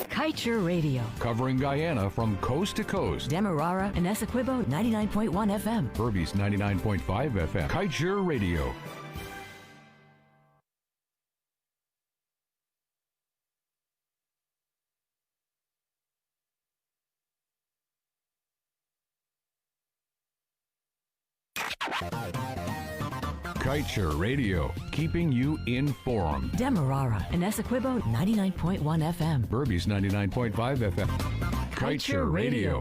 Kaiser Radio. Covering Guyana from coast to coast. Demerara and Essequibo 99.1 FM. Berbice 99.5 FM. Kaiser Radio. Kaiser Radio, keeping you informed. Demerara and Essequibo 99.1 FM. Berbice 99.5 FM. Kaiser Radio.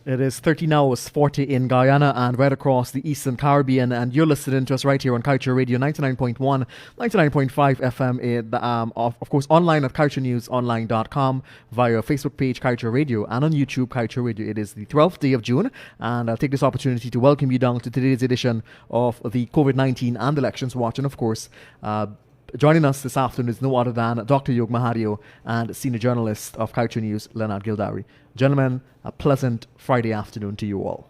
It is 13 hours 40 in Guyana and right across the Eastern Caribbean, and you're listening to us right here on Kaiser Radio 99.1, 99.5 FM, of course online at KaiserNewsOnline.com, via Facebook page Kaiser Radio, and on YouTube Kaiser Radio. It is the 12th day of June, and I'll take this opportunity to welcome you down to today's edition of the COVID-19 and Elections Watch. And of course, joining us this afternoon is no other than Dr. Yog Mahadeo and senior journalist of Kaiser News, Leonard Gildarie. Gentlemen, a pleasant Friday afternoon to you all.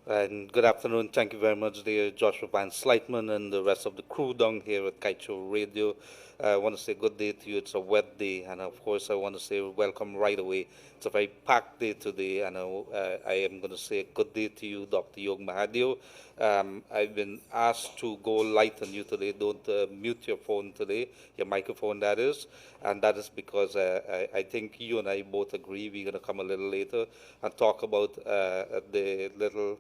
And good afternoon. Thank you very much, dear Joshua Van Slightman and the rest of the crew down here at Kaiser Radio. I want to say good day to you. It's a wet day, and of course I want to say welcome right away. It's a very packed day today, and I am going to say good day to you, Dr. Yog Mahadeo. I've been asked to go light on you today. Don't mute your phone today, your microphone that is, and that is because I think you and I both agree we're going to come a little later and talk about the little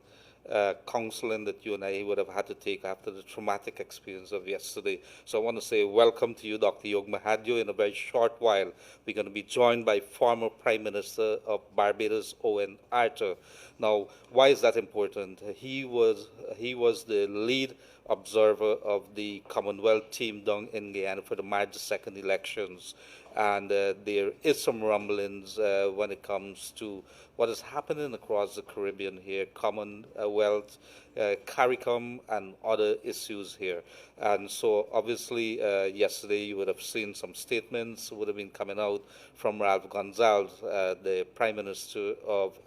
counseling that you and I would have had to take after the traumatic experience of yesterday. So I want to say welcome to you, Dr. Yog Mahadeo. In a very short while, we're going to be joined by former Prime Minister of Barbados, Owen Arthur. Now, why is that important? He was the lead observer of the Commonwealth team down in Guyana for the March 2nd elections. And there is some rumblings when it comes to what is happening across the Caribbean here, Commonwealth, CARICOM, and other issues here. And so obviously yesterday you would have seen some statements would have been coming out from Ralph Gonsalves, the Prime Minister of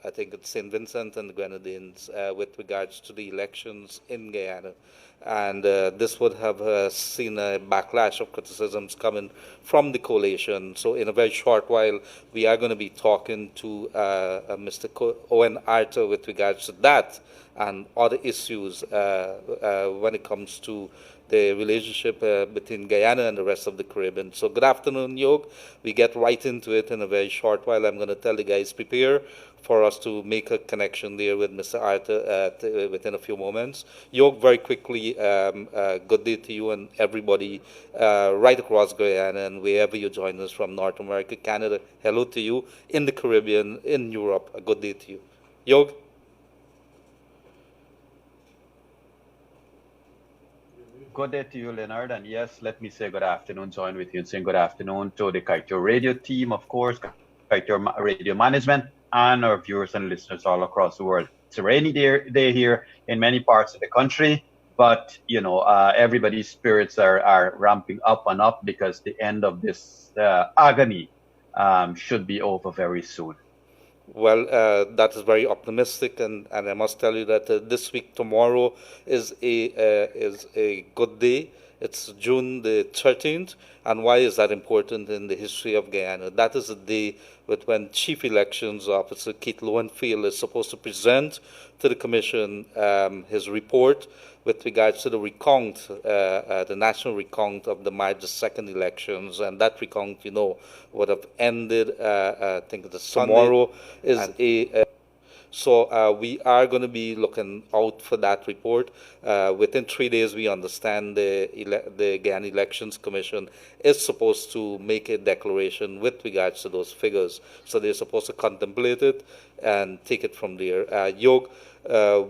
I think it's St. Vincent and the Grenadines, with regards to the elections in Guyana. And this would have seen a backlash of criticisms coming from the coalition. So in a very short while, we are going to be talking to Mr. Owen Arthur with regards to that and other issues when it comes to the relationship between Guyana and the rest of the Caribbean. So good afternoon, Yog. We get right into it in a very short while. I'm going to tell the guys prepare for us to make a connection there with Mr. Arthur within a few moments. Yog, very quickly, good day to you and everybody right across Guyana and wherever you join us from, North America, Canada. Hello to you in the Caribbean, in Europe. A good day to you. Yog? Good day to you, Leonard, and yes, let me say good afternoon, join with you and saying good afternoon to the Kaiser Radio team, of course, Radio Management and our viewers and listeners all across the world. It's a rainy day here in many parts of the country, but everybody's spirits are ramping up and up because the end of this agony should be over very soon. Well, that is very optimistic, and I must tell you that this week, tomorrow, is a good day. It's June the 13th, and why is that important in the history of Guyana? That is the day when Chief Elections Officer Keith Lowenfield is supposed to present to the Commission his report with regards to the recount, the national recount of the March 2nd elections, and that recount, would have ended, I think the tomorrow is So we are going to be looking out for that report. Within 3 days, we understand the Guyana Elections Commission is supposed to make a declaration with regards to those figures. So they're supposed to contemplate it and take it from there. Yog,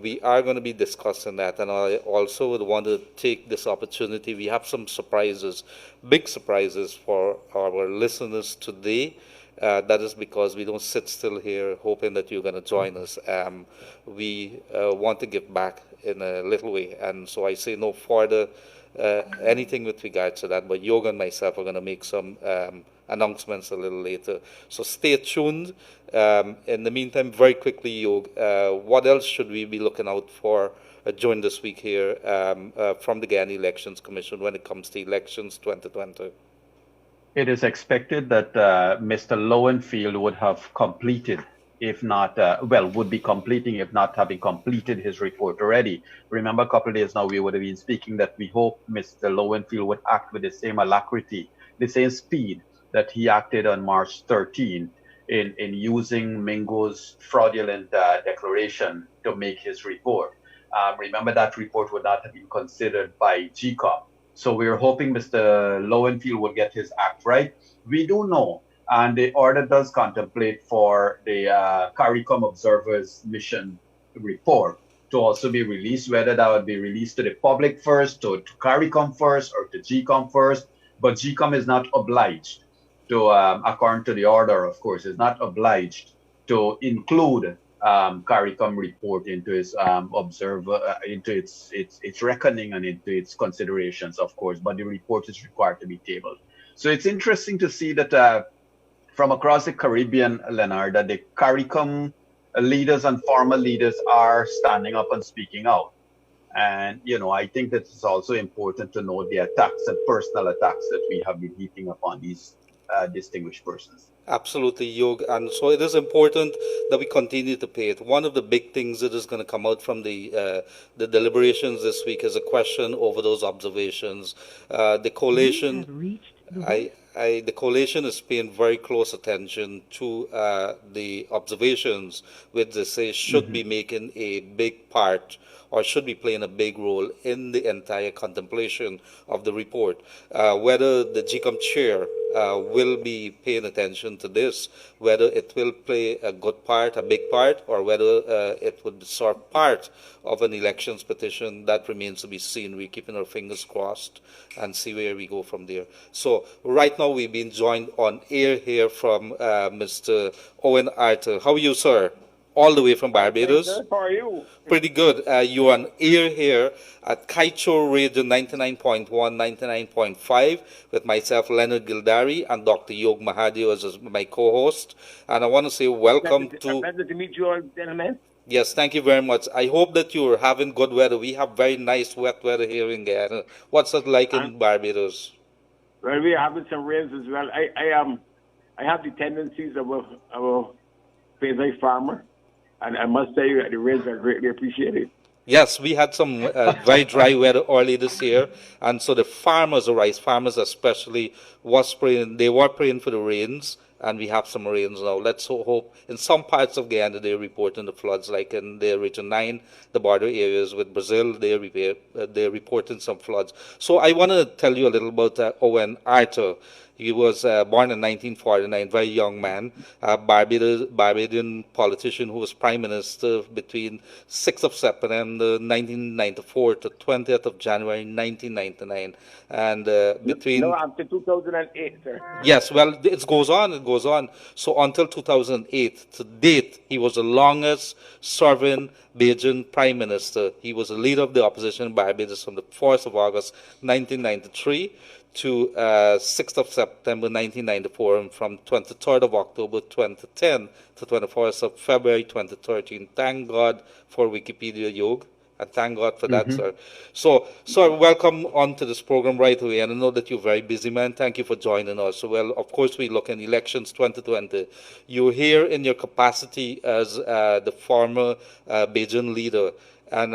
we are going to be discussing that, and I also would want to take this opportunity. We have some surprises, big surprises for our listeners today. That is because we don't sit still here hoping that you're going to join us. We want to give back in a little way. And so I say no further anything with regards to that. But Yog and myself are going to make some announcements a little later. So stay tuned. In the meantime, very quickly, Yog, what else should we be looking out for during this week here from the Guyana Elections Commission when it comes to elections 2020? It is expected that Mr. Lowenfield would have completed, if not, would be completing, if not having completed his report already. Remember, a couple of days now, we would have been speaking that we hope Mr. Lowenfield would act with the same alacrity, the same speed that he acted on March 13th in using Mingo's fraudulent declaration to make his report. Remember, that report would not have been considered by GCOM. So we're hoping Mr. Lowenfield will get his act right. We do know, and the order does contemplate for the CARICOM Observers Mission report to also be released, whether that would be released to the public first, to CARICOM first, or to GCOM first. But GCOM is not obliged to, according to the order, of course, is not obliged to include CARICOM report into its into its reckoning and into its considerations, of course, but the report is required to be tabled. So it's interesting to see that from across the Caribbean, Leonard, that the CARICOM leaders and former leaders are standing up and speaking out. And, I think that it's also important to know the attacks and personal attacks that we have been heaping upon these distinguished persons. Absolutely, Yog. And so it is important that we continue to pay it. One of the big things that is going to come out from the deliberations this week is a question over those observations. The coalition, the coalition is paying very close attention to the observations, which they say should be making a big part or should be playing a big role in the entire contemplation of the report. Whether the GCOM chair will be paying attention to this, whether it will play a good part, a big part, or whether it would serve part of an elections petition, that remains to be seen. We're keeping our fingers crossed and see where we go from there. So right now we've been joined on air here from Mr. Owen Arthur. How are you, sir? All the way from Barbados. How are you? Pretty good. You're on air here at Kaicho Radio 99.1, 99.5 with myself, Leonard Gildarie, and Dr. Yog Mahadeo as my co-host. And I want to say welcome to... Pleasure to meet you all, gentlemen. Yes, thank you very much. I hope that you're having good weather. We have very nice wet weather here in Guyana. What's it like in Barbados? Well, we are having some rains as well. I have the tendencies of a basic farmer. And I must say that the rains are greatly appreciated. Yes, we had some very dry weather early this year, and so the farmers, the rice farmers especially, they were praying for the rains, and we have some rains now. Let's hope. In some parts of Guyana, they're reporting the floods, like in the Region 9, the border areas with Brazil, they're reporting some floods. So I want to tell you a little about Owen Arthur. He was born in 1949, very young man, Barbadian politician who was Prime Minister between 6th of September 1994 to 20th of January 1999. And between... No, after 2008, sir. Yes, well, it goes on, it goes on. So until 2008, to date, he was the longest serving Bajan Prime Minister. He was the leader of the opposition in Barbados from the 4th of August 1993 to 6th of September 1994, and from 23rd of October 2010 to 21st of February 2013. Thank God for Wikipedia, Yog. And thank God for that, sir. So, sir, welcome on to this program right away. And I know that you're very busy, man. Thank you for joining us. So, well, of course, we look in elections 2020. You're here in your capacity as the former Bajan leader. And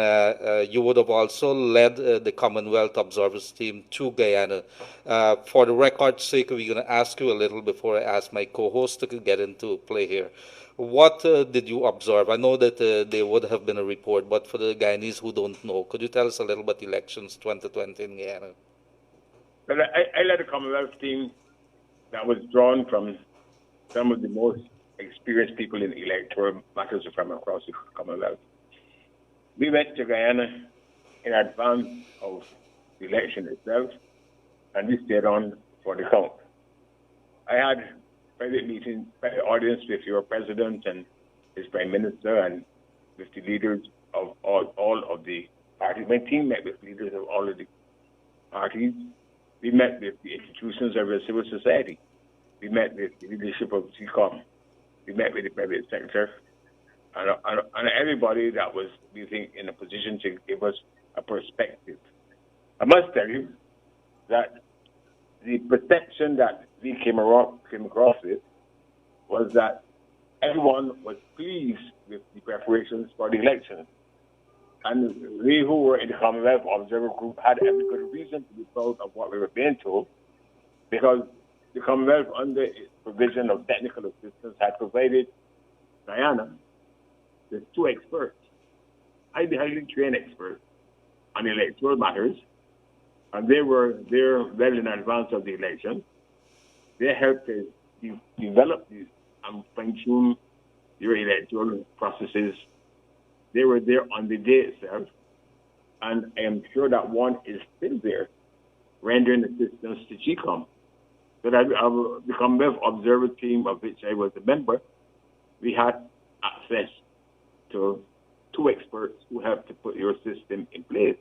you would have also led the Commonwealth Observers team to Guyana. For the record's sake, we're going to ask you a little before I ask my co-host to get into play here. What did you observe? I know that there would have been a report, but for the Guyanese who don't know, could you tell us a little about elections 2020 in Guyana? Well, I led a Commonwealth team that was drawn from some of the most experienced people in electoral matters from across the Commonwealth. We went to Guyana in advance of the election itself, and we stayed on for the count. I had private meeting, private audience with your president and his prime minister and with the leaders of all of the parties. My team met with leaders of all of the parties. We met with the institutions of the civil society. We met with the leadership of CCOM. We met with the private sector and everybody that was, we think, in a position to give us a perspective. I must tell you that the perception that we came across with was that everyone was pleased with the preparations for the election. And we who were in the Commonwealth Observer Group had every good reason to be proud of what we were being told, because the Commonwealth, under its provision of technical assistance, had provided Guyana with 2 experts, highly trained experts on electoral matters, and they were there well in advance of the election. They helped us develop these and fine-tune your electoral processes. They were there on the day itself, and I am sure that one is still there, rendering assistance to GCOM. So that the Commonwealth Observer team, of which I was a member, we had access to 2 experts who helped to put your system in place.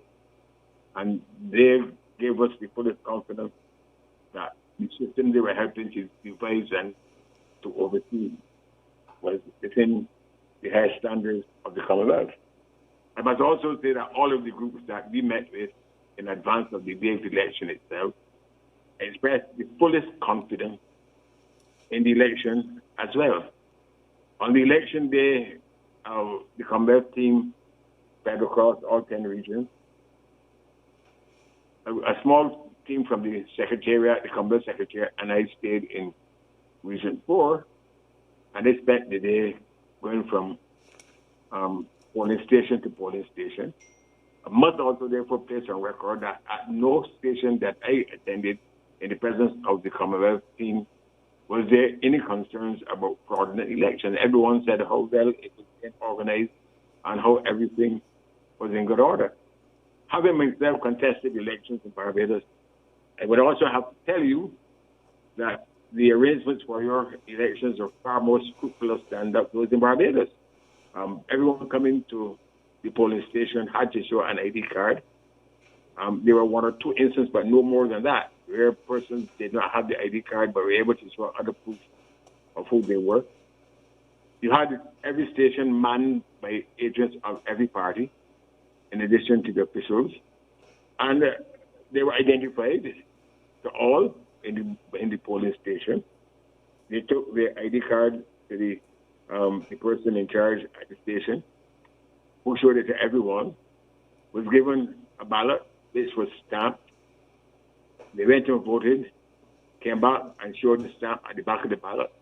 And they gave us the fullest confidence that the system they were helping to devise and to oversee was within the high standards of the Commonwealth. I must also say that all of the groups that we met with in advance of the day of the election itself expressed the fullest confidence in the election as well. On the election day, the Commonwealth team spread across all 10 regions. A small team from the Secretariat, the Commonwealth Secretariat, and I stayed in Region 4, and they spent the day going from polling station to polling station. I must also therefore place on record that at no station that I attended in the presence of the Commonwealth team was there any concerns about fraudulent election. Everyone said how well it was organized and how everything was in good order. Having myself contested elections in Barbados, I would also have to tell you that the arrangements for your elections are far more scrupulous than those in Barbados. Everyone coming to the polling station had to show an ID card. There were 1 or 2 instances, but no more than that, where persons did not have the ID card but were able to show other proof of who they were. You had every station manned by agents of every party, in addition to the officials, and they were identified to all in the polling station. They took their ID card to the person in charge at the station, who showed it to everyone, was given a ballot, which was stamped. They went and voted, came back and showed the stamp at the back of the ballot.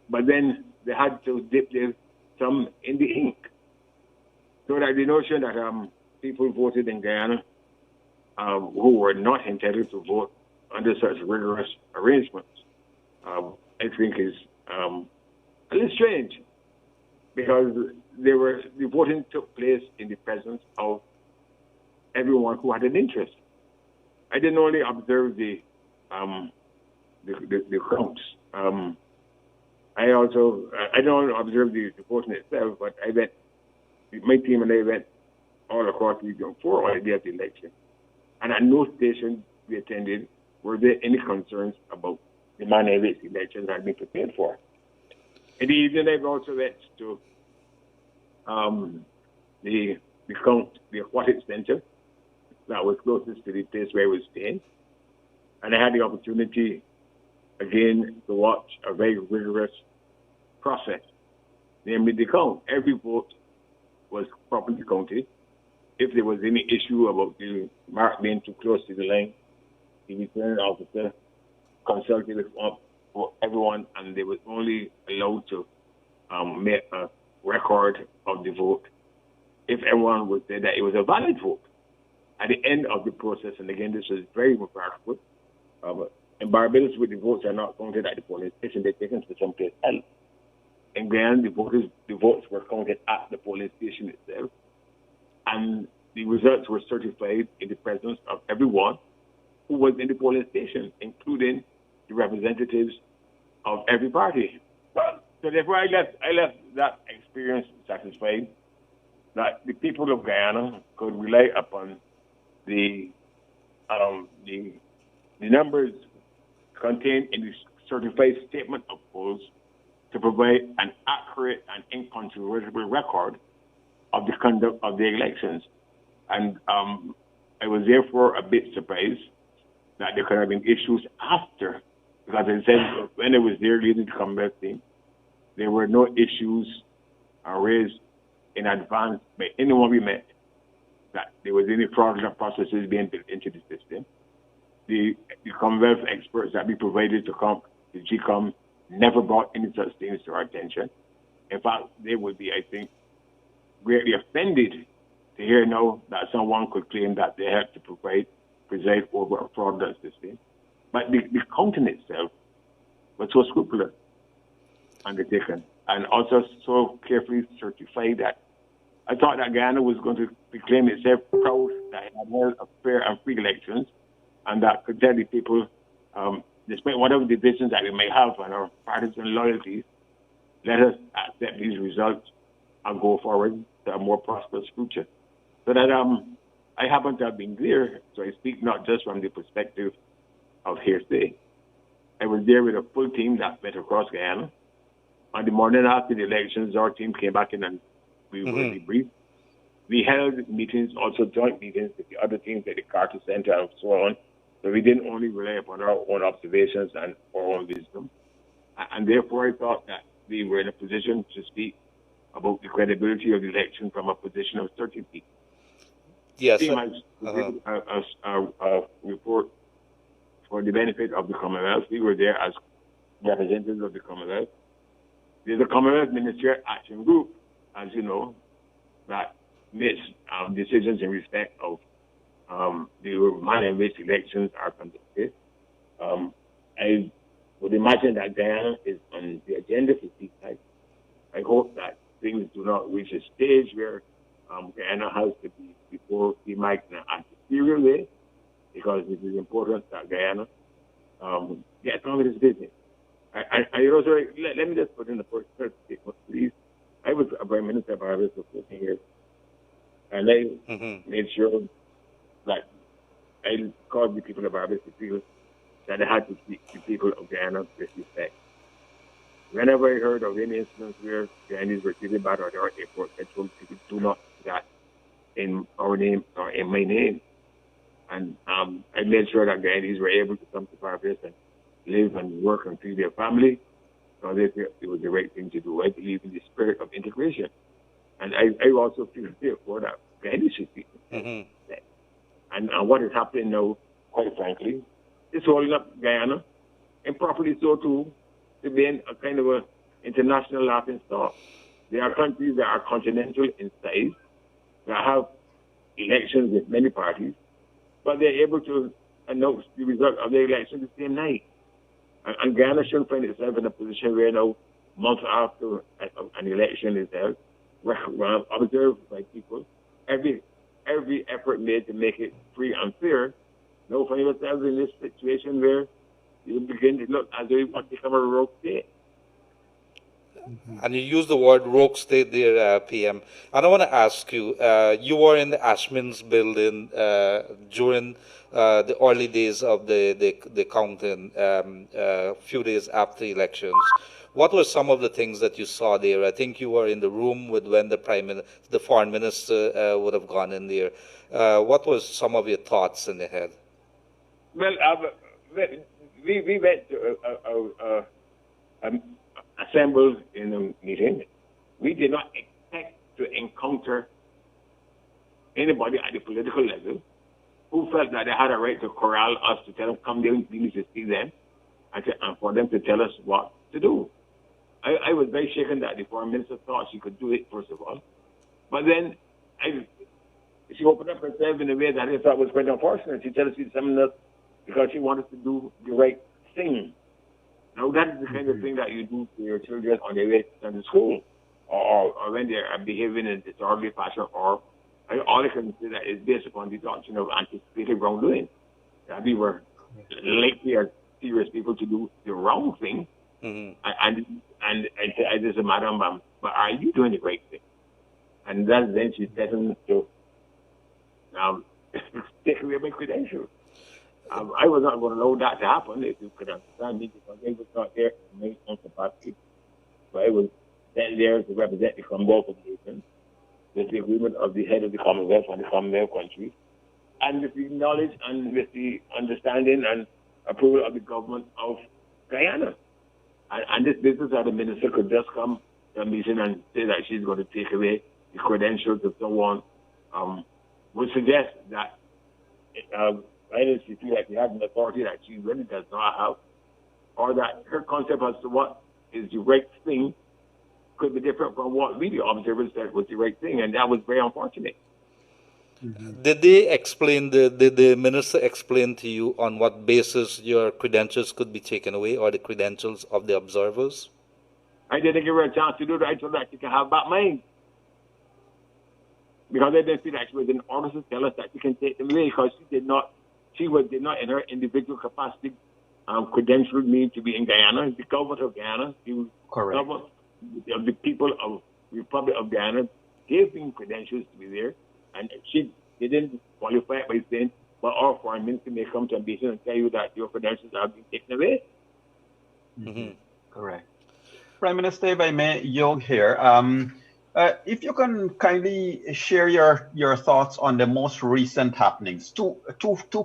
But then they had to dip their thumb in the ink. So that the notion that people voted in Guyana who were not entitled to vote under such rigorous arrangements, I think is a little strange, because the voting took place in the presence of everyone who had an interest. I didn't only observe the counts. I didn't only observe the voting itself, but my team and I went all across the region on the day of the election. And at no station we attended were there any concerns about the manner in which the elections had been prepared for. In the evening, I also went to the aquatic center that was closest to the place where I was staying. And I had the opportunity, again, to watch a very rigorous process, namely the count. Every vote was properly counted. If there was any issue about the mark being too close to the line, the returning officer consulted with everyone, and they were only allowed to make a record of the vote if everyone would say that it was a valid vote. At the end of the process, and again, this was very remarkable, in Barbados, where the votes are not counted at the polling station, they're taken to someplace else. In Guyana, the votes were counted at the polling station itself, and the results were certified in the presence of everyone who was in the polling station, including the representatives of every party. So therefore, I left that experience satisfied that the people of Guyana could rely upon the numbers contained in the certified statement of polls to provide an accurate and incontrovertible record of the conduct of the elections. And I was therefore a bit surprised that there could have been issues after, because I said when I was there leading the Commonwealth team, there were no issues raised in advance by anyone we met that there was any fraudulent processes being built into the system. The Commonwealth experts that we provided to come, the GCOM, never brought any such things to our attention. In fact, they would be, I think, greatly offended to hear now that someone could claim that they had to preside over a fraudulent system. But the counting itself was so scrupulous undertaken, and also so carefully certified that I thought that Guyana was going to proclaim itself proud that it had held a fair and free elections, and that could tell the people, despite whatever divisions that we may have on our partisan loyalties, let us accept these results and go forward to a more prosperous future. So that I happen to have been there, so I speak not just from the perspective of hearsay. I was there with a full team that went across Guyana. On the morning after the elections, our team came back in and we were debriefed. We held meetings, also joint meetings with the other teams at the Carter Center and so on. So we didn't only rely upon our own observations and our own wisdom. And therefore, I thought that we were in a position to speak about the credibility of the election from a position of certainty. Yes. A report for the benefit of the Commonwealth. We were there as representatives of the Commonwealth. There's a Commonwealth Ministerial Action Group, as you know, that makes decisions in respect of the manner in which elections are conducted. I would imagine that Guyana is on the agenda for peace time. I hope that things do not reach a stage where Guyana has to be before the mic in an anti-serial way, because it is important that Guyana gets on with its business. I also, let me just put in the first statement, please. I was a Prime Minister of Barbados for 14 years, and I made sure that I called the people of Barbados to feel that I had to speak to people of Guyana with respect. Whenever I heard of any incidents where Guyanese were treated bad or our airport, I told people, do not do that in our name or in my name. And I made sure that Guyanese were able to come to Barbados and live and work and feed their family, because they felt it was the right thing to do. I believe in the spirit of integration. And I also feel therefore that Guyanese should be that. And what is happening now, quite frankly, is holding up Guyana, and properly so too, to being a kind of an international laughing stock. There are countries that are continental in size, that have elections with many parties, but they're able to announce the result of the election the same night. And Guyana should find itself in a position where now, months after an election is held, observed by people, every effort made to make it free and fair, now find ourselves in this situation where you begin to look as though you want to become a rogue state. And you use the word rogue state there, PM. And I want to ask you, you were in the Ashman's building during the early days of the counting, a few days after elections. What were some of the things that you saw there? I think you were in the room with when the foreign minister would have gone in there. What was some of your thoughts in the head? Well, we went to assembled in a meeting. We did not expect to encounter anybody at the political level who felt that they had a right to corral us, to tell them, come there, we need to see them, and for them to tell us what to do. I was very shaken that the foreign minister thought she could do it, first of all. But then she opened up herself in a way that I thought was quite unfortunate. She told us she'd summoned us because she wanted to do the right thing. Now, that is the kind of thing that you do to your children on their way to school, or when they are behaving in a disorderly fashion, or all I can say that is based upon the doctrine of anticipated wrongdoing. That we were likely as serious people to do the wrong thing, and it is a matter of, but are you doing the right thing? And then she threatened to take away my credentials. I was not going to allow that to happen, if you could understand me, because I was not there in my own capacity. But I was then there to represent the Commonwealth of Nations, with the agreement of the head of the Commonwealth and the Commonwealth countries, and with the knowledge and with the understanding and approval of the government of Guyana. And this business that the minister could just come to a meeting and say that she's going to take away the credentials of someone would suggest that either she feels like she has an authority that she really does not have, or that her concept as to what is the right thing could be different from what we, the observers, said was the right thing, and that was very unfortunate. Did they explain, did the minister explain to you on what basis your credentials could be taken away, or the credentials of the observers? I didn't give her a chance to do that. I told her that she can have back mine. Because I didn't feel that she was in order to tell us that she can take them away, because she did not in her individual capacity credentialed me to be in Guyana. The government of Guyana, the government of the people of the Republic of Guyana gave me credentials to be there, and she didn't qualify it by saying, but our foreign minister may come to a meeting and tell you that your credentials have been taken away. Correct. Prime Minister, if I may, Yog here. If you can kindly share your thoughts on the most recent happenings. Two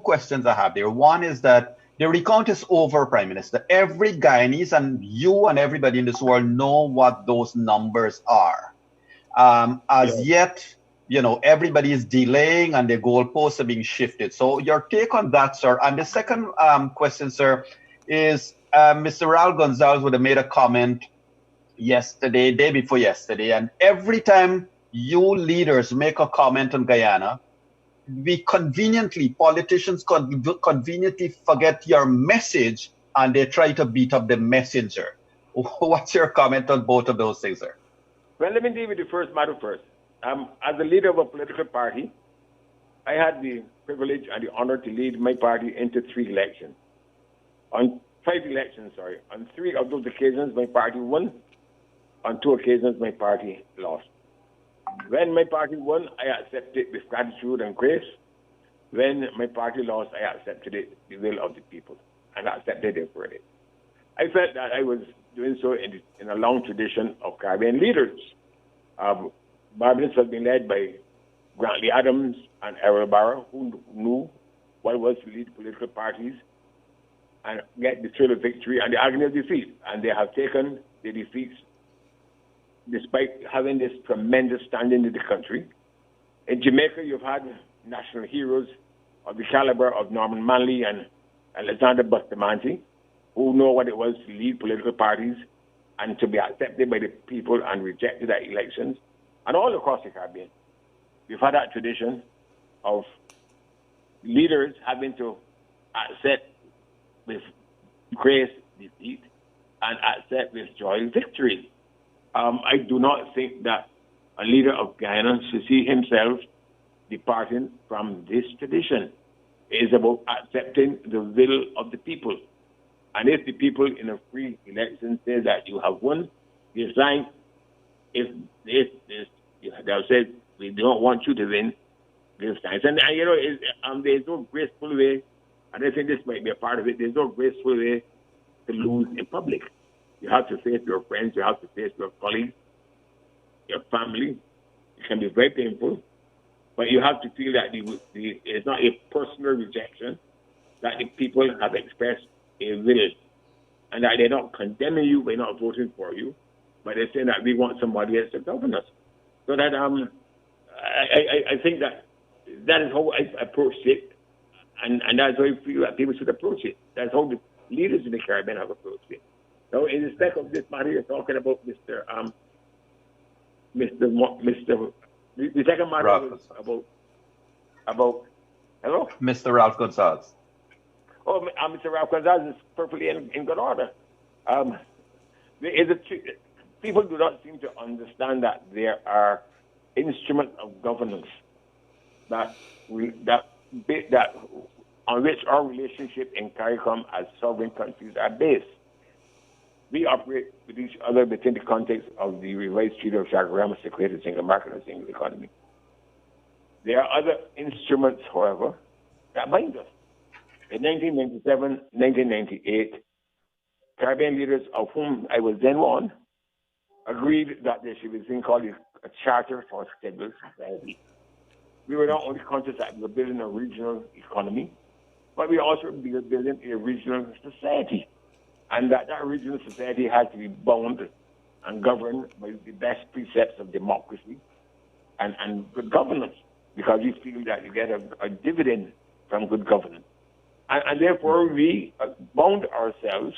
questions I have there. One is that the recount is over, Prime Minister. Every Guyanese and you and everybody in this world know what those numbers are. Yet, everybody is delaying and the goalposts are being shifted. So your take on that, sir. And the second question, sir, is Mr. Raul Gonzalez would have made a comment yesterday, day before yesterday, and every time you leaders make a comment on Guyana, politicians conveniently forget your message and they try to beat up the messenger. What's your comment on both of those things, sir? Well, let me deal with the first matter first. As the leader of a political party, I had the privilege and the honor to lead my party into 5 elections. On 3 of those occasions, my party won. On 2 occasions, my party lost. When my party won, I accepted it with gratitude and grace. When my party lost, I accepted it, the will of the people, and I accepted it for it. I felt that I was doing so in a long tradition of Caribbean leaders. Barbados has been led by Grantley Adams and Errol Barrow, who knew what it was to lead political parties and get the thrill of victory and the agony of defeat. And they have taken the defeats despite having this tremendous standing in the country. In Jamaica, you've had national heroes of the caliber of Norman Manley and Alexander Bustamante, who know what it was to lead political parties and to be accepted by the people and rejected at elections. And all across the Caribbean, we've had that tradition of leaders having to accept with grace defeat and accept with joy victory. I do not think that a leader of Guyana should see himself departing from this tradition. It is about accepting the will of the people. And if the people in a free election say that you have won, you sign. If they'll say, we don't want you to win, give signs. And there's no graceful way, and I think this might be a part of it, there's no graceful way to lose in public. You have to face your friends, you have to face your colleagues, your family. It can be very painful, but you have to feel that it's not a personal rejection, that the people have expressed a will, and that they're not condemning you, they're not voting for you, but they're saying that we want somebody else to govern us. So that I think that is how I approach it, and that's how I feel that people should approach it. That's how the leaders in the Caribbean have approached it. So in respect of this matter, you're talking about the second matter was about hello? Mr. Ralph Gonzalez. Oh, Mr. Ralph Gonzalez is perfectly in good order. People do not seem to understand that there are instruments of governance that on which our relationship in CARICOM as sovereign countries are based. We operate with each other within the context of the revised Treaty of Chagarama to create a single market and a single economy. There are other instruments, however, that bind us. In 1997, 1998, Caribbean leaders, of whom I was then one, agreed that there should be a thing called a charter for stable society. We were not only conscious that we were building a regional economy, but we also were building a regional society. And that regional society had to be bound and governed by the best precepts of democracy and good governance, because we feel that you get a dividend from good governance. And therefore, we bound ourselves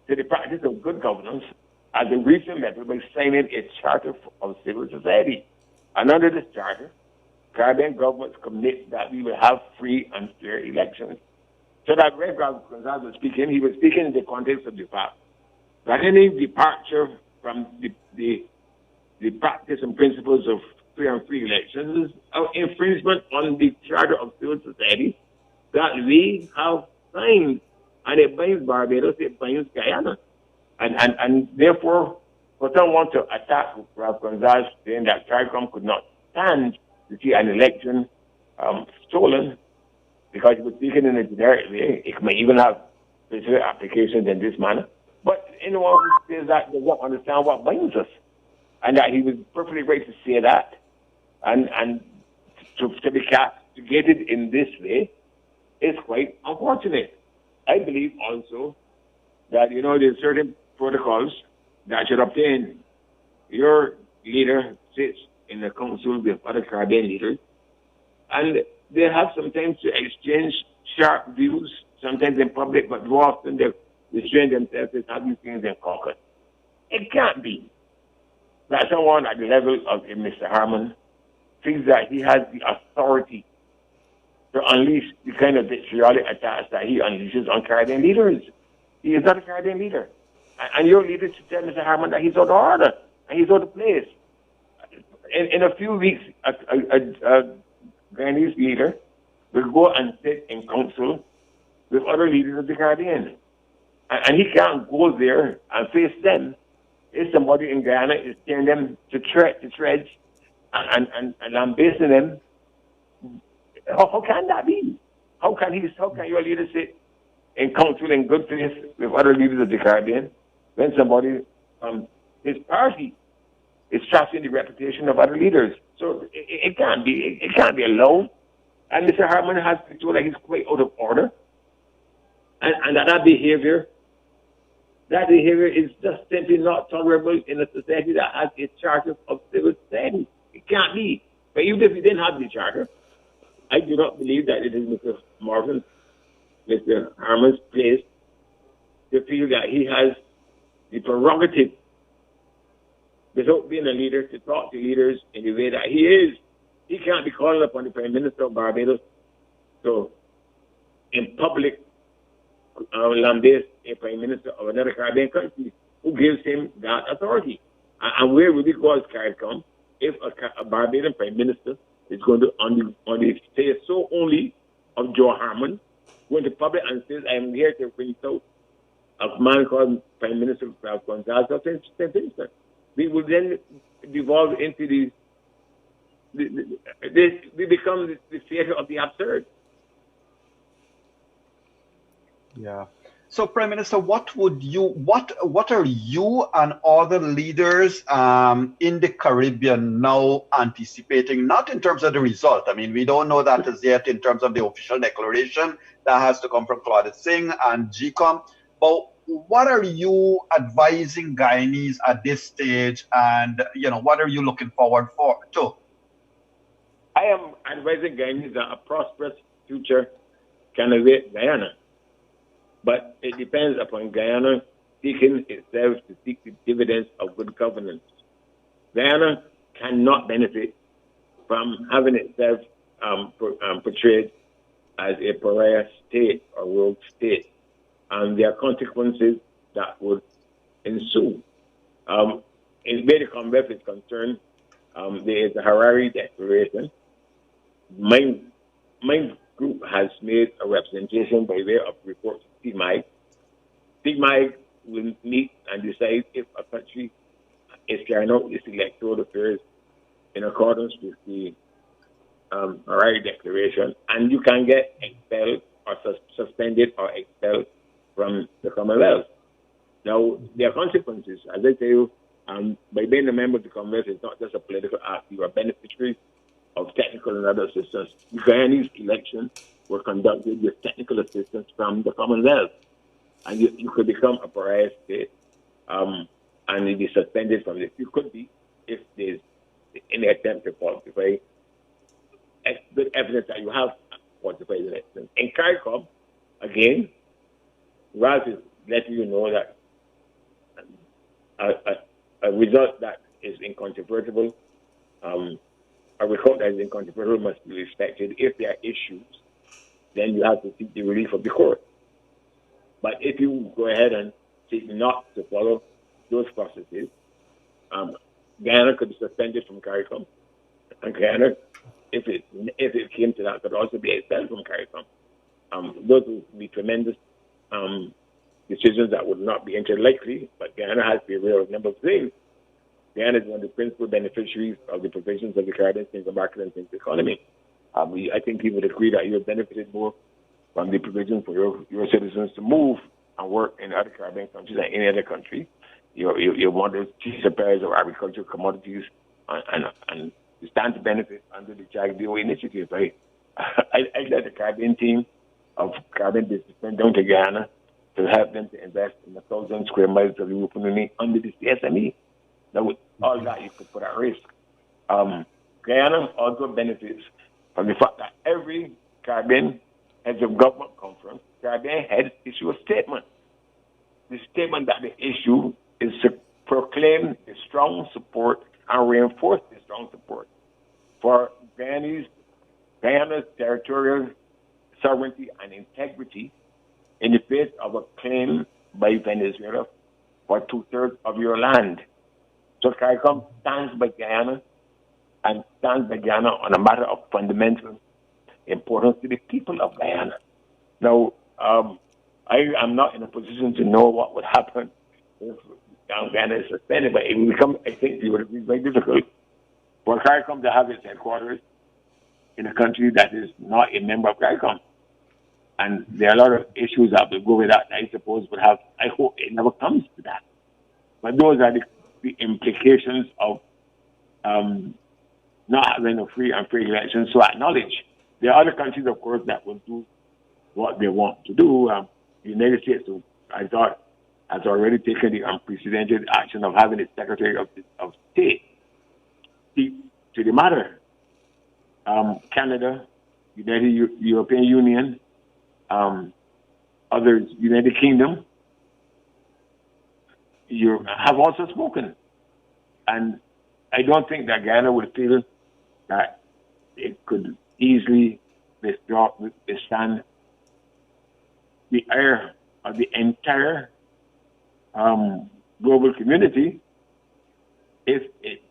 to the practice of good governance as a regional method by signing a charter of civil society. And under this charter, Caribbean governments commit that we will have free and fair elections. So that when Gonzalez was speaking, he was speaking in the context of the fact that any departure from the practice and principles of fair and free elections is an infringement on the charter of civil society that we have signed. And it binds Barbados, it binds Guyana. And therefore, for someone to attack Ralph Gonzalez saying that CARICOM could not stand to see an election stolen because it was taken in a generic way, it may even have specific applications in this manner. But anyone who says that does not understand what binds us. And that he was perfectly right to say that. And to be castigated in this way is quite unfortunate. I believe also that, there's certain protocols that should obtain. Your leader sits in the council with other Caribbean leaders, and they have sometimes to exchange sharp views, sometimes in public, but more often they restrain themselves to have these things in caucus. It can't be that someone at the level of Mr. Harman thinks that he has the authority to unleash the kind of vitriolic attacks that he unleashes on Caribbean leaders. He is not a Caribbean leader. And your leader should tell Mr. Harman that he's out of order and he's out of place. In a few weeks, a Guyanese leader will go and sit in council with other leaders of the Caribbean. And he can't go there and face them if somebody in Guyana is telling them to tread and lambasting them. How can that be? How can your leader sit in council in good faith with other leaders of the Caribbean when somebody from his party is trashing the reputation of other leaders? So it can't be allowed. And Mr. Harman has to feel like he's quite out of order. And that behavior is just simply not tolerable in a society that has a charter of civil society. It can't be. But even if we didn't have the charter, I do not believe that it is Mr. Harman's place to feel that he has the prerogative, without being a leader, to talk to leaders in the way that he is. He can't be calling upon the Prime Minister of Barbados to in public lambast a Prime Minister of another Caribbean country? Who gives him that authority? And where would it go as CARICOM if a Barbadian Prime Minister is going to, on the say so only of Joe Harmon, going to public and says, I am here to bring out a man called Prime Minister of Gonzales of St. Vincent. We will then devolve into we become the theater of the absurd. Yeah. So, Prime Minister, what are you and other leaders in the Caribbean now anticipating? Not in terms of the result. I mean, we don't know that as yet in terms of the official declaration that has to come from Claudette Singh and GCOM. But what are you advising Guyanese at this stage, and what are you looking forward to? I am advising Guyanese that a prosperous future can await Guyana. But it depends upon Guyana seeking itself to seek the dividends of good governance. Guyana cannot benefit from having itself portrayed as a pariah state or rogue state. And there are consequences that would ensue. In where the Commonwealth is concerned, there is a Harare Declaration. My group has made a representation by way of report to CMIG. CMIG will meet and decide if a country is carrying out its electoral affairs in accordance with the Harare Declaration, and you can get expelled or suspended or expelled from the Commonwealth. Now, there are consequences. As I tell you, by being a member of the Commonwealth, it's not just a political act. You are beneficiaries of technical and other assistance. The Guyanese elections were conducted with technical assistance from the Commonwealth. And you could become a pariah state and you'd be suspended from this. You could be if there's any attempt to falsify good evidence that you have falsified elections. In CARICOM, again, Ralph is letting you know that a result that is incontrovertible, a result that is incontrovertible must be respected. If there are issues, then you have to seek the relief of the court. But if you go ahead and seek not to follow those processes, Guyana could be suspended from CARICOM, and Guyana, if it came to that, could also be expelled from CARICOM. Those would be tremendous decisions that would not be interlikely, but Guyana has to be aware of a number of things. Guyana is one of the principal beneficiaries of the provisions of the Caribbean Single Market and Single Economy. I think people would agree that you have benefited more from the provision for your citizens to move and work in other Caribbean countries than any other country. You're one of the chief suppliers of agricultural commodities and you stand to benefit under the JAGDO initiative. I led the Caribbean team of Caribbean businessmen down to Guyana to help them to invest in 1,000 square miles of European Union under the CSME. Now, with all that, you could put at risk. Guyana also benefits from the fact that every Caribbean heads of government conference, Caribbean heads issue a statement. The statement that they issue is to proclaim the strong support and reinforce the strong support for Guyana's territorial sovereignty and integrity in the face of a claim by Venezuela for 2/3 of your land. So CARICOM stands by Guyana and stands by Guyana on a matter of fundamental importance to the people of Guyana. Now, I am not in a position to know what would happen if Guyana is suspended, but it will become, I think it would be very difficult for CARICOM to have its headquarters in a country that is not a member of CARICOM. And there are a lot of issues that will go with that, I suppose, would have, I hope it never comes to that. But those are the implications of not having a free and fair election. So I acknowledge there are other countries, of course, that will do what they want to do. The United States, I thought, has already taken the unprecedented action of having its Secretary of State speak to the matter. Canada, United European Union, others, United Kingdom, you have also spoken. And I don't think that Guyana would feel that it could easily withstand the ire of the entire global community if it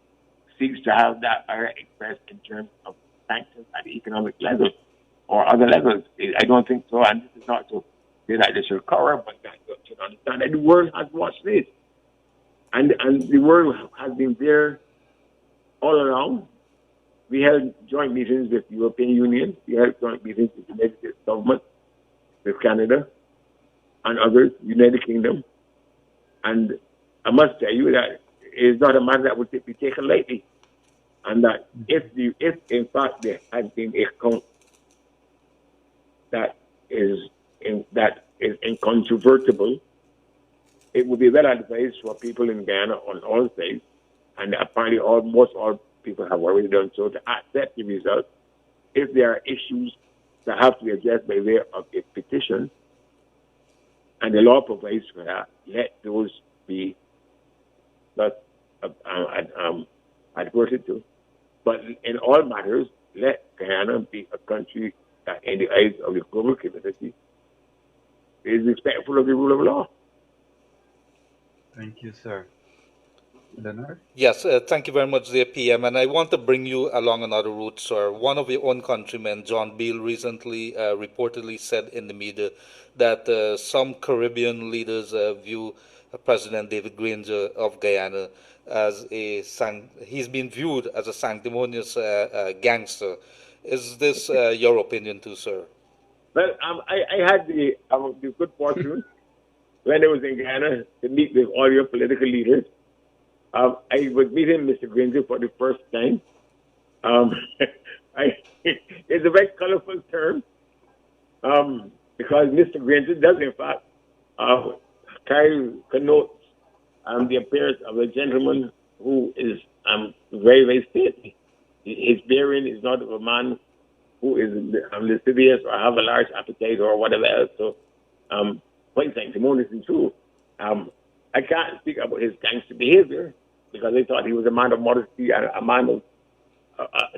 seeks to have that ire expressed in terms of sanctions at the economic level or other levels. I don't think so, and this is not to say that they should cover, but that you should understand that the world has watched this. And the world has been there all along. We held joint meetings with the European Union. We held joint meetings with the United States government, with Canada, and others, United Kingdom. And I must tell you that it is not a matter that would be taken lightly. And that if in fact there has been a count that is incontrovertible, it would be well advised for people in Guyana on all sides, and apparently almost all people have already done so, to accept the result. If there are issues that have to be addressed by way of a petition, and the law provides for that, let those be adverted to. But in all matters, let Guyana be a country that, in the eyes of the global community, is respectful of the rule of law. Thank you, sir. Leonard? Yes, thank you very much, dear PM. And I want to bring you along another route, sir. One of your own countrymen, John Beale, recently reportedly said in the media that some Caribbean leaders view President David Granger of Guyana as he's been viewed as a sanctimonious gangster. Is this your opinion too, sir? Well, I had the good fortune when I was in Guyana to meet with all your political leaders. I was meeting Mr. Granger for the first time. It's a very colorful term because Mr. Granger does, in fact, connotes the appearance of a gentleman who is very, very stately. His bearing is not of a man who is lascivious or have a large appetite or whatever else. So, quite sanctimonious and true. I can't speak about his gangster behavior because I thought he was a man of modesty and a man of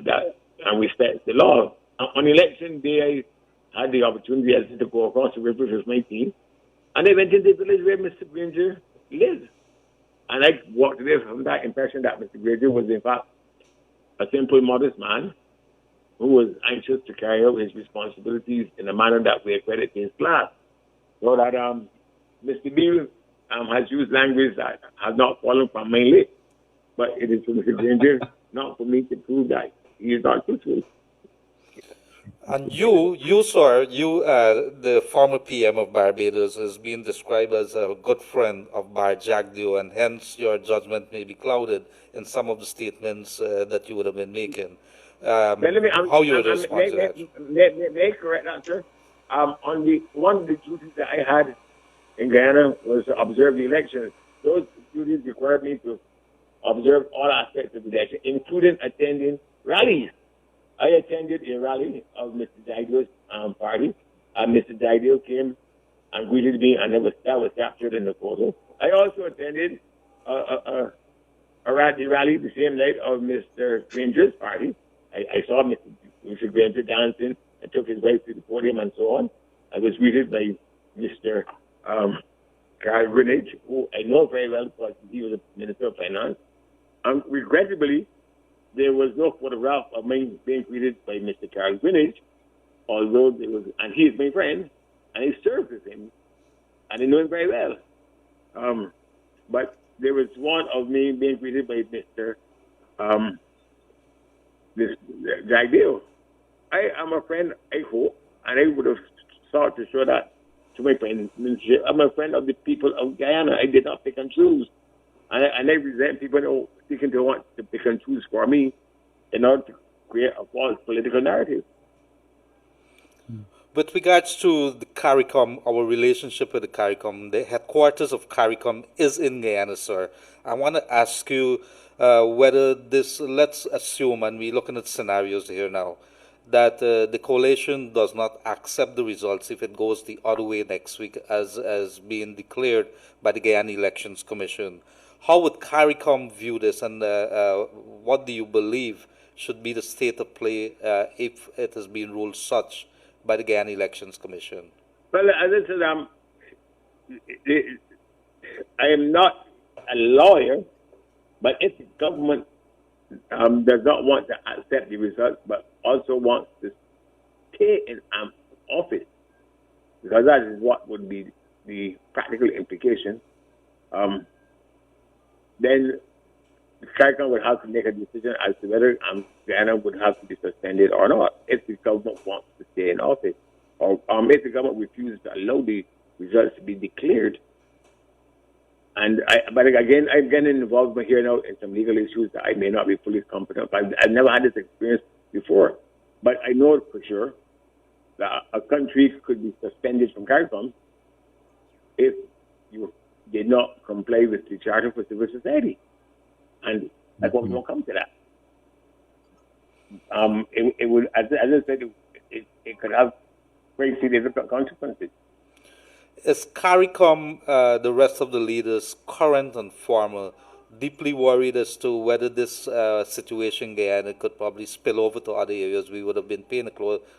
that respects the law. On election day, I had the opportunity to go across the river with my team, and I went into the village where Mr. Granger lives. And I walked away from that impression that Mr. Granger was, in fact, a simple, modest man who was anxious to carry out his responsibilities in a manner that we accredit to his class. So that Mr. Beale has used language that has not fallen from my lips, but it is for Mr. Granger not for me to prove that he is not truthful. And you, sir, the former PM of Barbados, has been described as a good friend of Bar Jagdeo, and hence your judgment may be clouded in some of the statements that you would have been making. How you would respond to that? May I correct that, sir? One of the duties that I had in Guyana was to observe the elections. Those duties required me to observe all aspects of the election, including attending rallies. I attended a rally of Mr. Jagdeo's party. Mr. Jagdeo came and greeted me, and that was captured in the photo. I also attended a rally the same night of Mr. Granger's party. I saw Mr. Granger dancing and took his wife to the podium and so on. I was greeted by Mr. Carl Greenidge, who I know very well because he was a Minister of Finance. Regrettably, there was no photograph of me being greeted by Mr. Carl Greenidge, although there was, and he is my friend, and I served with him, and I know him very well. But there was one of me being greeted by Mr. Jagdeo. I am a friend, I hope, and I would have sought to show that to my friends. I'm a friend of the people of Guyana. I did not pick and choose. And I resent people seeking to want to pick and choose for me in order to create a false political narrative. With regards to the CARICOM, our relationship with the CARICOM, the headquarters of CARICOM is in Guyana, sir. I want to ask you whether this, let's assume, and we're looking at scenarios here now, that the coalition does not accept the results if it goes the other way next week as being declared by the Guyana Elections Commission. How would CARICOM view this, and what do you believe should be the state of play if it has been ruled such by the Guyana Elections Commission? Well, as I said, I am not a lawyer, but if the government does not want to accept the results, but also wants to stay in office, because that is what would be the practical implication, then the CARICOM would have to make a decision as to whether Guyana would have to be suspended or not if the government wants to stay in office. Or if the government refuses to allow the results to be declared. But again, I'm getting involved here now in some legal issues that I may not be fully competent. I've never had this experience before. But I know for sure that a country could be suspended from CARICOM if you did not comply with the Charter for Civil Society. And that's what we don't come to that. It would, as I said, it could have very significant consequences. Is CARICOM, the rest of the leaders, current and former, deeply worried as to whether this situation in Guyana could probably spill over to other areas? We would have been paying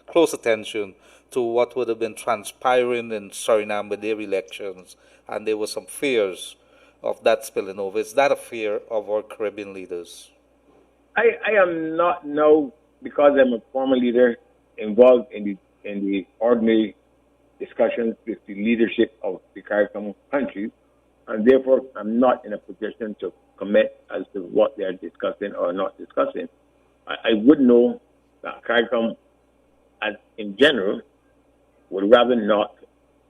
close attention to what would have been transpiring in Suriname with their elections, and there were some fears of that spilling over. Is that a fear of our Caribbean leaders? I am not now, because I'm a former leader involved in the ordinary discussions with the leadership of the CARICOM countries, and therefore I'm not in a position to comment as to what they are discussing or not discussing. I would know that CARICOM, as in general, would rather not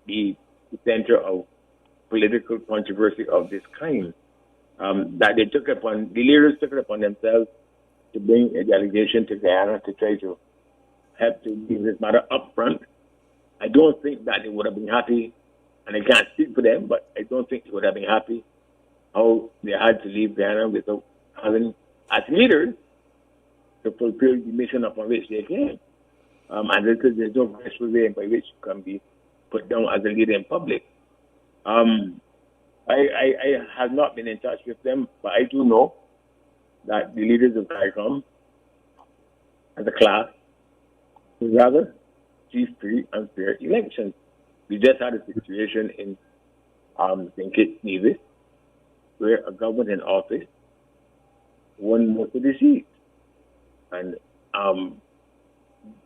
be the center of political controversy of this kind. That the leaders took it upon themselves to bring a delegation to Guyana to try to help to leave this matter up front. I don't think that they would have been happy, and I can't speak for them, but I don't think they would have been happy how they had to leave Guyana without having, as leaders, to fulfill the mission upon which they came. And there's no graceful way by which you can be put down as a leader in public. I have not been in touch with them, but I do know that the leaders of CARICOM, as a class, would rather see free and fair elections. We just had a situation in St. Kitts Nevis where a government in office won most of the seats. And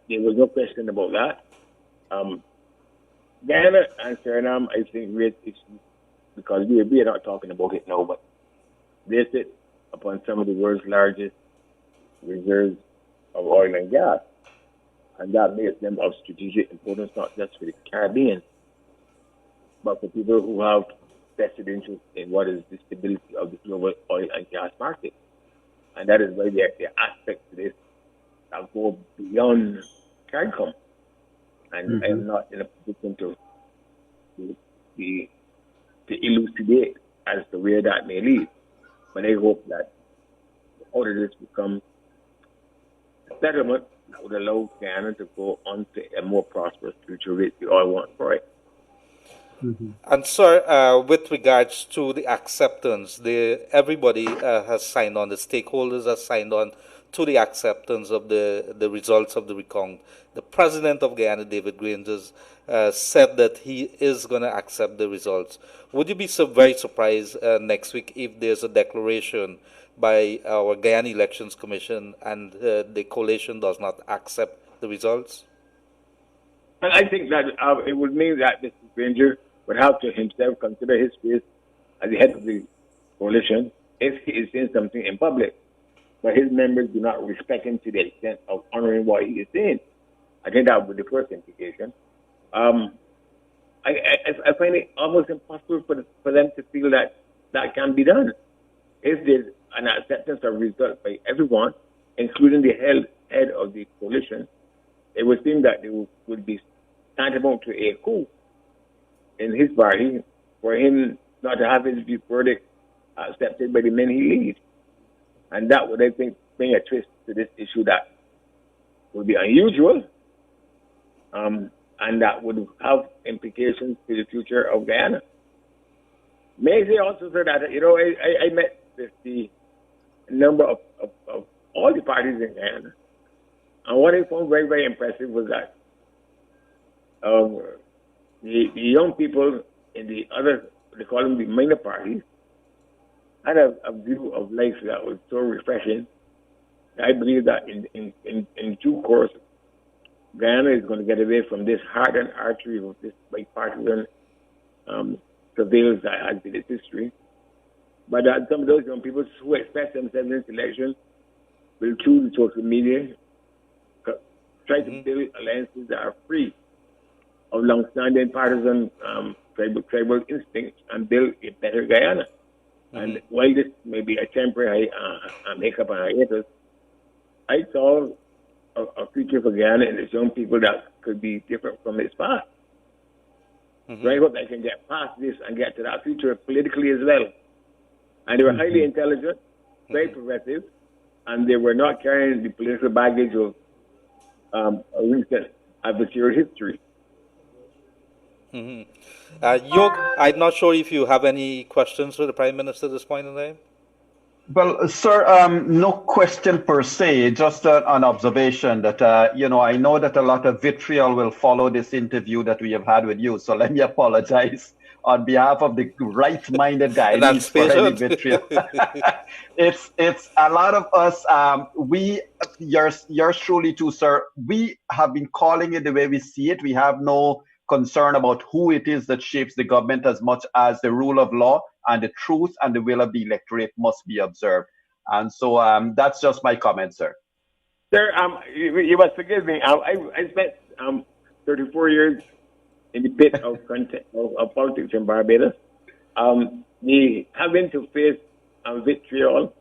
there was no question about that. Guyana and Suriname, I think, raise issues because we are not talking about it now, but they sit upon some of the world's largest reserves of oil and gas. And that makes them of strategic importance, not just for the Caribbean, but for people who have vested interest in what is the stability of the global oil and gas market. And that is why there are aspects to this that go beyond CARICOM. And I am not in a position to elucidate as to where that may lead. But I hope that out of this becomes a settlement that would allow Guyana to go on to a more prosperous future, which we all want for it. And sir, with regards to the acceptance, everybody has signed on, the stakeholders have signed on to the acceptance of the results of the recount. The president of Guyana, David Grangers, said that he is going to accept the results. Would you be very surprised next week if there's a declaration by our Guyana Elections Commission and the coalition does not accept the results? Well, I think that it would mean that Mr. Granger would have to himself consider his place as the head of the coalition if he is saying something in public. But his members do not respect him to the extent of honoring what he is saying. I think that would be the first implication. I find it almost impossible for them to feel that that can be done. If there's an acceptance of results by everyone, including the head of the coalition, it would seem that there would be tantamount to a coup in his party for him not to have his verdict accepted by the men he leads. And that would, I think, bring a twist to this issue that would be unusual, and that would have implications for the future of Guyana. May I also say that, I met with the number of all the parties in Guyana, and what I found very, very impressive was that the young people in the other, they call them the minor parties, had a view of life that was so refreshing. I believe that in due course, Guyana is going to get away from this hardened artery of this bipartisan surveillance that has been its history. But some of those young people who express themselves in this election will choose social media, try to build alliances that are free of long-standing partisan tribal instincts and build a better Guyana. And while this may be a temporary hiccup and hiatus, I saw a future for Guyana and its young people that could be different from its past. So I hope I can get past this and get to that future politically as well. And they were highly intelligent, very progressive, and they were not carrying the political baggage of a recent adversarial history. Yog, I'm not sure if you have any questions for the Prime Minister at this point in time. Well, sir, no question per se, just an observation that, I know that a lot of vitriol will follow this interview that we have had with you. So let me apologize on behalf of the right-minded guys for any vitriol. It's a lot of us, yours truly too, sir, we have been calling it the way we see it. We have no concern about who it is that shapes the government as much as the rule of law and the truth and the will of the electorate must be observed. And so that's just my comment, sir. Sir, you must forgive me. I spent 34 years in the pit of politics in Barbados. The having to face vitriol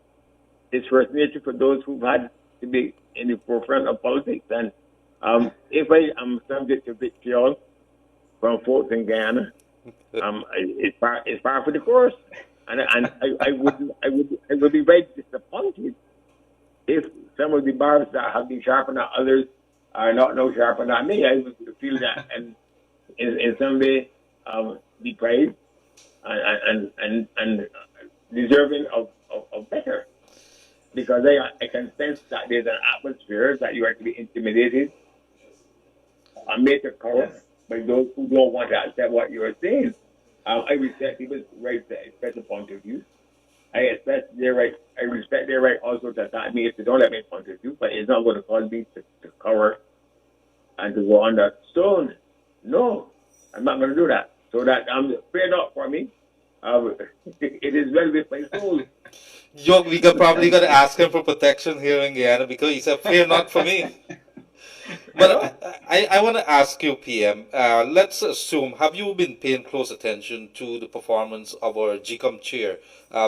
is first nature for those who've had to be in the forefront of politics. And if I am subject to vitriol from folks in Guyana, it's par for the course, and I would be very disappointed if some of the barbs that have been sharpened at others are not no sharpened at me. I would feel that and in some way deprived and deserving of better, because I can sense that there's an atmosphere that you are to be intimidated and made to cover by those who don't want to accept what you are saying. I respect people's right to express a point of view. I respect their right also to attack me if they don't let me point of view, but it's not going to cause me to cover and to go under stone. No, I'm not going to do that. So that fear not for me. It is well with my soul. Yog, we could probably going to ask him for protection here in Guyana because he said, fear not for me. But I want to ask you, PM, let's assume, have you been paying close attention to the performance of our GCOM chair,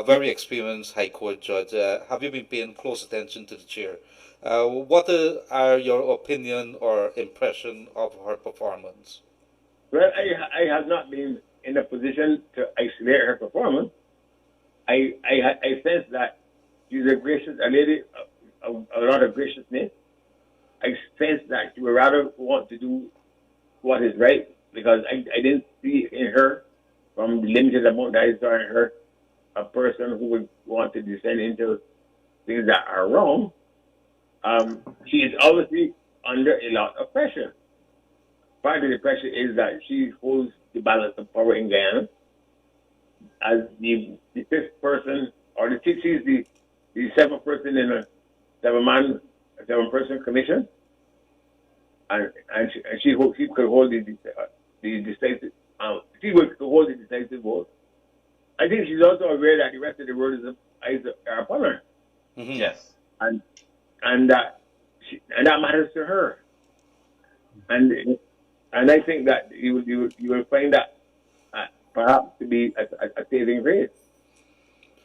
very experienced High Court judge? Have you been paying close attention to the chair? What are your opinion or impression of her performance? Well, I have not been in a position to isolate her performance. I sense that she's a gracious, a lady of a lot of graciousness. I sense that she would rather want to do what is right, because I didn't see in her, from the limited amount that I saw in her, a person who would want to descend into things that are wrong. She is obviously under a lot of pressure. Part of the pressure is that she holds the balance of power in Guyana as the fifth person, or she's the seventh person in a seven-person commission, and she could hold the decisive. She would hold the decisive vote. I think she's also aware that the rest of the world are upon her. Yes, and that matters to her. And I think that you will find that perhaps to be a saving grace.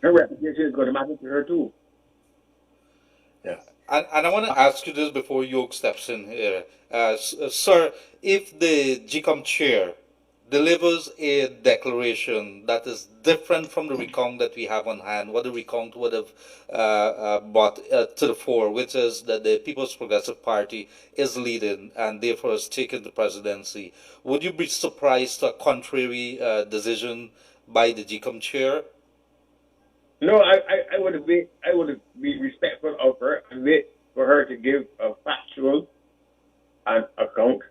Her reputation is going to matter to her too. yes. And I want to ask you this before Yog steps in here. Sir, if the GCOM chair delivers a declaration that is different from the recount that we have on hand, what the recount would have brought to the fore, which is that the People's Progressive Party is leading and therefore has taken the presidency, would you be surprised to a contrary decision by the GCOM chair? No, I would be respectful of her and wait for her to give a factual account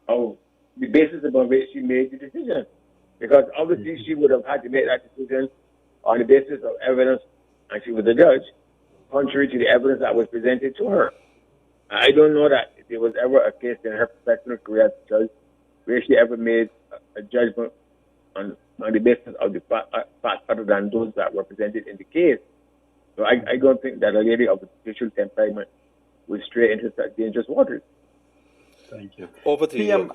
of the basis upon which she made the decision. Because obviously she would have had to make that decision on the basis of evidence, and she was a judge, contrary to the evidence that was presented to her. I don't know that there was ever a case in her professional career as a judge where she ever made a judgment on the basis of the facts other than those that were presented in the case. So I don't think that a lady of official temperament would stray into such dangerous waters. Thank you. Over to you.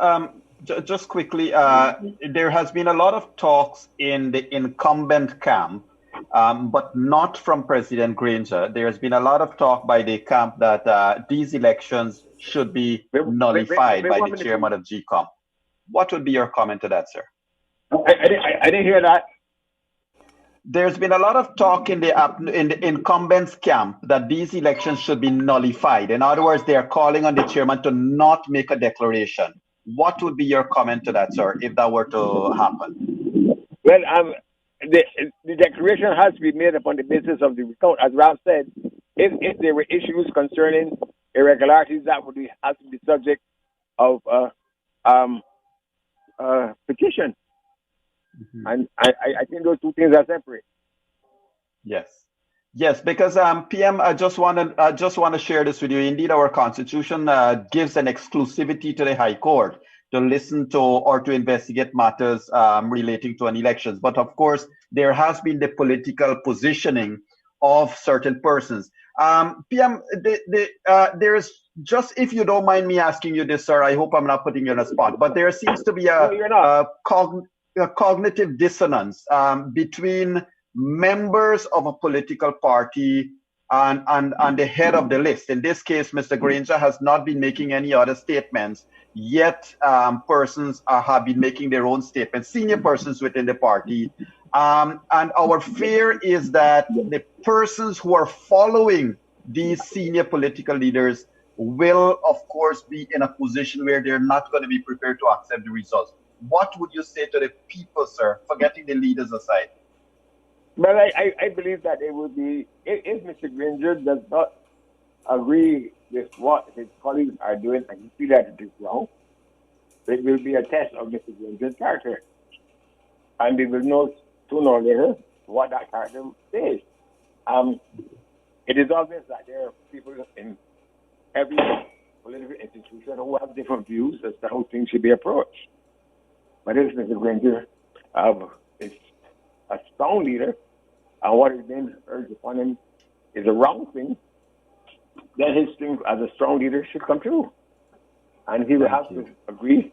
Just quickly, there has been a lot of talks in the incumbent camp, but not from President Granger. There has been a lot of talk by the camp that these elections should be nullified by the chairman of GCOM. What would be your comment to that, sir? I didn't hear that. There's been a lot of talk in the incumbents camp that these elections should be nullified. In other words, they are calling on the chairman to not make a declaration. What would be your comment to that, sir, if that were to happen? Well, the declaration has to be made upon the basis of the recount. As Ralph said, if there were issues concerning irregularities, that would have to be subject of petition. Mm-hmm. And I think those two things are separate. Yes, because PM, I just want to share this with you. Indeed, our Constitution gives an exclusivity to the High Court to listen to or to investigate matters relating to an elections. But of course, there has been the political positioning of certain persons. PM, there is, just if you don't mind me asking you this, sir, I hope I'm not putting you on a spot, but there seems to be a cognitive dissonance between members of a political party and the head of the list. In this case, Mr. Granger has not been making any other statements, yet persons have been making their own statements, senior persons within the party. And our fear is that the persons who are following these senior political leaders will, of course, be in a position where they're not going to be prepared to accept the results. What would you say to the people, sir, forgetting the leaders aside? Well, I believe that it would be, if Mr. Granger does not agree with what his colleagues are doing and he feels that it is wrong, it will be a test of Mr. Granger's character. And we will know sooner or later what that character says. It is obvious that there are people in every political institution who have different views as to how things should be approached. But if Mr. Granger is a strong leader, and what is being urged upon him is a wrong thing, then his thing as a strong leader should come true. And he will have to agree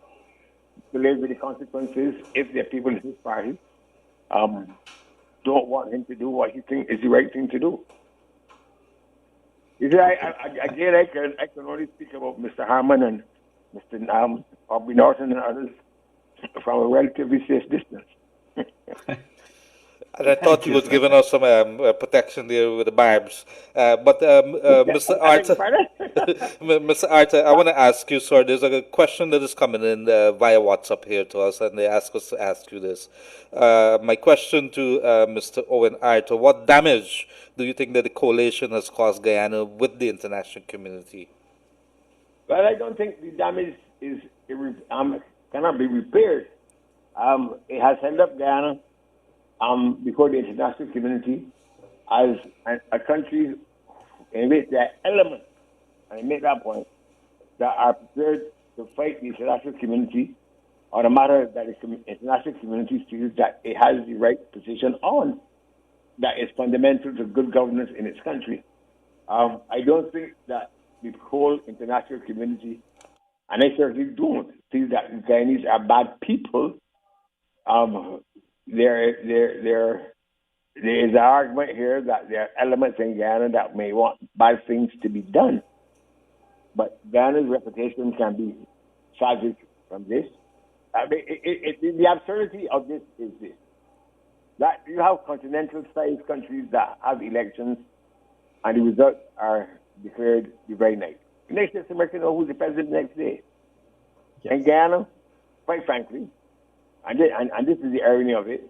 to live with the consequences if the people in his party don't want him to do what he thinks is the right thing to do. You see, I can only speak about Mr. Harman and Mr. Aubrey Norton and others from a relatively safe distance. And I thought you was giving us some protection there with the barbs. But Mr. Arthur, Mr. Arthur, I want to ask you, sir, there's a question that is coming in via WhatsApp here to us, and they ask us to ask you this. My question to Mr. Owen Arthur, what damage do you think that the coalition has caused Guyana with the international community? Well, I don't think the damage is cannot be repaired. It has held up Guyana before the international community as a country in which there are elements, and I make that point, that are prepared to fight the international community on a matter that the international community feels that it has the right position on, that is fundamental to good governance in its country. I don't think that the whole international community, and I certainly don't feel that the Guyanese are bad people. There is an argument here that there are elements in Guyana that may want bad things to be done. But Guyana's reputation can be tragic from this. I mean, the absurdity of this is this. That you have continental-sized countries that have elections and the results are declared the very night. The next day, Americans know who's the president the next day. Yes. In Guyana, quite frankly, and this is the irony of it,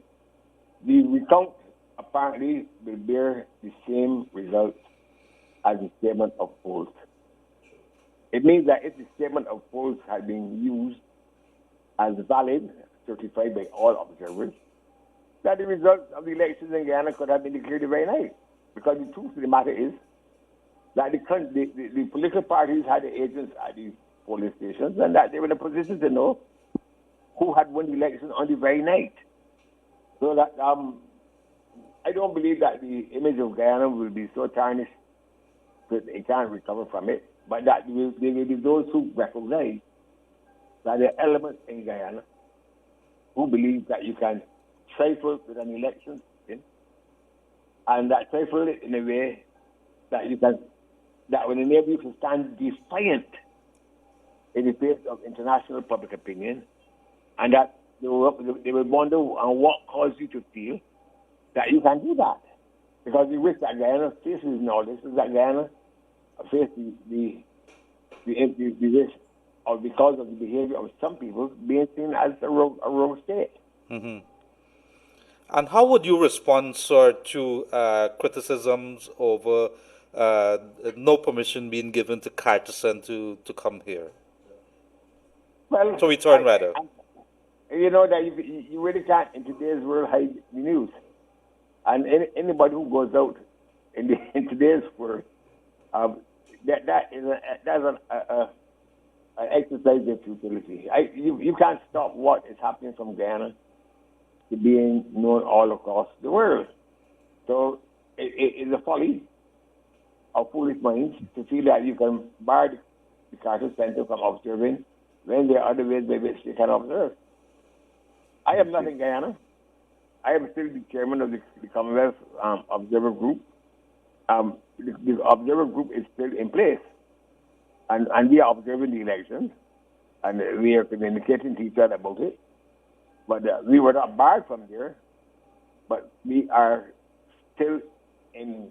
the recount apparently will bear the same results as the statement of polls. It means that if the statement of polls had been used as valid, certified by all observers, that the results of the elections in Guyana could have been declared the very night. Because the truth of the matter is that the political parties had the agents at the polling stations and that they were in a position to know who had won the election on the very night. So that I don't believe that the image of Guyana will be so tarnished that it can't recover from it, but that there will be those who recognize that there are elements in Guyana who believe that you can trifle with an election, and that trifle it in a way that that will enable you to stand defiant in the face of international public opinion, and that they will wonder on what caused you to feel that you can do that. Because the risk that Guyana faces in all this is that Guyana faces the risk of, because of the behavior of some people, being seen as a rogue state. Mm-hmm. And how would you respond, sir, to criticisms over no permission being given to Carterson to come here? Well, to return, rather. You know that you really can't, in today's world, hide the news. And anybody who goes out in today's world, that's an exercise of futility. You can't stop what is happening from Guyana to being known all across the world. So it is a folly of foolish minds to feel that you can bar the Carter Center from observing when there are other ways by which they can observe. I am not in Guyana. I am still the chairman of the Commonwealth Observer Group. The Observer Group is still in place. And we are observing the elections, and we are communicating to each other about it. But we were not barred from there, but we are still in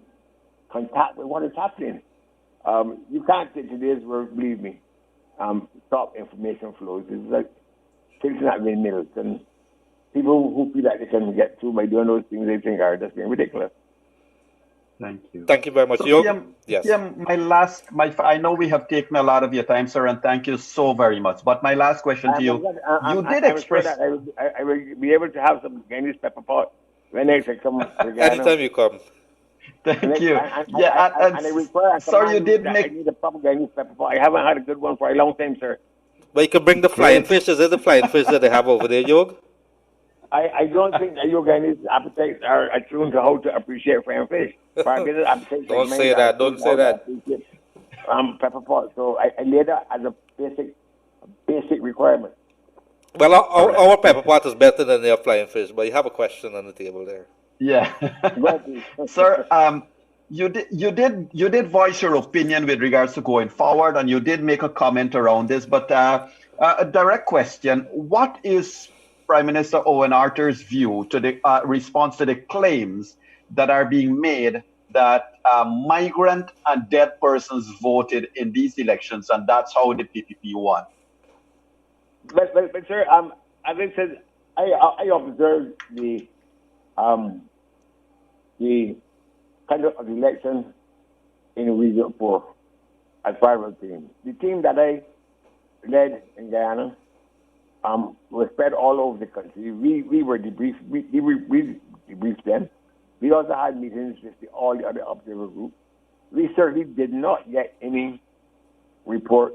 contact with what is happening. You can't in today's world, believe me, stop information flows. It's like tilting at windmills, and people who feel like they can get through by doing those things they think are just being ridiculous. Thank you. Thank you very much. So, yes. I know we have taken a lot of your time, sir, and thank you so very much. But my last question to you, you did express... I will be able to have some Guyanese pepper pot when I come to Guyana. Anytime you come. Thank you. Sir, you did make... I need a proper Guyanese pepper pot. I haven't had a good one for a long time, sir. But you can bring the flying fish. Is it the flying fish that they have over there, Yog? I don't think that your Guyanese appetites are attuned to how to appreciate frying fish. Don't say that. Don't say that. Pepper pot. So I laid that as a basic requirement. Well, our pepper pot is better than their flying fish, but you have a question on the table there. Yeah. Sir, you did voice your opinion with regards to going forward, and you did make a comment around this, but a direct question: what is Prime Minister Owen Arthur's view to the response to the claims that are being made that migrant and dead persons voted in these elections, and that's how the PPP won? But sir, as I said, I observed the conduct of the election in Region 4 as part of the team. The team that I led in Guyana was spread all over the country. We were debriefed. We debriefed them. We also had meetings with all the other observer groups. We certainly did not get any report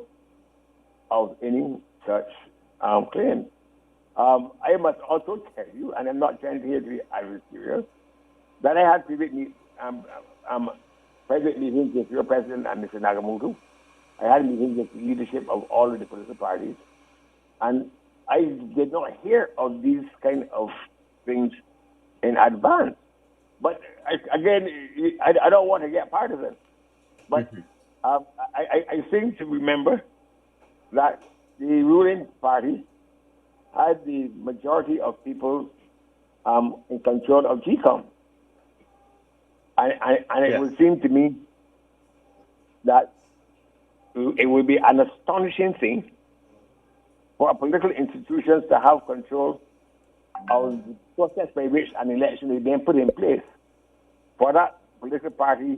of any such claim. I must also tell you, and I'm not trying to hear the adversarial, that I had private meetings with your president and Mr. Nagamutu. I had meetings with the leadership of all of the political parties, and I did not hear of these kind of things in advance. But I don't want to get partisan. But I seem to remember that the ruling party had the majority of people in control of GCOM. And it would seem to me that it would be an astonishing thing for political institutions to have control of the process by which an election is being put in place. For that political party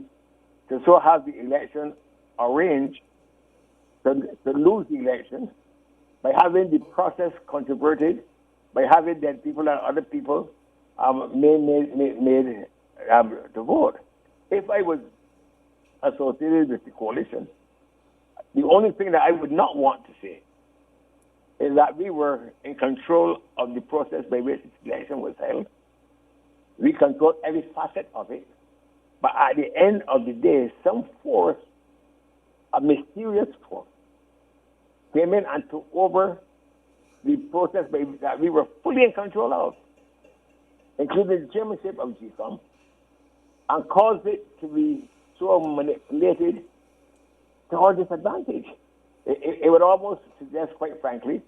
to so have the election arranged to lose the election by having the process controverted, by having that people and other people made to vote. If I was associated with the coalition, the only thing that I would not want to say is that we were in control of the process by which the election was held. We controlled every facet of it. But at the end of the day, some force, a mysterious force, came in and took over the process that we were fully in control of, including the chairmanship of GCOM, and caused it to be so manipulated to our disadvantage. It would almost suggest, quite frankly,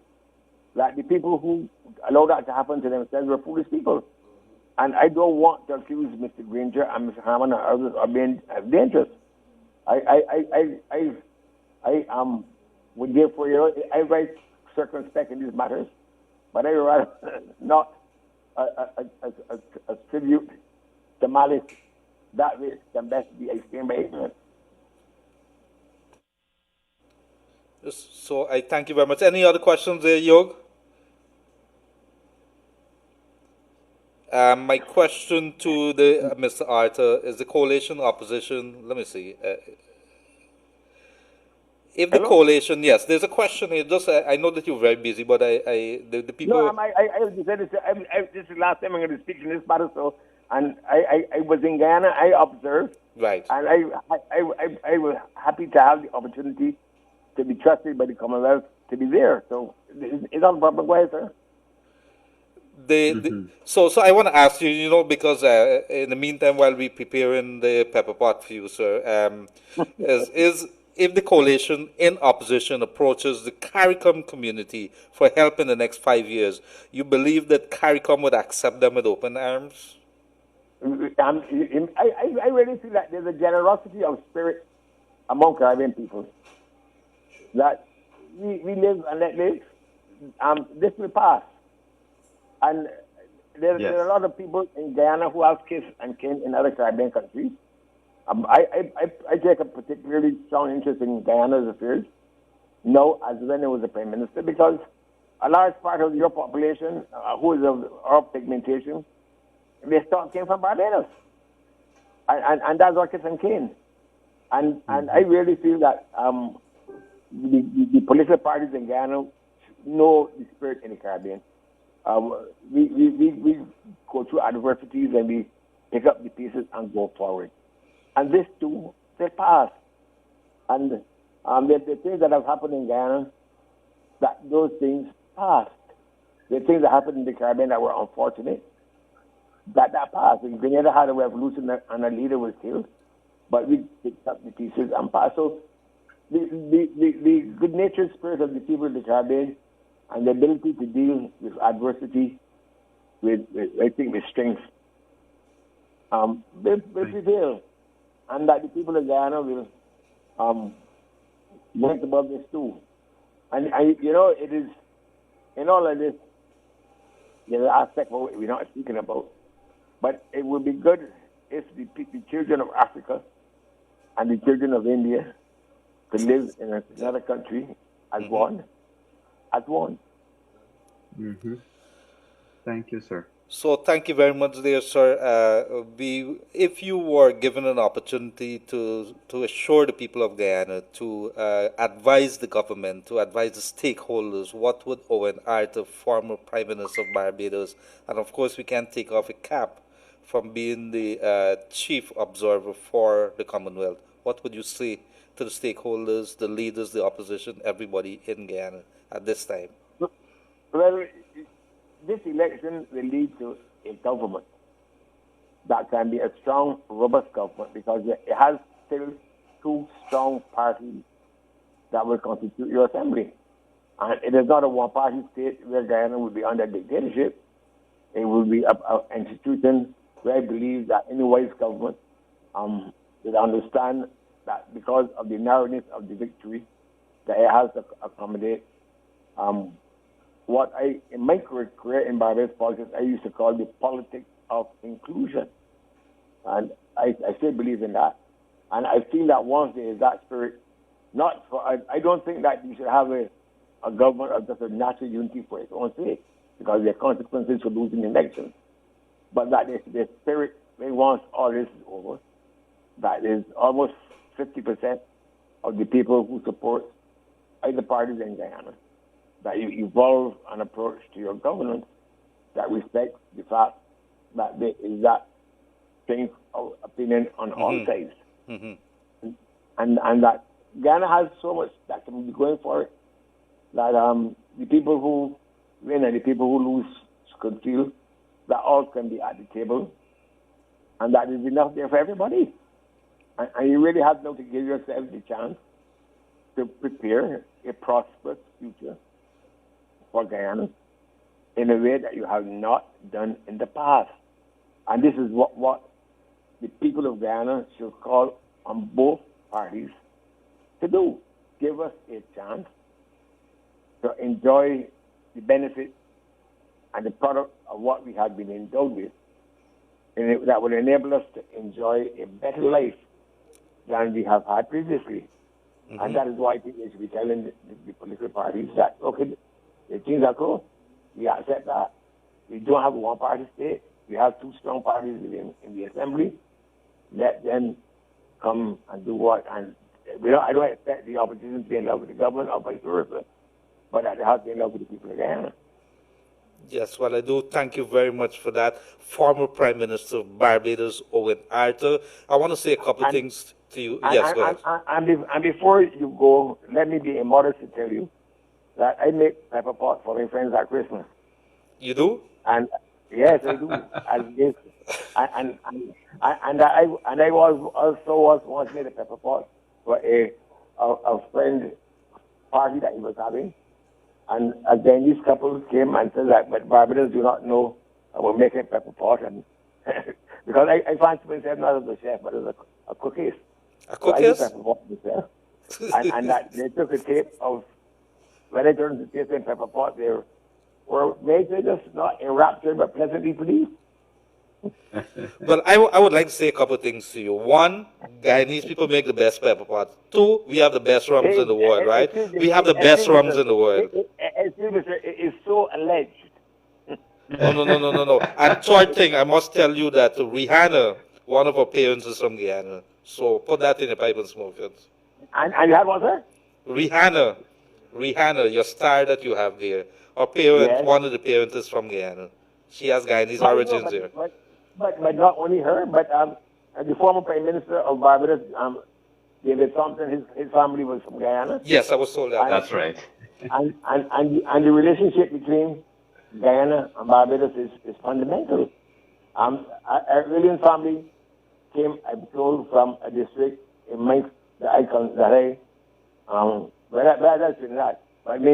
that the people who allowed that to happen to themselves were foolish people. And I don't want to accuse Mr. Granger and Mr. Hammond and others of being dangerous. I would therefore, I write circumspect in these matters, but I would rather not attribute the malice that which can best be explained by ignorance. So I thank you very much. Any other questions there, Yog? My question to the Mr. Arthur is the coalition opposition. Let me see. If the coalition, yes, there's a question here. Just I know that you're very busy, but the people. No, this is the last time I'm going to speak in this matter. So, and I was in Guyana. I observed. Right. And I was happy to have the opportunity to be trusted by the Commonwealth to be there. So it's not a problem. Go ahead, sir. So I want to ask you, because in the meantime, while we preparing the pepper pot for you, sir, is if the coalition in opposition approaches the CARICOM community for help in the next 5 years, you believe that CARICOM would accept them with open arms? I really feel that there's a generosity of spirit among Caribbean people that we live and let live. This will pass. And there are a lot of people in Guyana who have kith and kin in other Caribbean countries. I take a particularly strong interest in Guyana's affairs now as when I was the Prime Minister, because a large part of your population who is of our pigmentation, their stock came from Barbados. And that's our kith and kin. And I really feel that the political parties in Guyana know the spirit in the Caribbean. We go through adversities and we pick up the pieces and go forward. And this too, they pass. And the things that have happened in Guyana, that those things passed. The things that happened in the Caribbean that were unfortunate, that passed. In Grenada had a revolution and a leader was killed, but we picked up the pieces and passed. So the good-natured spirit of the people of the Caribbean and the ability to deal with adversity with strength will prevail. And that the people of Guyana will work above this too. And it is, in all of this, there's an aspect of what we're not speaking about. But it would be good if the children of Africa and the children of India could live in another country as one. As one. Mm-hmm. Thank you, sir. So thank you very much there, sir. If you were given an opportunity to assure the people of Guyana, to advise the government, to advise the stakeholders, what would Owen Arthur, former Prime Minister of Barbados, and of course we can't take off a cap from being the chief observer for the Commonwealth, what would you say to the stakeholders, the leaders, the opposition, everybody in Guyana at this time? Well, this election will lead to a government that can be a strong, robust government, because it has still two strong parties that will constitute your assembly. And it is not a one-party state where Guyana will be under dictatorship. It will be an institution where I believe that any wise government will understand that because of the narrowness of the victory, that it has to accommodate what in my career in Barbados politics, I used to call the politics of inclusion. And I still believe in that. And I feel that once there is that spirit, I don't think that you should have a a government of just a natural unity for its own sake, because there are consequences for losing elections. But that is the spirit, they want all this is over. That is almost 50% of the people who support either parties in Guyana, that you evolve an approach to your governance that respects the fact that there is that change of opinion on all sides. And that Ghana has so much that can be going for it, that the people who win and the people who lose could feel that all can be at the table, and that is enough there for everybody. And you really have now to give yourself the chance to prepare a prosperous future for Guyana in a way that you have not done in the past. And this is what the people of Guyana should call on both parties to do. Give us a chance to enjoy the benefit and the product of what we have been endowed with, and that will enable us to enjoy a better life than we have had previously. And that is why I think they should be telling the political parties that, okay, the things are cool. We accept that. We don't have a one-party state. We have two strong parties in the assembly. Let them come and do what. And I don't expect the opposition to be in love with the government or vice versa, but that they have to be in love with the people of Guyana. Yes, well, I do thank you very much for that. Former Prime Minister of Barbados, Owen Arthur. I want to say a couple of things to you. Yes, go ahead. And before you go, let me be immodest to tell you that I make pepper pot for my friends at Christmas. You do? And yes, I do. and I was once made a pepper pot for a friend party that he was having. And again, these couples came and said that, but Barbados do not know we're making pepper pot. And because I fancy myself not as a chef, but as a cookies. A cookies? So I do pepper pot myself. and that they took a tape of, when they turned the tape in pepper pot, they were maybe just not enraptured, but pleasantly pleased. Well, I would like to say a couple of things to you. One, Guyanese people make the best pepper pot. Two, we have the best rums in the world, right? We have the best rums in the world. Excuse me, sir, it is so alleged. No. And third thing, I must tell you that Rihanna, one of her parents is from Guyana. So put that in your pipe and smoke it. And you have what, sir? Rihanna, your star that you have there. Her parent, yes. One of the parents is from Guyana. She has Guyanese origins here. But not only her, but the former Prime Minister of Barbados, David Thompson, his family was from Guyana. Yes, I was told that. That's right. and the relationship between Guyana and Barbados is fundamental. William's family came, I'm told, from a district in Mike that I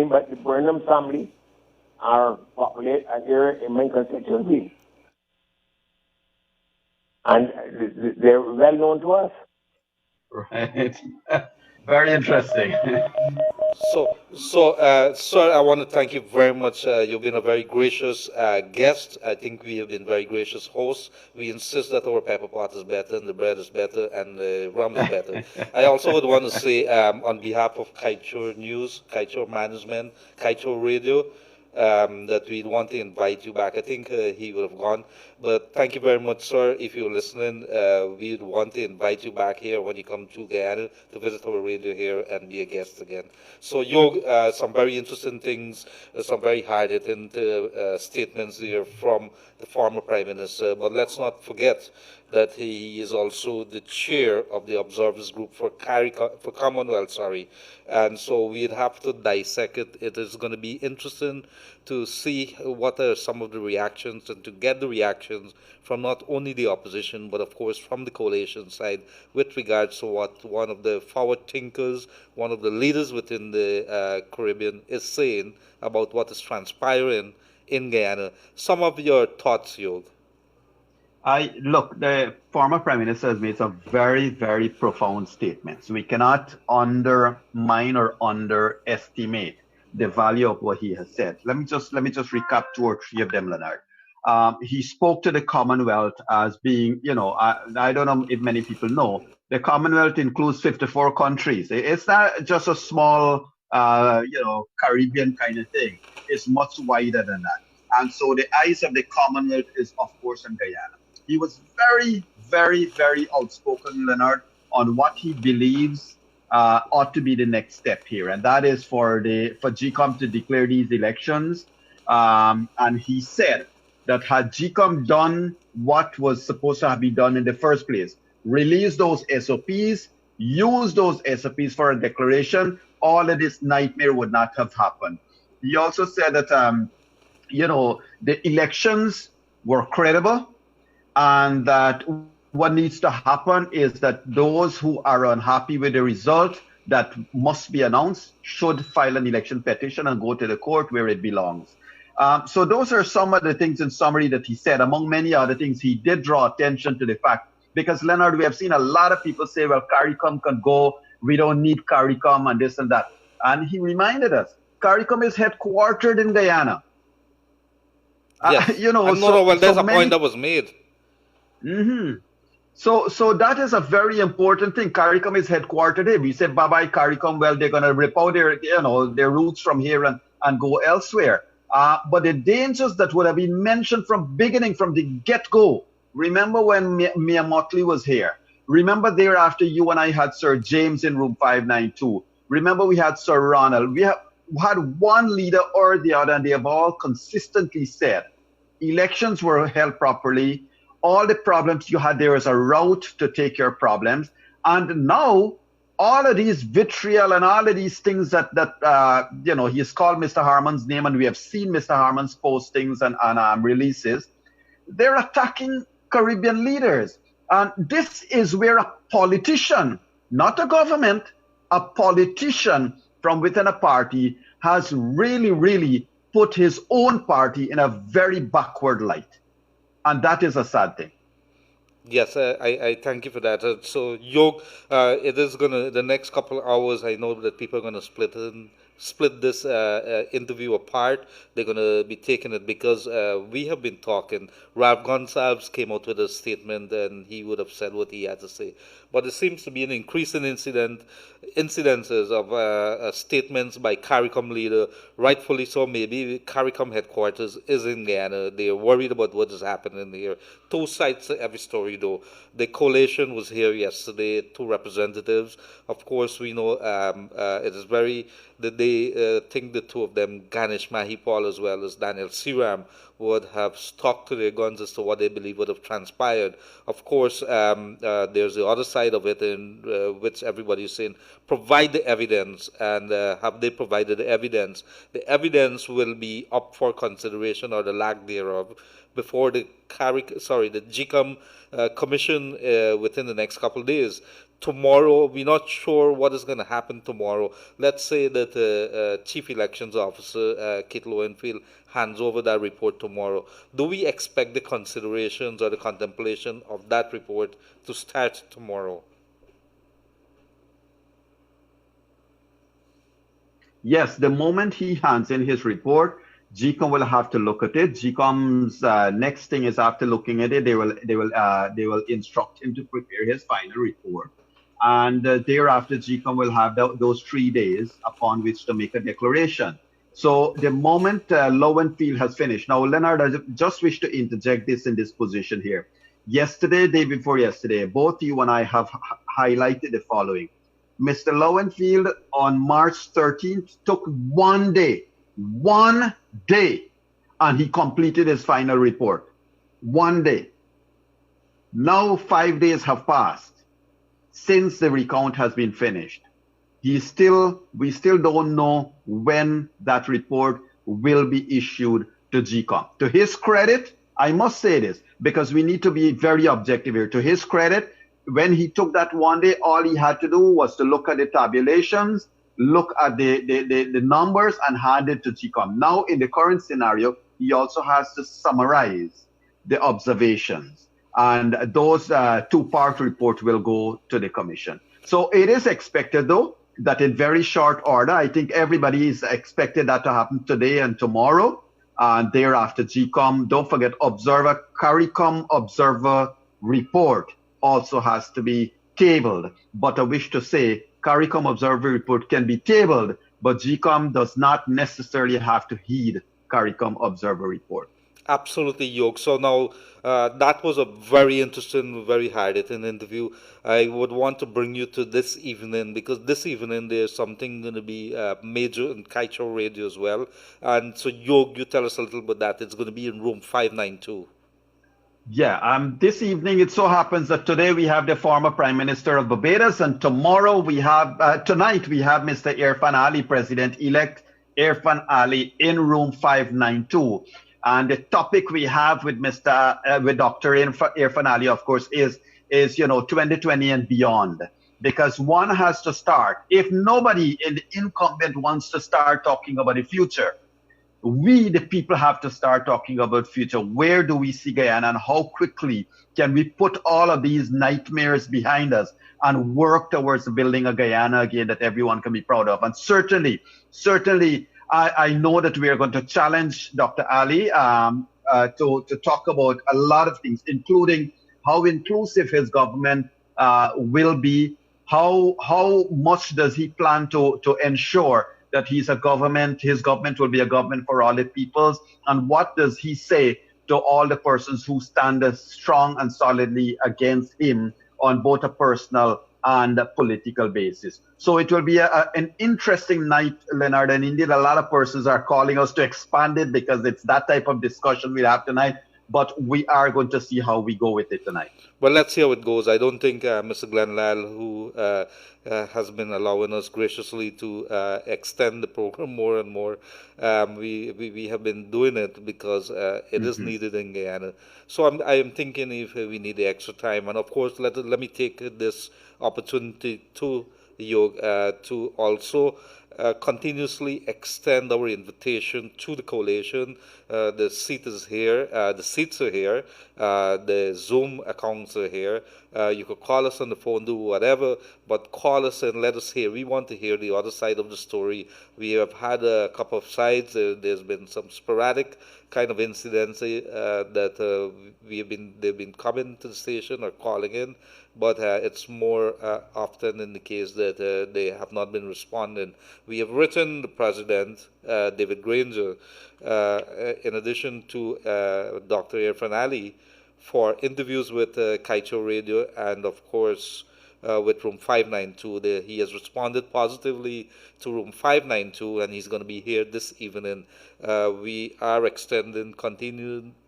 but the Burnham family are populate an area in my constituency. And they're well known to us. Right. Very interesting. So, sir, I want to thank you very much. You've been a very gracious guest. I think we have been very gracious hosts. We insist that our pepper pot is better, and the bread is better, and the rum is better. I also would want to say, on behalf of Kiteshore News, Kiteshore Management, Kiteshore Radio, that we'd want to invite you back. I think he would have gone. But thank you very much, sir. If you're listening, we'd want to invite you back here when you come to Guyana to visit our radio here and be a guest again. So, Yog, some very interesting things, some very hard-hitting statements here from the former Prime Minister. But let's not forget that he is also the chair of the Observers Group for Commonwealth, and so we'd have to dissect it. It is going to be interesting to see what are some of the reactions and to get the reactions from not only the opposition, but of course from the coalition side with regards to what one of the forward thinkers, one of the leaders within the Caribbean is saying about what is transpiring in Guyana. Some of your thoughts, Yog. Look, the former Prime Minister has made some very, very profound statements. We cannot undermine or underestimate the value of what he has said. Let me just recap 2 or 3 of them, Leonard. He spoke to the Commonwealth as being, I don't know if many people know, the Commonwealth includes 54 countries. It's not just a small Caribbean kind of thing. It's much wider than that. And so the eyes of the Commonwealth is, of course, in Guyana. He was very, very, very outspoken, Leonard, on what he believes ought to be the next step here, and that is for GCOM to declare these elections. And he said that had GCOM done what was supposed to have been done in the first place, release those SOPs, use those SOPs for a declaration, all of this nightmare would not have happened. He also said that, the elections were credible, and that what needs to happen is that those who are unhappy with the result that must be announced should file an election petition and go to the court where it belongs. So those are some of the things in summary that he said. Among many other things, he did draw attention to the fact, because Leonard, we have seen a lot of people say, well, CARICOM can go, we don't need CARICOM and this and that. And he reminded us, CARICOM is headquartered in Guyana. Yes. There's a point that was made. Mm-hmm. So that is a very important thing. CARICOM is headquartered here. We said, bye-bye CARICOM. Well, they're going to rip out their roots from here and go elsewhere. But the dangers that would have been mentioned from the get-go. Remember when Mia Motley was here? Remember thereafter you and I had Sir James in room 592. Remember we had Sir Ronald. We had one leader or the other, and they have all consistently said elections were held properly. All the problems you had there is a route to take your problems. And now all of these vitriol and all of these things that he has called Mr. Harmon's name, and we have seen Mr. Harmon's postings and releases. They're attacking Caribbean leaders. And this is where a politician, not a government, a politician from within a party has really, really put his own party in a very backward light. And that is a sad thing. Yes, I thank you for that. So, Yog, it is the next couple of hours, I know that people are going to split this interview apart. They're going to be taking it because we have been talking. Rav Gonsalves came out with a statement and he would have said what he had to say. But it seems to be an increase in incidences of statements by CARICOM leader, rightfully so. Maybe CARICOM headquarters is in Guyana. They're worried about what is happening here. Two sides to every story, though. The coalition was here yesterday, two representatives. Of course, we know it is very that they think the two of them, Ganesh Mahipal as well as Daniel Siram, would have stuck to their guns as to what they believe would have transpired. Of course, there's the other side of it in which everybody is saying, provide the evidence, and have they provided the evidence? The evidence will be up for consideration, or the lack thereof, before the GCOM commission within the next couple of days. Tomorrow, we're not sure what is going to happen tomorrow. Let's say that the Chief Elections Officer, Kit Lowenfield, hands over that report tomorrow. Do we expect the considerations or the contemplation of that report to start tomorrow? Yes, the moment he hands in his report, GCOM will have to look at it. GCOM's next thing is, after looking at it, they will instruct him to prepare his final report. And thereafter, GCOM will have those 3 days upon which to make a declaration. So the moment Lowenfield has finished. Now, Leonard, I just wish to interject this in this position here. Yesterday, day before yesterday, both you and I have highlighted the following. Mr. Lowenfield on March 13th took 1 day, and he completed his final report. 1 day. Now 5 days have passed since the recount has been finished. We still don't know when that report will be issued to GCOM. To his credit, I must say this, because we need to be very objective here. To his credit, when he took that 1 day, all he had to do was to look at the tabulations, look at the numbers, and hand it to GCOM. Now, in the current scenario, he also has to summarize the observations. And those two-part report will go to the commission. So it is expected, though, that in very short order, I think everybody is expected that to happen today and tomorrow. And thereafter, GCOM, don't forget, CARICOM observer report also has to be tabled. But I wish to say, CARICOM observer report can be tabled but GCOM does not necessarily have to heed CARICOM Observer Report. Absolutely, Yog. So now that was a very interesting, very hard-hitting interview. I would want to bring you to this evening because this evening there's something going to be major in Kaicho Radio as well. And so, Yog, you tell us a little bit that it's going to be in room 592. Yeah, this evening it so happens that today we have the former Prime Minister of Barbados, and tomorrow we have, tonight we have Mr. Irfan Ali, President-elect Irfan Ali, in room 592. And the topic we have with with Dr. Irfan Ali, of course, is 2020 and beyond. Because one has to start. If nobody in the incumbent wants to start talking about the future, we, the people, have to start talking about future. Where do we see Guyana, and how quickly can we put all of these nightmares behind us and work towards building a Guyana again that everyone can be proud of? And certainly, I know that we are going to challenge Dr. Ali to talk about a lot of things, including how inclusive his government will be, how much does he plan to ensure that his government will be a government for all the peoples, and what does he say to all the persons who stand strong and solidly against him on both a personal and a political basis. So it will be an interesting night, Leonard, and indeed a lot of persons are calling us to expand it because it's that type of discussion we'll have tonight. But we are going to see how we go with it tonight. Well, let's see how it goes. I don't think Mr. Glenn Lyle, who has been allowing us graciously to extend the program more and more, we have been doing it because it is needed in Guyana. So I am thinking if we need the extra time. And of course, let me take this opportunity to also continuously extend our invitation to the coalition. The seat is here, the seats are here, the Zoom accounts are here. You could call us on the phone, do whatever, but call us and let us hear. We want to hear the other side of the story. We have had a couple of sides. There's been some sporadic kind of incidents that they've been coming to the station or calling in, but it's more often in the case that they have not been responding. We have written the President, David Granger, in addition to Dr. Irfan Ali, for interviews with Kaicho Radio and, of course, with Room 592. He has responded positively to Room 592, and he's going to be here this evening. We are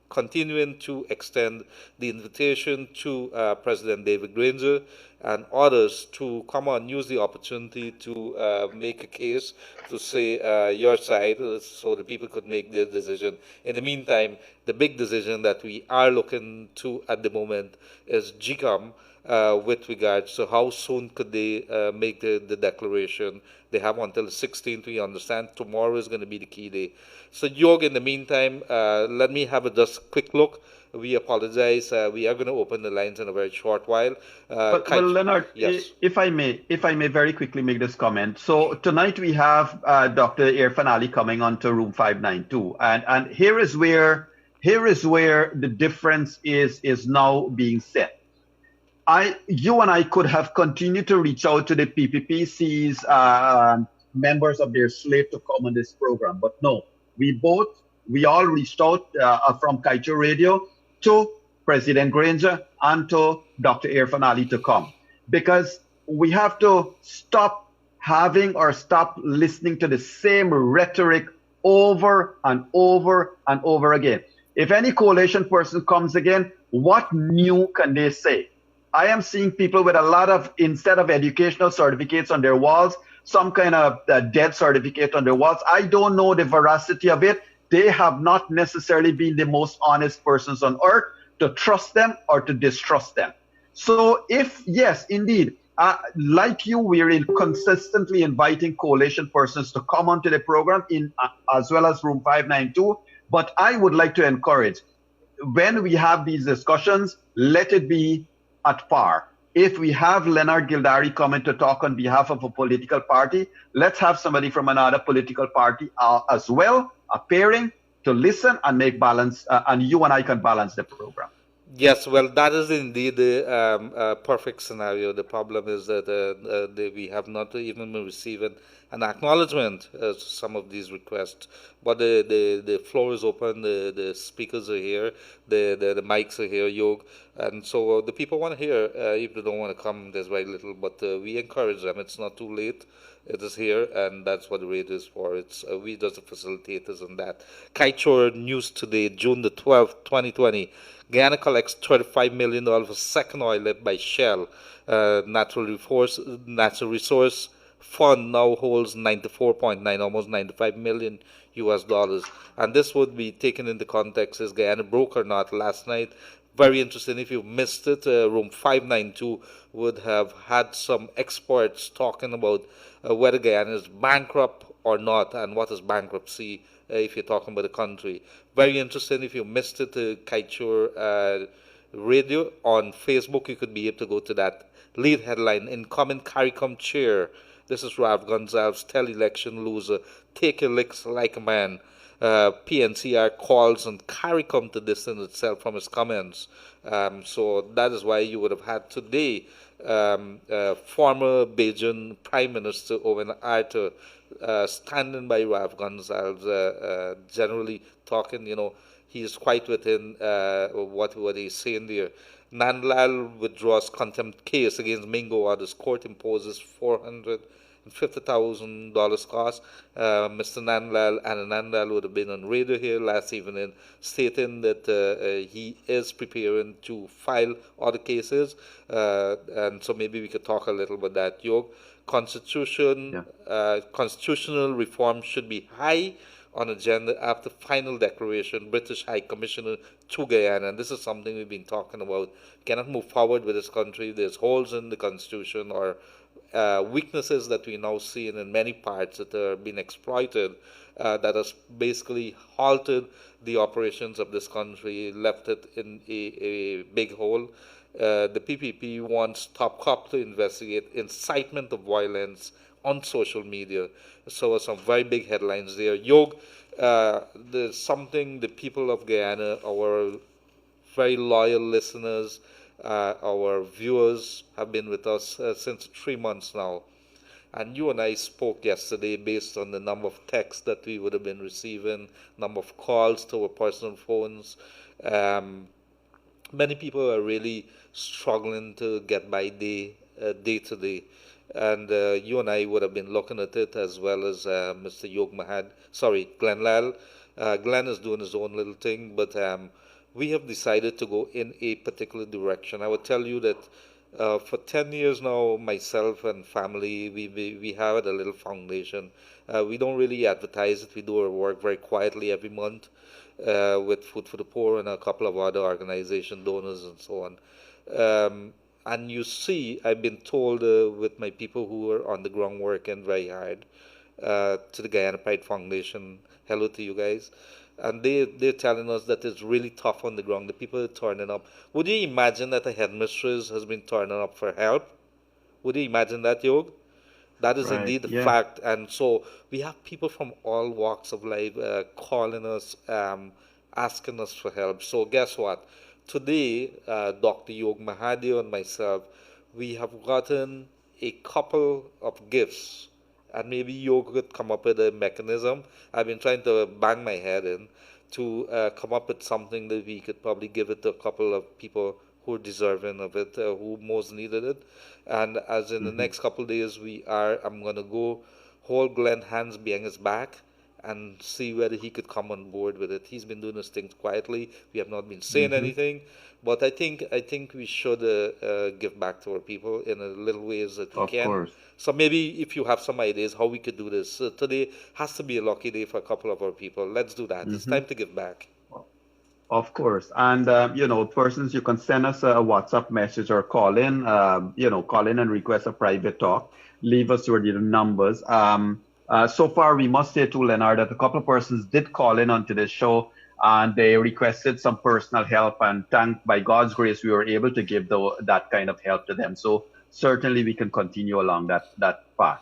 continuing to extend the invitation to President David Granger and others to come on, use the opportunity to make a case, to say your side, so the people could make their decision. In the meantime, the big decision that we are looking to at the moment is GCOM, with regards to how soon could they make the declaration. They have until the 16th, we understand. Tomorrow is going to be the key day. So, Yog, in the meantime, let me have a just quick look. We apologize. We are going to open the lines in a very short while. But Leonard, yes. if I may very quickly make this comment. So tonight we have Dr. Irfan Ali coming on to room 592, and here is where the difference is now being set. You and I could have continued to reach out to the PPPC's members of their slate to come on this program, but no, we all reached out from Kaicho Radio to President Granger and to Dr. Irfan Ali to come, because we have to stop listening to the same rhetoric over and over and over again. If any coalition person comes again, what new can they say? I am seeing people with a lot of, instead of educational certificates on their walls, some kind of dead certificate on their walls. I don't know the veracity of it. They have not necessarily been the most honest persons on earth to trust them or to distrust them. So if, yes, indeed, like you, we're consistently inviting coalition persons to come onto the program as well as room 592. But I would like to encourage, when we have these discussions, let it be at par. If we have Leonard Gildarie coming to talk on behalf of a political party, let's have somebody from another political party as well, appearing to listen and make balance, and you and I can balance the program. Yes, well, that is indeed the perfect scenario. The problem is that we have not even been receiving an acknowledgement to some of these requests. But the floor is open, the speakers are here, the mics are here, Yog. And so the people want to hear. If they don't want to come, there's very little. But we encourage them. It's not too late. It is here, and that's what the radio is for. It's we just the facilitators on that. Kaichor News today, June the 12th, 2020. Guyana collects $35 million for second oil lift by Shell. Natural resource fund now holds 94.9, almost 95 million US dollars. And this would be taken into context, is Guyana broke or not last night. Very interesting. If you missed it, room 592 would have had some experts talking about whether Guyana is bankrupt or not, and what is bankruptcy if you're talking about the country. Very interesting. If you missed it, Kaichur Radio on Facebook, you could be able to go to that lead headline. Incoming CARICOM chair. This is Rav Gonzalez, tele-election loser. Take your licks like a man. PNCR calls on CARICOM to distance itself from his comments. So that is why you would have had today former Bajan Prime Minister Owen Arthur standing by Rav Gonzalez, generally talking, he is quite within what he's saying there. Nandlal withdraws contempt case against Mingo Orders. Court imposes $450,000 cost. Mr. Nandlal, Anna Nandlal, would have been on radio here last evening stating that he is preparing to file other cases. And so maybe we could talk a little about that. Yog, constitutional reform should be high on agenda after final declaration, British High Commissioner to Guyana. And this is something we've been talking about. Cannot move forward with this country. There's holes in the constitution or weaknesses that we now see in many parts that are being exploited that has basically halted the operations of this country, left it in a big hole. The PPP wants Top Cop to investigate incitement of violence on social media. So some very big headlines there. Yog, there's something the people of Guyana, our very loyal listeners, our viewers have been with us since 3 months now. And you and I spoke yesterday based on the number of texts that we would have been receiving, number of calls to our personal phones. Many people are really struggling to get by day to day. And you and I would have been looking at it, as well as Mr. Glenn Lal. Glenn is doing his own little thing, but we have decided to go in a particular direction. I would tell you that for 10 years now, myself and family, we have a little foundation. We don't really advertise it. We do our work very quietly every month with Food for the Poor and a couple of other organization donors and so on. And you see, I've been told with my people who are on the ground working very hard, to the Guyana Pride Foundation, hello to you guys, and they're telling us that it's really tough on the ground. The people are turning up. Would you imagine that a headmistress has been turning up for help? Would you imagine that, Yog? That is indeed the fact. And so we have people from all walks of life calling us, asking us for help. So guess what? Today, Dr. Yog Mahadeo and myself, we have gotten a couple of gifts, and maybe Yog could come up with a mechanism. I've been trying to bang my head in to come up with something that we could probably give it to a couple of people who are deserving of it, who most needed it. And as in the next couple of days, I'm going to go hold Glenn hands behind his back and see whether he could come on board with it. He's been doing his things quietly. We have not been saying anything, but I think we should give back to our people in a little ways that we can. Of course. So maybe if you have some ideas how we could do this, today has to be a lucky day for a couple of our people. Let's do that. It's time to give back. Of course. And, persons, you can send us a WhatsApp message or call in, call in and request a private talk. Leave us your numbers. So far, we must say to Leonard that a couple of persons did call in onto this show and they requested some personal help, and by God's grace, we were able to give that kind of help to them. So certainly we can continue along that path.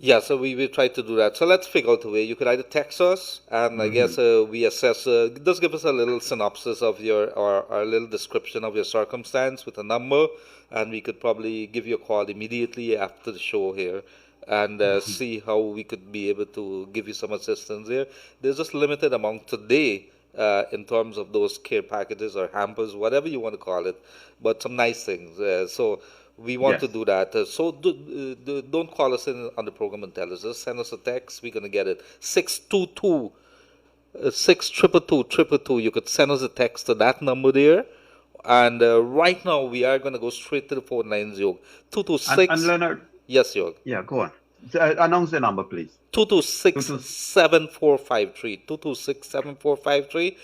Yeah, so we will try to do that. So let's figure out a way. You could either text us, and I guess we assess. Just give us a little synopsis of your or a little description of your circumstance with a number, and we could probably give you a call immediately after the show here, and see how we could be able to give you some assistance here. There's just limited amount today in terms of those care packages or hampers, whatever you want to call it, but some nice things. So we want to do that. So don't call us in on the program and tell us. Just send us a text. We're going to get it. 622 622 You could send us a text to that number there. And right now, we are going to go straight to the phone lines, Yog. 226. And Leonard. Yes, Yog. Yeah, go on. Announce the number, please. 226-7453. 226-7453.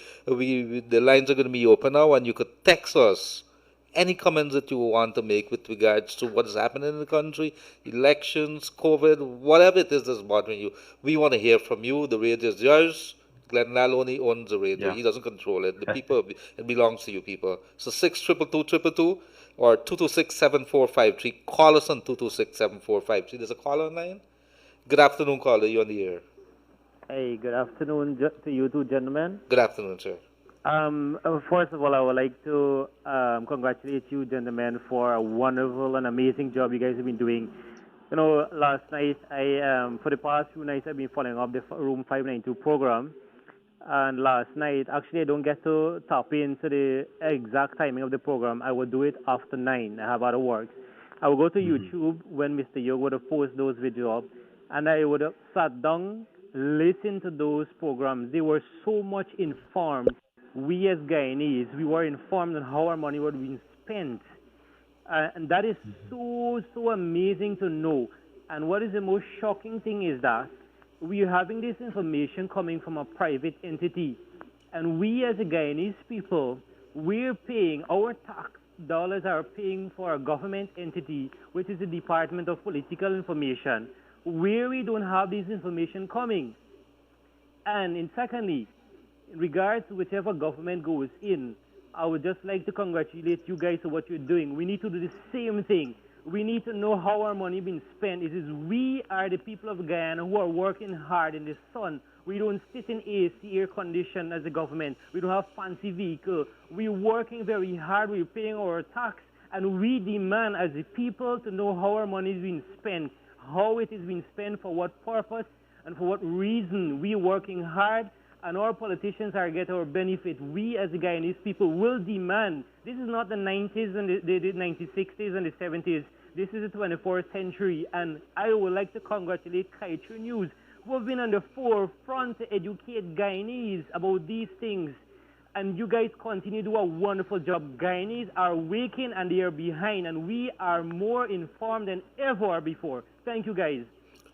The lines are going to be open now, and you could text us any comments that you want to make with regards to what is happening in the country, elections, COVID, whatever it is that's bothering you. We want to hear from you. The radio is yours. Glenn Laloney owns the radio. He doesn't control it. The people, it belongs to you people. So 622-222 or 226-7453. Call us on 226-7453. There's a caller online. Good afternoon, caller. You're on the air. Hey, good afternoon to you two gentlemen. Good afternoon, sir. First of all, I would like to congratulate you gentlemen for a wonderful and amazing job you guys have been doing. You know, last night, for the past few nights, I've been following up the Room 592 program. And last night, actually, I don't get to tap into the exact timing of the program. I will do it after 9. I have other work. I will go to YouTube when Mr. Yog would have posted those videos up, and I would have sat down, listened to those programs. They were so much informed. We as Guyanese, we were informed on how our money was being spent. And that is so amazing to know. And what is the most shocking thing is that we are having this information coming from a private entity. And we as a Guyanese people, we're paying, our tax dollars are paying for a government entity, which is the Department of Political Information, where we don't have this information coming. And secondly, in regards to whichever government goes in, I would just like to congratulate you guys for what you're doing. We need to do the same thing. We need to know how our money being spent. It is we are the people of Guyana who are working hard in the sun. We don't sit in AC, air condition as a government. We don't have fancy vehicle. We're working very hard. We're paying our tax. And we demand as a people to know how our money is being spent, how it is being spent, for what purpose, and for what reason. We're working hard, and our politicians are getting our benefit. We as the Guyanese people will demand. This is not the 90s and the 1960s and the 70s. This is the 21st century, and I would like to congratulate Kaiser News, who have been on the forefront to educate Guyanese about these things. And you guys continue to do a wonderful job. Guyanese are waking and they are behind, and we are more informed than ever before. Thank you, guys.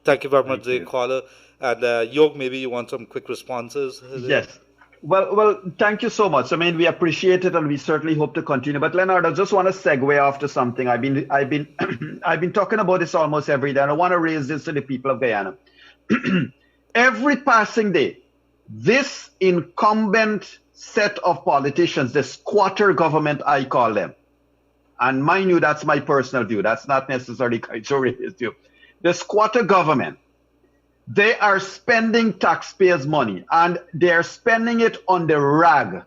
Thank you very much, caller. And Yog, maybe you want some quick responses? Yes. Well, thank you so much. I mean, we appreciate it, and we certainly hope to continue. But Leonard, I just want to segue off to something. I've been talking about this almost every day, and I want to raise this to the people of Guyana. Every passing day, this incumbent set of politicians, the squatter government, I call them, and mind you, that's my personal view. That's not necessarily Kaitori's view. The squatter government, they are spending taxpayers' money, and they are spending it on the rag.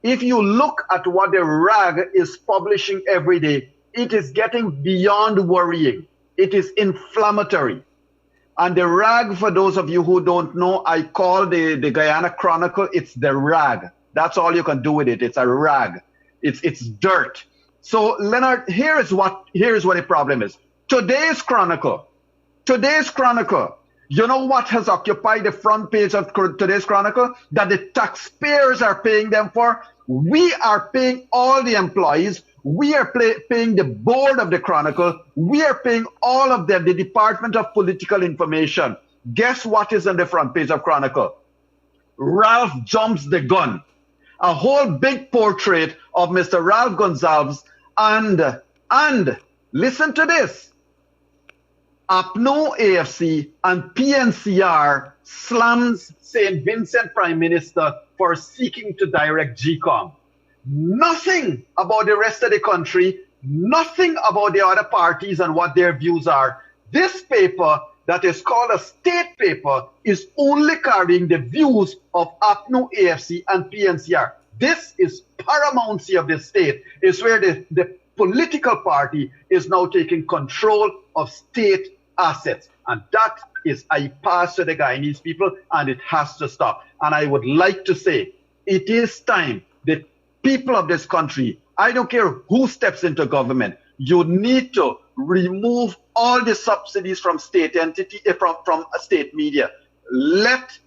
If you look at what the rag is publishing every day, it is getting beyond worrying. It is inflammatory. And the rag, for those of you who don't know, I call the Guyana Chronicle, it's the rag. That's all you can do with it. It's a rag. It's dirt. So, Leonard, here is what the problem is. Today's Chronicle, you know what has occupied the front page of today's Chronicle? That the taxpayers are paying them for. We are paying all the employees. We are paying the board of the Chronicle. We are paying all of them, the Department of Political Information. Guess what is on the front page of Chronicle? Ralph jumps the gun. A whole big portrait of Mr. Ralph Gonsalves and listen to this. APNU+AFC and PNCR slams St. Vincent Prime Minister for seeking to direct GCOM. Nothing about the rest of the country, nothing about the other parties and what their views are. This paper that is called a state paper is only carrying the views of APNU+AFC and PNCR. This is paramountcy of the state. It's where the political party is now taking control of state assets. And that is a pass to the Guyanese people, and it has to stop. And I would like to say, it is time the people of this country, I don't care who steps into government, you need to remove all the subsidies from state entity, from a state media. Let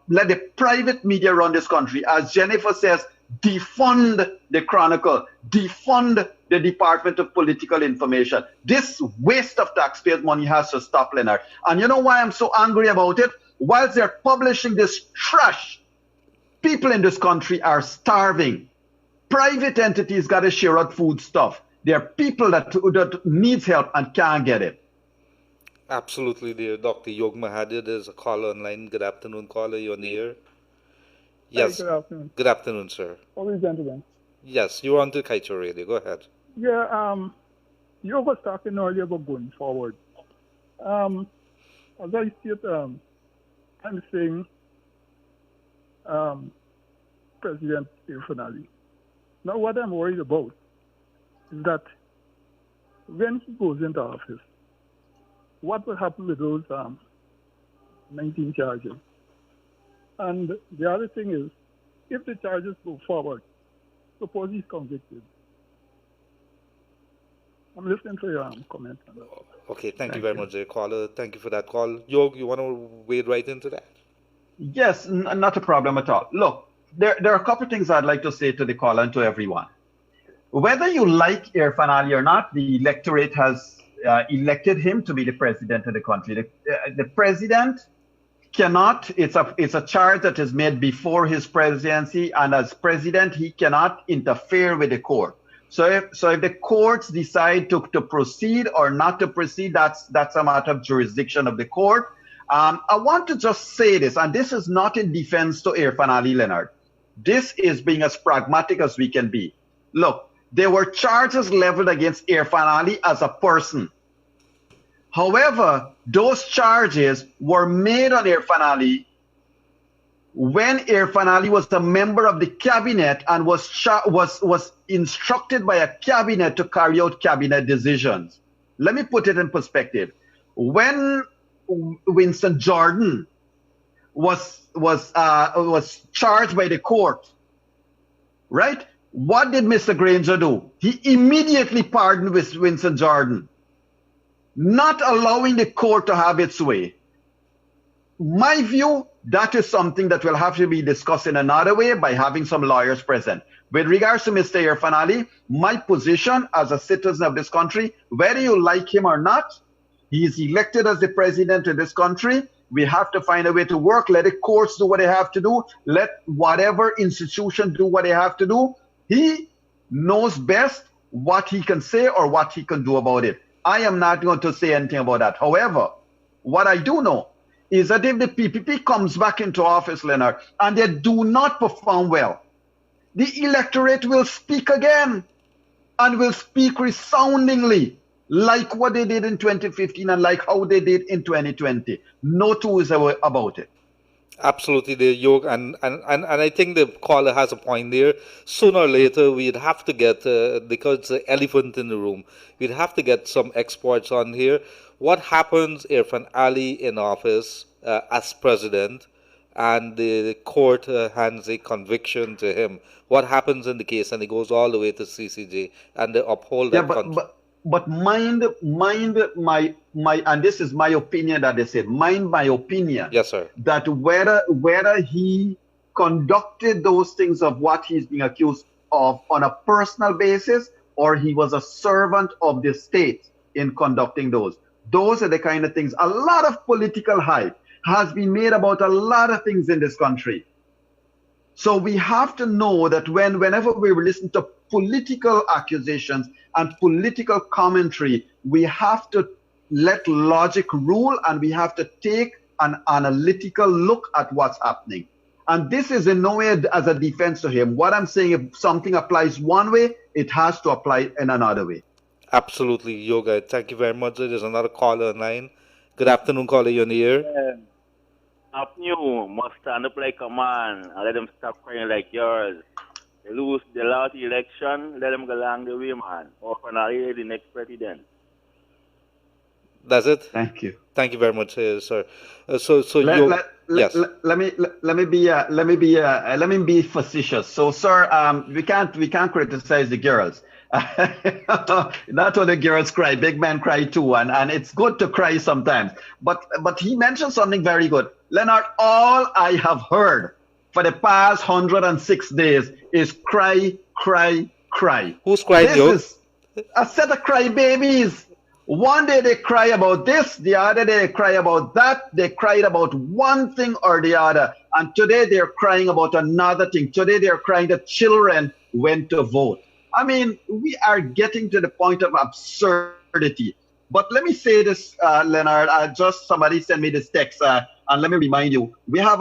the private media run this country. As Jennifer says, defund the Chronicle, defund the Department of Political Information. This waste of taxpayers' money has to stop, Leonard. And you know why I'm so angry about it? Whilst they're publishing this trash, people in this country are starving. Private entities got to share out food stuff. There are people that needs help and can't get it. Absolutely, dear Dr. Yog Mahadeo. There's a caller online. Good afternoon, caller. You're on the air. Yes. Hey, good afternoon. Good afternoon, sir. How are you, gentlemen? Yes, you're on to Kaicho Radio. Go ahead. Yeah, you was talking earlier about going forward. As I see it, I'm saying President Irfan Ali. Now, what I'm worried about is that when he goes into office, what will happen with those 19 charges? And the other thing is, if the charges go forward, suppose he's convicted. I'm listening to your comment on that. Okay, thank you very much, dear caller. Thank you for that call. Yog, you want to wade right into that? Yes, not a problem at all. Look, there are a couple of things I'd like to say to the caller and to everyone. Whether you like Irfan Ali or not, the electorate has elected him to be the president of the country. The president cannot, it's a charge that is made before his presidency, and as president, he cannot interfere with the court. So if the courts decide to proceed or not to proceed, that's a matter of jurisdiction of the court. I want to just say this, and this is not in defense to Irfan Ali, Leonard. This is being as pragmatic as we can be. Look, there were charges leveled against Irfan Ali as a person. However, those charges were made on Irfan Ali when Irfan Ali was a member of the cabinet and was instructed by a cabinet to carry out cabinet decisions. Let me put it in perspective. When Winston Jordan was charged by the court, right? What did Mr. Granger do? He immediately pardoned Winston Jordan, not allowing the court to have its way. My view, that is something that will have to be discussed in another way by having some lawyers present. With regards to Mr. Irfan Ali, my position as a citizen of this country, whether you like him or not, he is elected as the president of this country. We have to find a way to work. Let the courts do what they have to do. Let whatever institution do what they have to do. He knows best what he can say or what he can do about it. I am not going to say anything about that. However, what I do know is that if the PPP comes back into office, Leonard, and they do not perform well, the electorate will speak again and will speak resoundingly, like what they did in 2015 and like how they did in 2020. No two ways about it. Absolutely, the Yog, and I think the caller has a point there. Sooner or later, we'd have to get, because it's the elephant in the room, we'd have to get some experts on here. What happens if an Ali in office as president and the court hands a conviction to him? What happens in the case, and it goes all the way to CCJ, and they uphold that conviction? But mind my, and this is my opinion that they said, mind my opinion. Yes, sir. That whether he conducted those things of what he's being accused of on a personal basis, or he was a servant of the state in conducting those. Those are the kind of things. A lot of political hype has been made about a lot of things in this country. So we have to know that whenever we listen to political accusations and political commentary, we have to let logic rule and we have to take an analytical look at what's happening. And this is in no way as a defense to him. What I'm saying, if something applies one way, it has to apply in another way. Absolutely, Yoga. Thank you very much. There's another caller online. Good afternoon, caller. You're in the air. APNU must stand up like a man and let them stop crying like yours. They lose the last election, let them go along the way, man. Or for now, the next president. That's it. Thank you. Thank you very much, sir. Let me be facetious. So, sir, we can't criticize the girls. Not all the girls cry, big men cry too, and it's good to cry sometimes. But he mentioned something very good. Leonard, all I have heard for the past 106 days is cry, cry, cry. Who's crying? This is a set of cry babies. One day they cry about this, the other day they cry about that. They cried about one thing or the other. And today they're crying about another thing. Today they're crying that children went to vote. I mean, we are getting to the point of absurdity. But let me say this, Leonard, somebody sent me this text, and let me remind you, we have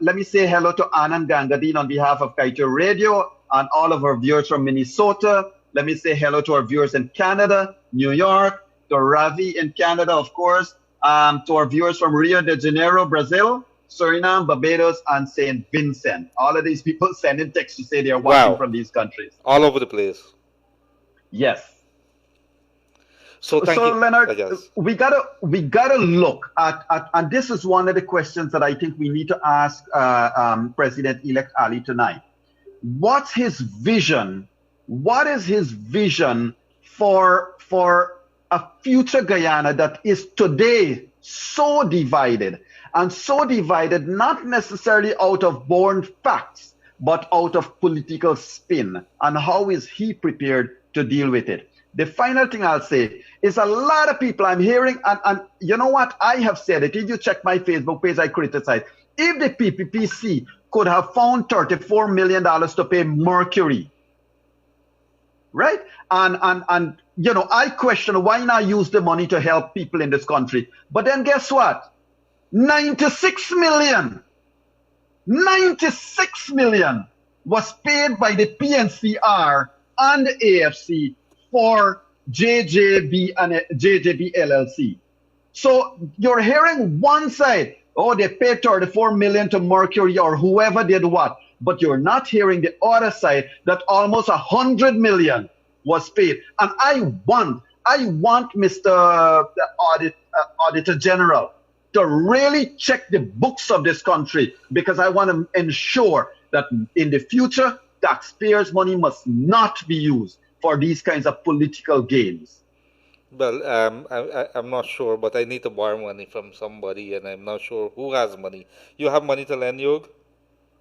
let me say hello to Anand Gangadine on behalf of Kaito Radio and all of our viewers from Minnesota. Let me say hello to our viewers in Canada, New York, to Ravi in Canada, of course, to our viewers from Rio de Janeiro, Brazil, Suriname, Barbados, and St. Vincent. All of these people sending texts to say they're watching from these countries. All over the place. Yes. So thank you, Leonard, we gotta look at, and this is one of the questions that I think we need to ask President-elect Ali tonight. What's his vision? What is his vision for a future Guyana that is today so divided, and so divided not necessarily out of born facts, but out of political spin? And how is he prepared to deal with it? The final thing I'll say is a lot of people I'm hearing, and you know what? I have said it. If you check my Facebook page, I criticize. If the PPPC could have found $34 million to pay Mercury, right? And you know, I question why not use the money to help people in this country. But then guess what? 96 million was paid by the PNCR and the AFC for JJB and JJB LLC. So you're hearing one side, oh, they paid 34 million to Mercury or whoever did what, but you're not hearing the other side that almost 100 million was paid. And I want Mr. Auditor General to really check the books of this country, because I want to ensure that in the future, taxpayers' money must not be used for these kinds of political games. Well, I'm not sure, but I need to borrow money from somebody, and I'm not sure who has money. You have money to lend, Yog?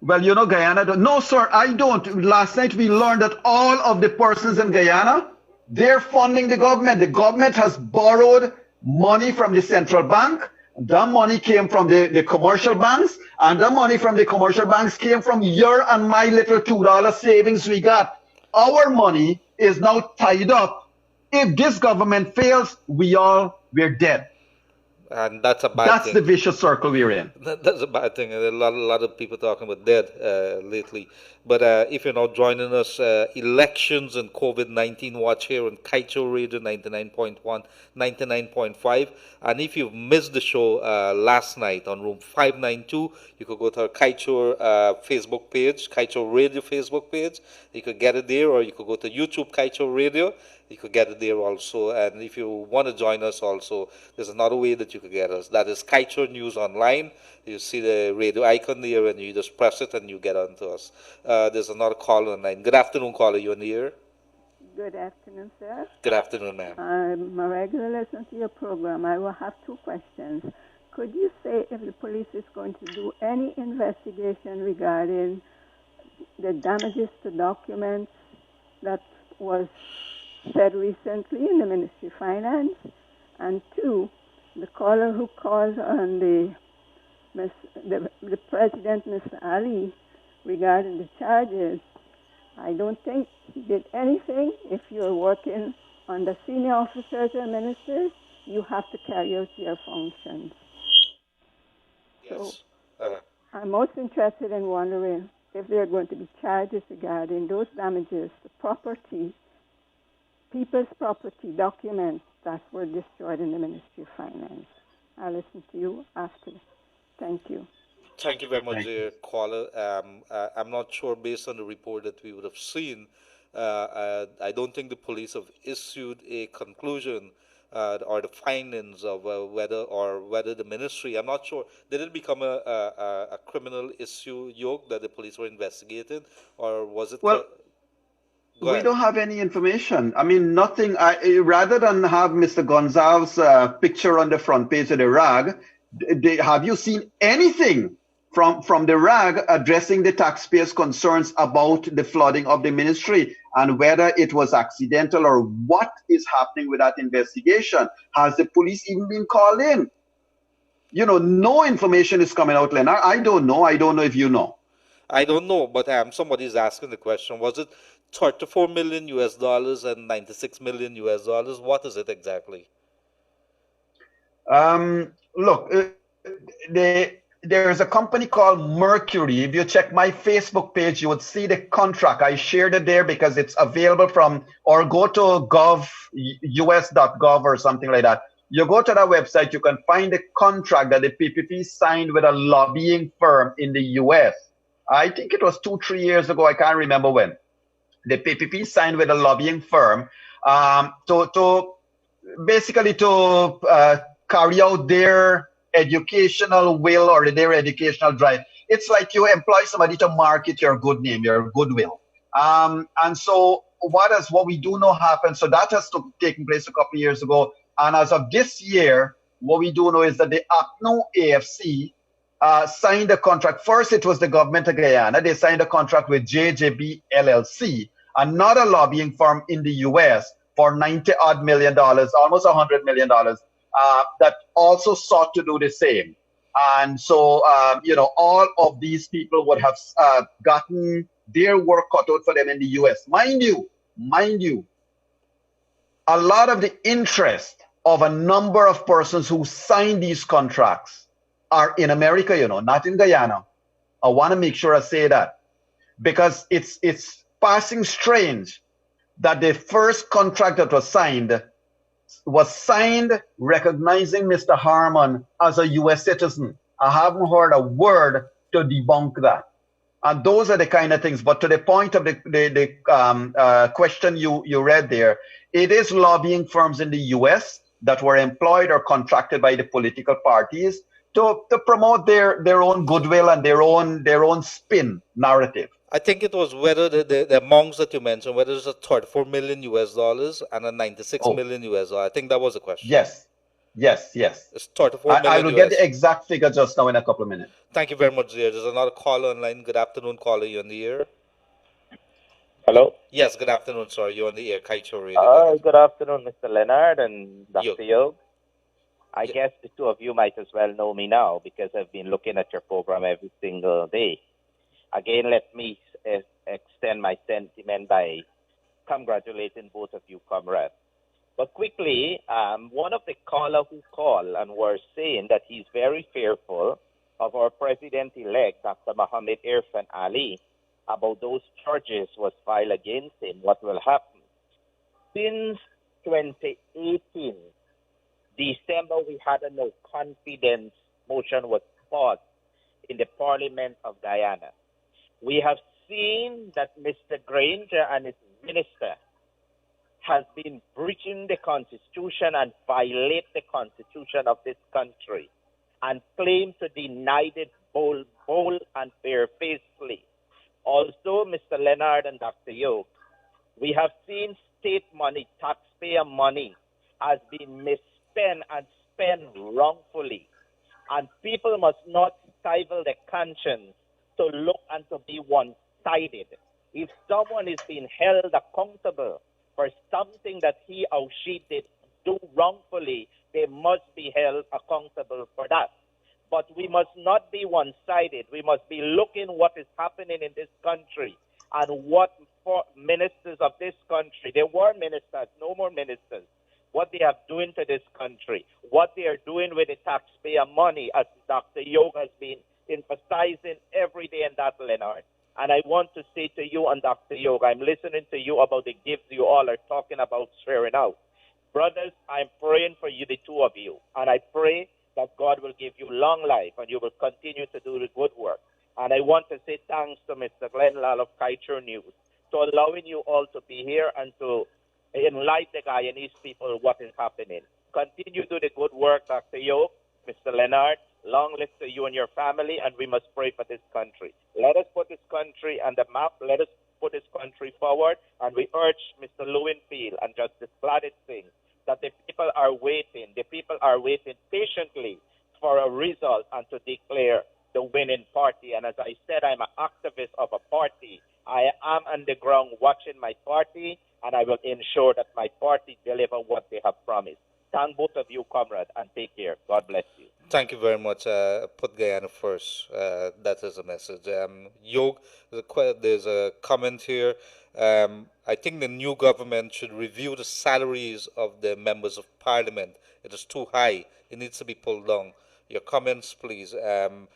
Well, you know, Guyana, no, sir, I don't. Last night we learned that all of the persons in Guyana, they're funding the government. The government has borrowed money from the central bank. The money came from the commercial banks, and the money from the commercial banks came from your and my little $2 savings we got. Our money is now tied up. If this government fails, we're dead. And that's a bad thing. That's the vicious circle we're in. That's a bad thing. And a lot of people talking about dead lately. But if you're now joining us, elections and COVID-19 watch here on Kaito Radio 99.1, 99.5. And if you've missed the show last night on room 592, you could go to our Kaito Facebook page, Kaito Radio Facebook page. You could get it there, or you could go to YouTube Kaito Radio. You could get it there also. And if you want to join us also, there's another way that you could get us. That is Kaito News Online. You see the radio icon there, and you just press it and you get onto us. There's another caller online. Good afternoon, caller. You're in the air. Good afternoon, sir. Good afternoon, ma'am. I'm a regular listener to your program. I will have two questions. Could you say if the police is going to do any investigation regarding the damages to documents that was said recently in the Ministry of Finance? And two, the caller who called on the President, Mr. Ali, regarding the charges, I don't think he did anything. If you're working under senior officers or ministers, you have to carry out your functions. Yes. So I'm most interested in wondering if there are going to be charges regarding those damages to property, people's property documents that were destroyed in the Ministry of Finance. I'll listen to you after. Thank you. Thank you very much, Thank you. dear caller. I'm not sure, based on the report that we would have seen, I don't think the police have issued a conclusion or the findings of whether the ministry. I'm not sure. Did it become a criminal issue, York, that the police were investigating, or was it? Well, Go we ahead. don't have any information. I mean, nothing. Rather than have Mr. Gonzalez's picture on the front page of the rag, have you seen anything from the rag addressing the taxpayers' concerns about the flooding of the ministry and whether it was accidental or what is happening with that investigation? Has the police even been called in? You know, no information is coming out, Leonard. I don't know. I don't know if you know. I don't know, but somebody's asking the question: was it 34 million US dollars and 96 million US dollars? What is it exactly? Look, there is a company called Mercury. If you check my Facebook page, you would see the contract. I shared it there because it's available from, or go to us.gov or something like that. You go to that website, you can find the contract that the PPP signed with a lobbying firm in the US. I think it was 2-3 years ago. I can't remember when. The PPP signed with a lobbying firm to basically carry out their educational will or their educational drive. It's like you employ somebody to market your good name, your goodwill. And so what we do know happened. So that has taken place a couple of years ago. And as of this year, what we do know is that the APNU+AFC signed a contract. First, it was the government of Guyana. They signed a contract with JJB LLC, another lobbying firm in the US, for $90-odd million, almost $100 million, that also sought to do the same. And so, all of these people would have gotten their work cut out for them in the US. Mind you, a lot of the interest of a number of persons who signed these contracts are in America, not in Guyana. I want to make sure I say that, because it's passing strange that the first contract that was signed recognizing Mr. Harmon as a U.S. citizen. I haven't heard a word to debunk that. And those are the kind of things. But to the point of the question you read there, it is lobbying firms in the U.S. that were employed or contracted by the political parties to promote their own goodwill and their own spin narrative. I think it was whether the amounts that you mentioned, whether it's a 34 million US dollars and a 96 million US dollars. I think that was the question. Yes. It's 34 million. I will get the exact figure just now in a couple of minutes. Thank you very much, dear. There's another caller online. Good afternoon, caller. You're on the air. Hello? Yes, good afternoon, sir. You're on the air. Kaicho Radio. Good afternoon, Mr. Leonard and Dr. Yog. I guess the two of you might as well know me now because I've been looking at your program every single day. Again, let me extend my sentiment by congratulating both of you, comrades. But quickly, one of the callers who called and were saying that he's very fearful of our president-elect, Dr. Mohammed Irfan Ali, about those charges was filed against him, what will happen. Since 2018, December, we had a no confidence motion was passed in the Parliament of Guyana. We have seen that Mr. Granger and his minister has been breaching the Constitution and violate the Constitution of this country and claim to deny it bold and barefacedly. Also, Mr. Leonard and Dr. Yog, we have seen state money, taxpayer money, has been misspent and spent wrongfully. And people must not stifle their conscience to look and to be one-sided. If someone is being held accountable for something that he or she did do wrongfully, they must be held accountable for that. But we must not be one-sided. We must be looking what is happening in this country and what for ministers of this country, there were ministers, no more ministers, what they are doing to this country, what they are doing with the taxpayer money, as Dr. Yog has been emphasizing every day in that, Leonard. And I want to say to you and Dr. Yog, I'm listening to you about the gifts you all are talking about sharing out. Brothers, I'm praying for you, the two of you, and I pray that God will give you long life and you will continue to do the good work. And I want to say thanks to Mr. Glenn Lal of Kaiser News for allowing you all to be here and to enlighten the Guyanese people what is happening. Continue to do the good work, Dr. Yog, Mr. Leonard. Long live to you and your family, and we must pray for this country. Let us put this country on the map. Let us put this country forward, and we urge Mr. Lowenfield and Justice Gladys Singh that the people are waiting. The people are waiting patiently for a result and to declare the winning party. And as I said, I'm an activist of a party. I am on the ground watching my party, and I will ensure that my party deliver what they have promised. Thank both of you, comrade, and take care. God bless you. Thank you very much. Put Guyana first. That is a message. Yog, there's a comment here. I think the new government should review the salaries of the members of parliament. It is too high. It needs to be pulled down. Your comments, please. And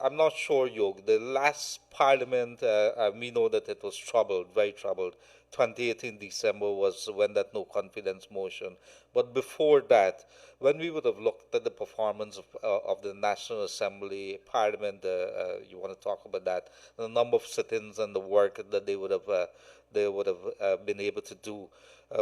I'm not sure, Yog. The last parliament, we know that it was troubled, very troubled. 2018 December was when that no confidence motion. But before that, when we would have looked at the performance of the National Assembly, Parliament, you want to talk about that, the number of sit-ins and the work that they would have been able to do,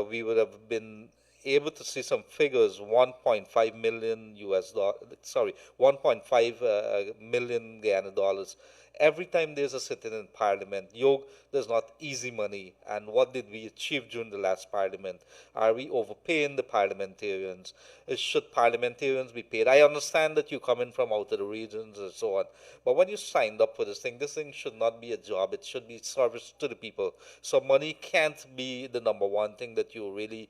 we would have been able to see some figures. 1.5 million US dollars, 1.5 million Guyana dollars. Every time there's a sit-in in Parliament, Yog, there's not easy money. And what did we achieve during the last Parliament? Are we overpaying the parliamentarians? Should parliamentarians be paid? I understand that you come in from out of the regions and so on. But when you signed up for this thing should not be a job. It should be service to the people. So money can't be the number one thing that you really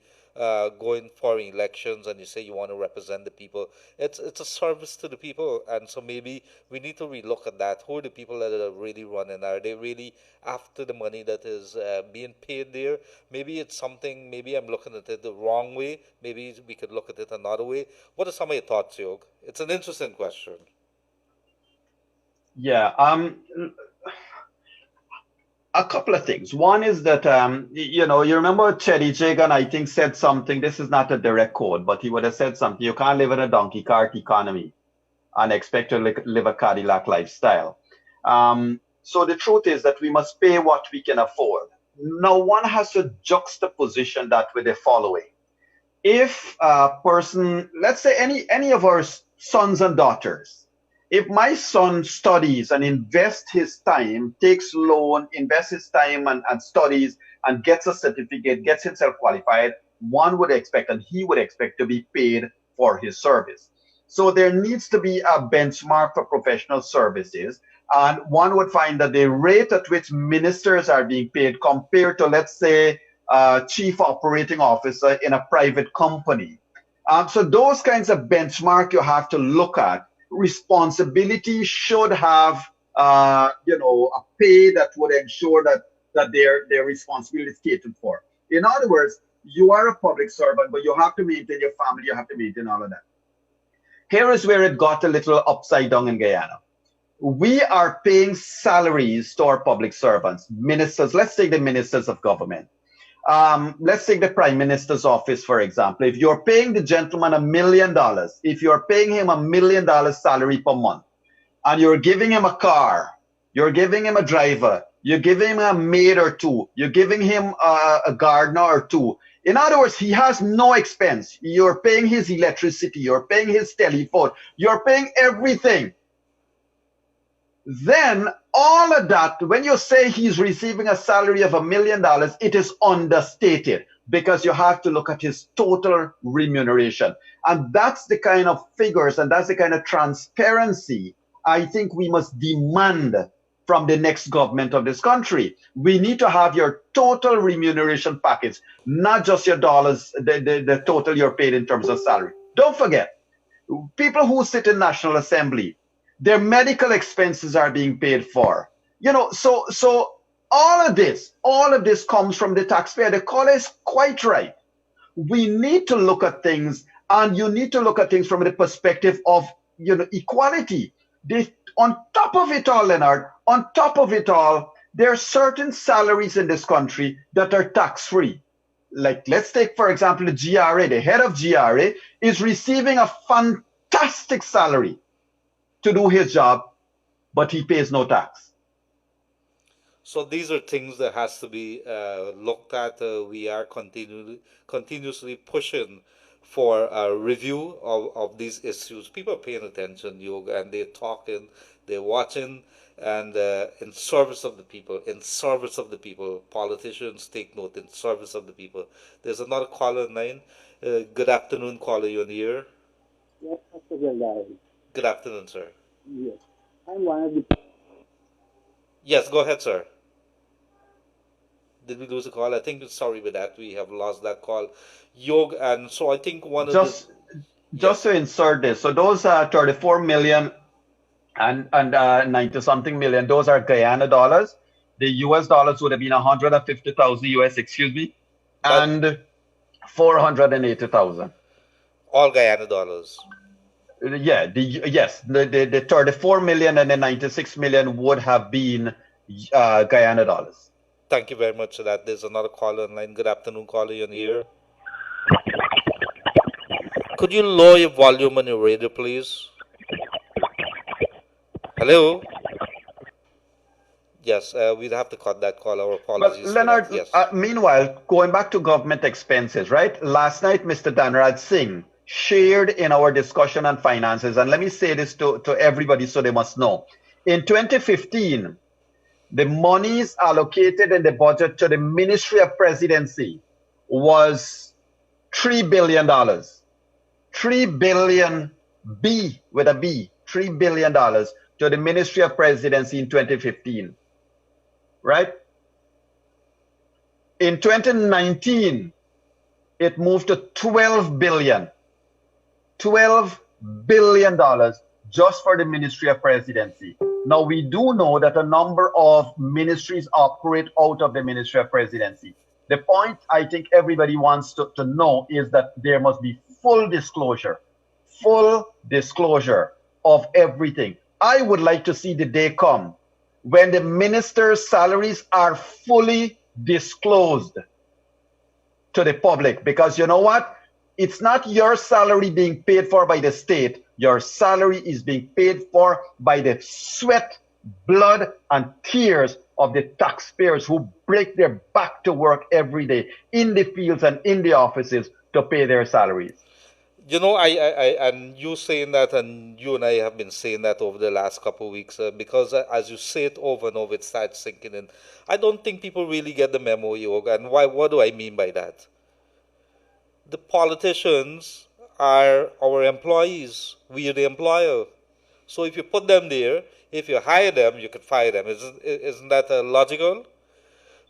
going for elections and you say you want to represent the people. It's a service to the people, and so maybe we need to relook at that. Who are the people that are really running? Are they really after the money that is being paid there? Maybe it's something, maybe I'm looking at it the wrong way. Maybe we could look at it another way. What are some of your thoughts, Yog? It's an interesting question. Yeah, a couple of things. One is that, you remember Teddy Jagan, I think, said something. This is not a direct quote, but he would have said something. You can't live in a donkey cart economy and expect to live a Cadillac lifestyle. So the truth is that we must pay what we can afford. Now, one has to juxtaposition that with the following. If a person, let's say any of our sons and daughters, if my son studies and invests his time, takes loan, invests his time and studies and gets a certificate, gets himself qualified, one would expect, and he would expect, to be paid for his service. So there needs to be a benchmark for professional services. And one would find that the rate at which ministers are being paid compared to, let's say, chief operating officer in a private company. So those kinds of benchmark you have to look at. Responsibility should have, a pay that would ensure that their responsibility is catered for. In other words, you are a public servant, but you have to maintain your family, you have to maintain all of that. Here is where it got a little upside down in Guyana. We are paying salaries to our public servants, ministers. Let's take the ministers of government. Let's take the Prime Minister's office, for example. If you're paying the gentleman $1 million, if you're paying him $1 million salary per month, and you're giving him a car, you're giving him a driver, you're giving him a maid or two, you're giving him a gardener or two. In other words, he has no expense. You're paying his electricity, you're paying his telephone, you're paying everything. Then all of that, when you say he's receiving a salary of $1 million, it is understated, because you have to look at his total remuneration. And that's the kind of figures and that's the kind of transparency I think we must demand from the next government of this country. We need to have your total remuneration package, not just your dollars, the total you're paid in terms of salary. Don't forget, people who sit in National Assembly, their medical expenses are being paid for. So all of this comes from the taxpayer. The caller is quite right. We need to look at things, and you need to look at things from the perspective of, equality. On top of it all, Leonard, there are certain salaries in this country that are tax-free. Like, let's take, for example, the GRA. The head of GRA is receiving a fantastic salary to do his job, but he pays no tax. So these are things that has to be looked at. We are continuously pushing for a review of these issues. People are paying attention, Yoga, and they're talking, they're watching, and in service of the people, in service of the people. Politicians take note, in service of the people. There's another caller in line. Good afternoon, caller, you're on the air. Yes, Mr. Gildarie. Good afternoon, sir. Yes. I'm one of the... Yes, go ahead, sir. Did we lose a call? I think, sorry with that, we have lost that call. Yog, and so I think just to insert this, so those 34 million and 90 something million, those are Guyana dollars. The US dollars would have been 150,000 US, excuse me, and 480,000. All Guyana dollars. Yeah, the 34 million and the 96 million would have been Guyana dollars. Thank you very much for that. There's another caller online. Good afternoon, caller. You're here. Could you lower your volume on your radio, please? Hello? Yes, we'd have to cut that call. Our apologies. But Leonard, yes. Meanwhile, going back to government expenses, right? Last night, Mr. Dhanraj Singh shared in our discussion on finances, and let me say this to everybody so they must know. In 2015, the monies allocated in the budget to the Ministry of Presidency was $3 billion. 3 billion, B with a B, $3 billion to the Ministry of Presidency in 2015, right? In 2019, it moved to $12 billion just for the Ministry of Presidency. Now, we do know that a number of ministries operate out of the Ministry of Presidency. The point I think everybody wants to know is that there must be full disclosure of everything. I would like to see the day come when the ministers' salaries are fully disclosed to the public, because you know what? It's not your salary being paid for by the state. Your salary is being paid for by the sweat, blood, and tears of the taxpayers who break their back to work every day in the fields and in the offices to pay their salaries. You know, I and you saying that, and you and I have been saying that over the last couple of weeks, because as you say it over and over, it starts sinking in. I don't think people really get the memo, Yoga. And why? What do I mean by that? The politicians are our employees. We are the employer. So if you put them there, if you hire them, you can fire them. Isn't that logical?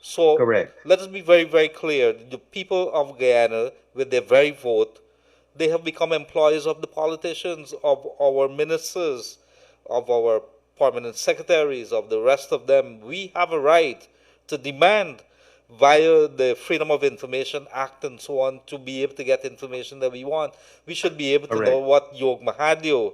So correct. Let us be very, very clear. The people of Guyana, with their very vote, they have become employees of the politicians, of our ministers, of our permanent secretaries, of the rest of them. We have a right to demand via the Freedom of Information Act and so on to be able to get information that we want. We should be able to know what Yog Mahadeo,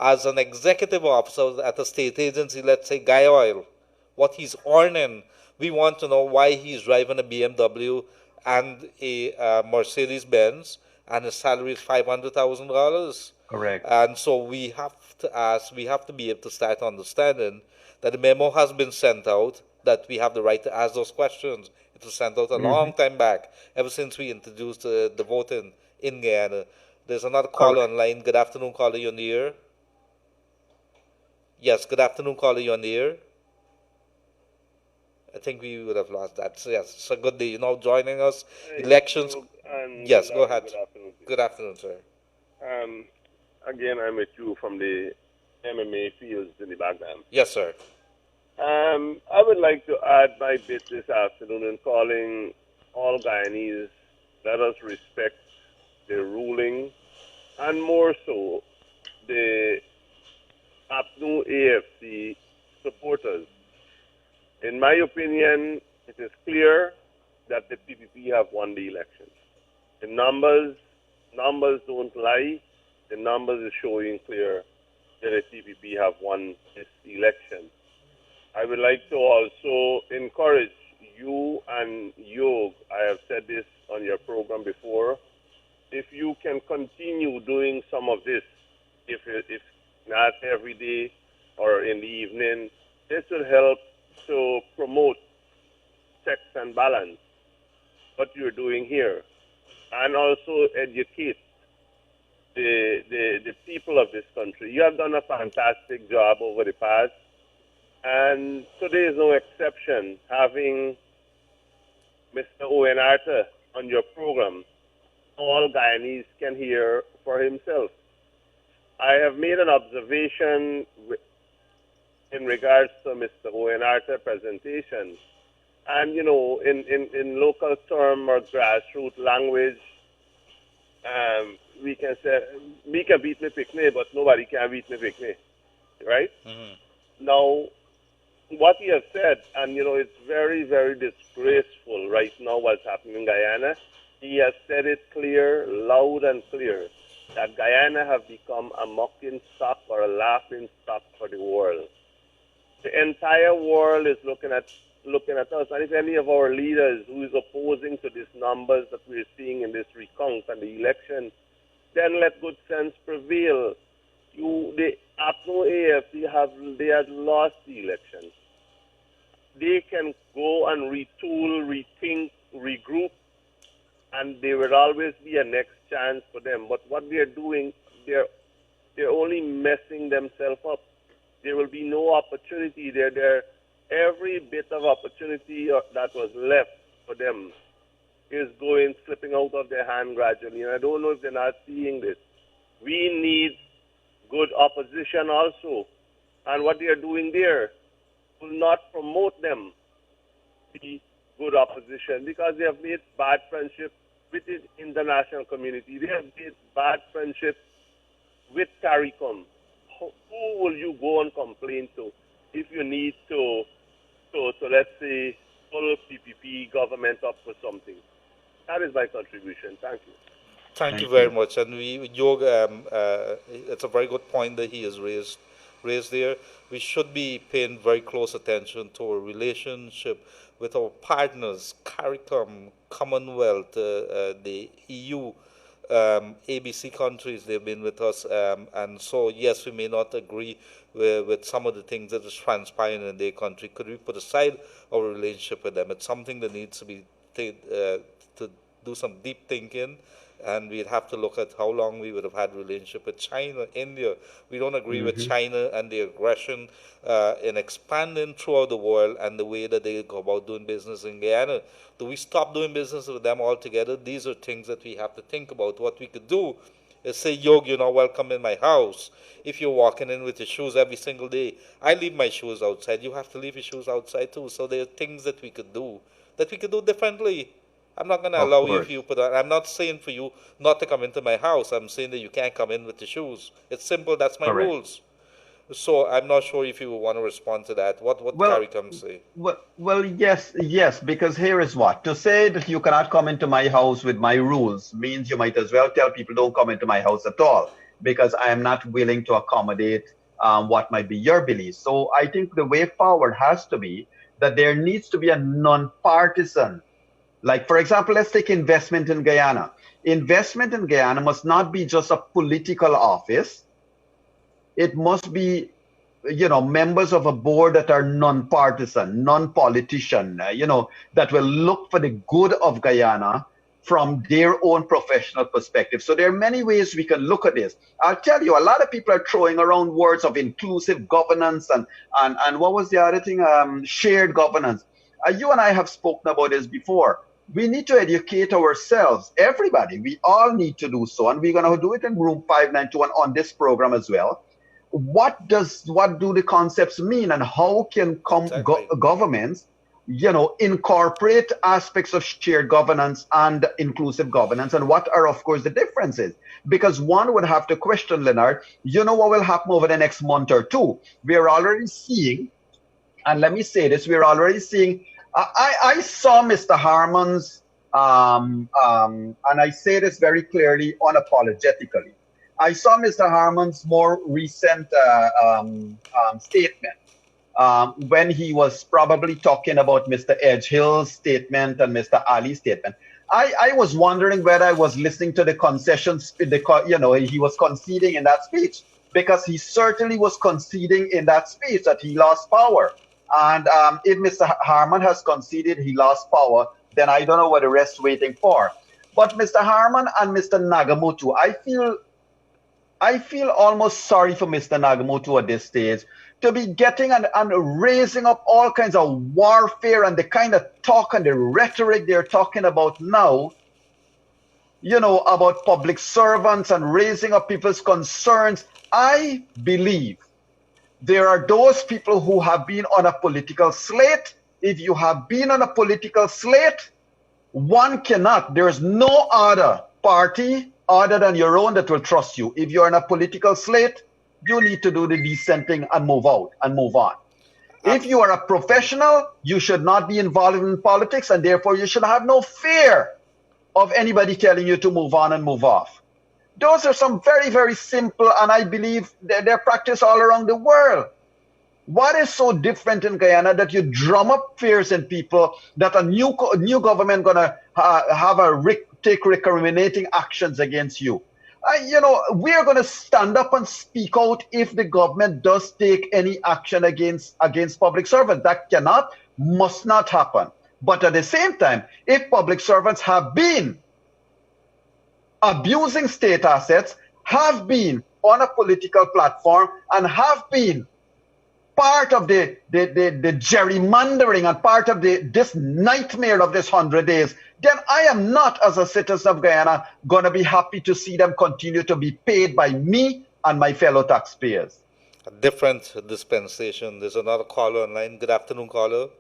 as an executive officer at a state agency, let's say Guy Oil, what he's earning. We want to know why he's driving a BMW and a Mercedes-Benz, and his salary is $500,000. Correct. And so we have to ask, we have to be able to start understanding that the memo has been sent out, that we have the right to ask those questions. It was sent out a long time back, ever since we introduced the voting in Guyana. There's another caller online. Good afternoon, caller, you're on the air. Yes, good afternoon, caller, you're on the air. I think we would have lost that. So yes, it's a good day. You're now joining us. Elections. Yes, go ahead. Good afternoon, sir. Again, I'm with you from the MMA fields in the background. Yes, sir. I would like to add my bit this afternoon in calling all Guyanese, let us respect the ruling, and more so, the APNU+AFC supporters. In my opinion, it is clear that the PPP have won the election. The numbers don't lie. The numbers is showing clear that the PPP have won this election. I would like to also encourage you and Yog, I have said this on your program before, if you can continue doing some of this, if not every day or in the evening. This will help to promote checks and balance, what you're doing here, and also educate the people of this country. You have done a fantastic job over the past, and today is no exception. Having Mr. Owen Arthur on your program, all Guyanese can hear for himself. I have made an observation in regards to Mr. Owen Arthur presentation. And, you know, in local term or grassroots language, we can say, me can beat me picnic, but nobody can beat me picnic, right? Mm-hmm. Now, what he has said, and, you know, it's very, very disgraceful right now what's happening in Guyana. He has said it clear, loud and clear, that Guyana have become a mocking stock or a laughing stock for the world. The entire world is looking at us, and if any of our leaders who is opposing to these numbers that we're seeing in this recount and the election, then let good sense prevail. The APNU+AFC they have lost the election. They can go and retool, rethink, regroup, and there will always be a next chance for them. But what they're doing, they're only messing themselves up. There will be no opportunity there. Every bit of opportunity that was left for them is slipping out of their hand gradually. And I don't know if they're not seeing this. We need good opposition also. And what they are doing there will not promote them to be good opposition, because they have made bad friendship with the international community. They have made bad friendship with CARICOM. Who will you go and complain to if you need to let's say, pull PPP government up for something? That is my contribution. Thank you. Thank you very much. And Yog, it's a very good point that he has raised there. We should be paying very close attention to our relationship with our partners, CARICOM, Commonwealth, the EU, ABC countries. They've been with us, and so yes, we may not agree with some of the things that is transpiring in their country. Could we put aside our relationship with them? It's something that needs to be to do some deep thinking, and we'd have to look at how long we would have had a relationship with China, India. We don't agree with China and the aggression in expanding throughout the world and the way that they go about doing business in Guyana. Do we stop doing business with them altogether? These are things that we have to think about. What we could do is say, Yog, you're not welcome in my house. If you're walking in with your shoes every single day, I leave my shoes outside. You have to leave your shoes outside too. So there are things that we could do differently. I'm not going to allow you if you put on. I'm not saying for you not to come into my house. I'm saying that you can't come in with the shoes. It's simple. That's my rules. So I'm not sure if you want to respond to that. What CARICOM say? Well, yes, because here is what. To say that you cannot come into my house with my rules means you might as well tell people don't come into my house at all, because I am not willing to accommodate what might be your beliefs. So I think the way forward has to be that there needs to be a non-partisan. Like, for example, let's take investment in Guyana. Investment in Guyana must not be just a political office. It must be, members of a board that are non-partisan, non-politician, that will look for the good of Guyana from their own professional perspective. So there are many ways we can look at this. I'll tell you, a lot of people are throwing around words of inclusive governance and what was the other thing? Shared governance. You and I have spoken about this before. We need to educate ourselves, everybody. We all need to do so, and we're going to do it in room 591 on this program as well. What do the concepts mean, and how can governments, incorporate aspects of shared governance and inclusive governance, and what are, of course, the differences? Because one would have to question, Leonard, what will happen over the next month or two? We are already seeing, and let me say this, we're already seeing. I saw Mr. Harmon's, and I say this very clearly, unapologetically. I saw Mr. Harmon's more recent statement when he was probably talking about Mr. Edgehill's statement and Mr. Ali's statement. I was wondering whether I was listening to the concessions, he was conceding in that speech. because he certainly was conceding in that speech that he lost power. And if Mr. Harman has conceded he lost power, then I don't know what the rest waiting for. But Mr. Harman and Mr. Nagamoto, I feel almost sorry for Mr. Nagamoto at this stage to be getting and raising up all kinds of warfare and the kind of talk and the rhetoric they're talking about now, you know, about public servants and raising up people's concerns. I believe there are those people who have been on a political slate. If you have been on a political slate, one cannot, there is no other party other than your own that will trust you. If you're in a political slate, you need to do the decent thing and move out and move on. If you are a professional, you should not be involved in politics, and therefore you should have no fear of anybody telling you to move on and move off. Those are some very, very simple, and I believe they're practiced all around the world. What is so different in Guyana that you drum up fears in people that a new government gonna take recriminating actions against you? You know, we are going to stand up and speak out if the government does take any action against public servants. That must not happen. But at the same time, if public servants have been abusing state assets, have been on a political platform, and have been part of the gerrymandering and part of this nightmare of this 100 days, then I am not, as a citizen of Guyana, going to be happy to see them continue to be paid by me and my fellow taxpayers. A different dispensation. There's another caller online. Good afternoon, caller.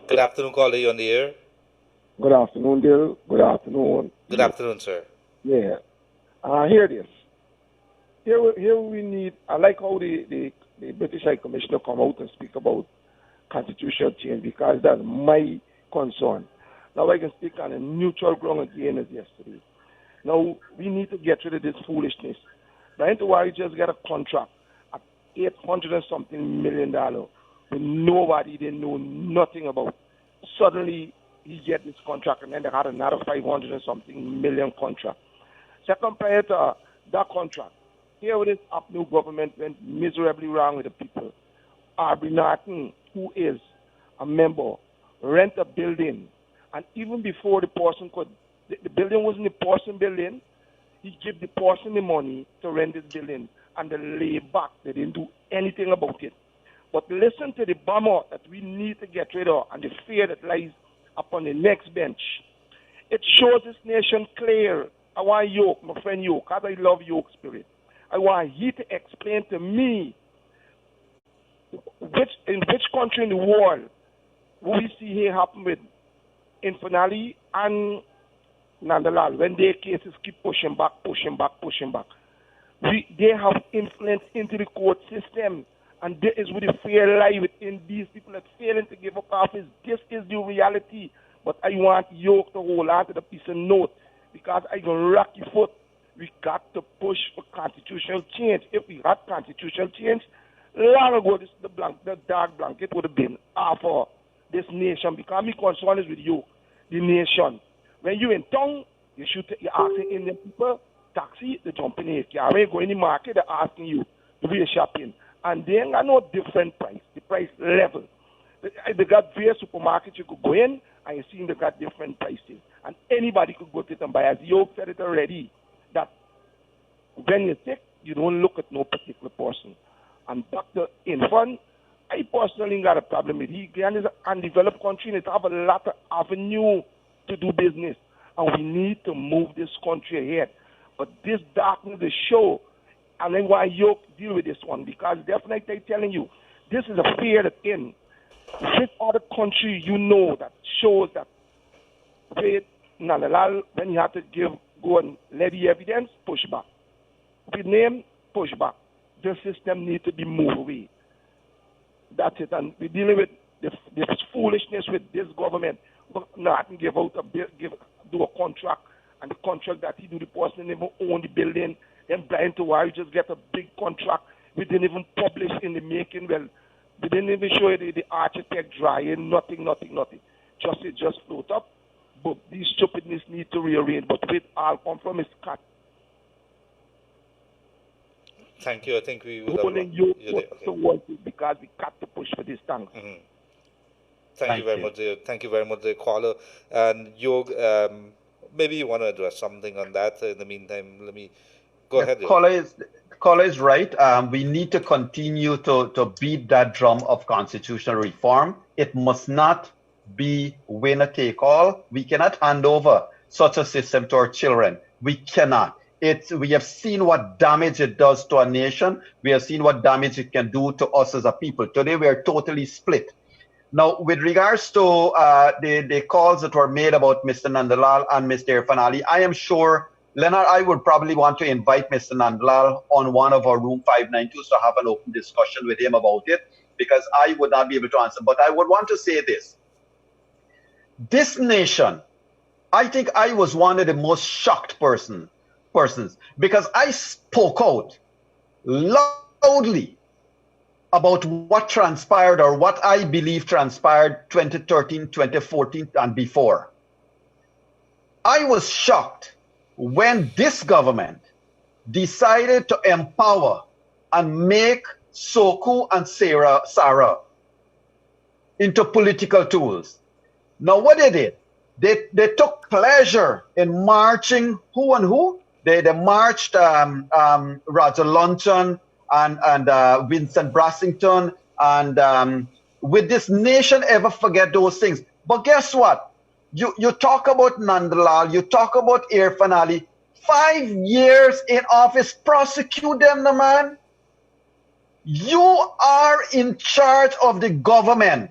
Good afternoon, caller. You're on the air. Good afternoon, Dil. Good afternoon. Good afternoon, sir. Yeah. Hear this. Here we need, I like how the British High Commissioner come out and speak about constitutional change, because that's my concern. Now I can speak on a neutral ground again as yesterday. Now we need to get rid of this foolishness. Brian Tawari just got a contract at $800 and something million with nobody they know nothing about. Suddenly he get this contract, and then they had another 500 and something million contract. Second, prior to that contract, here with this APNU government went miserably wrong with the people. Aubrey Norton, who is a member, rent a building, and even before the person could, the building wasn't the person building, he gave the person the money to rent this building, and they lay back. They didn't do anything about it. But listen to the bomber that we need to get rid of and the fear that lies upon the next bench. It shows this nation clear. I want Yoke, my friend Yoke, because I love Yoke spirit. I want he to explain to me in which country in the world will we see here happen with Infanali and Nandalal when their cases keep pushing back. They have influence into the court system, and this is where the fear lie within these people that failing to give up office. This is the reality. But I want Yoke to hold on to the piece of note, because I can rock your foot. We got to push for constitutional change. If we had constitutional change, long ago the dark blanket would have been off for this nation, because my concern is with you, the nation. When you in town, you're asking Indian people, taxi, they jump in here. When you go in the market, they're asking you to be shopping. And they ain't got no different price, the price level. They got various supermarkets you could go in, and you see they got different prices. And anybody could go to it and buy. As Yoke said it already, that when you're sick, you don't look at no particular person. And Dr. Infant, I personally got a problem with it. Guyana is an undeveloped country, and it have a lot of avenue to do business. And we need to move this country ahead. But this darkness is show, and then why Yoke deal with this one, because definitely they're telling you, this is a fear that in this other country you know that shows that with Nanalal, when you have to go and levy evidence, push back. With name, push back. The system needs to be moved away. That's it. And we're dealing with this foolishness with this government. Not give out do a contract, and the contract that he do, the person never own the building. Then Brian Tawari just get a big contract. We didn't even publish in the making. Well, we didn't even show you the architect drawing. Nothing. Just float up. But these stupidness need to rearrange. But with all come from his cut. Thank you. I think we will holding you towards it because we got to push for this. Thanks. Thank you very much, dear. Thank you very much, dear caller. And Yog, maybe you want to address something on that. In the meantime, let me go ahead. Caller is right. We need to continue to beat that drum of constitutional reform. It must not be winner take all. We cannot hand over such a system to our children. We cannot. We have seen what damage it does to our nation. We have seen what damage it can do to us as a people. Today we are totally split. Now, with regards to the calls that were made about Mr. Nandalal and Mr. Irfan Ali, I am sure, Leonard, I would probably want to invite Mr. Nandalal on one of our Room 592s to have an open discussion with him about it, because I would not be able to answer. But I would want to say this. This nation, I think I was one of the most shocked persons, because I spoke out loudly about what transpired, or what I believe transpired 2013, 2014 and before. I was shocked when this government decided to empower and make Soku and Sarah into political tools. Now what they did, they took pleasure in marching who and who? They marched Roger Luncheon and Vincent Brassington, and would this nation ever forget those things? But guess what? You talk about Nandalal, you talk about Irfan Ali, 5 years in office, prosecute them, the man. You are in charge of the government.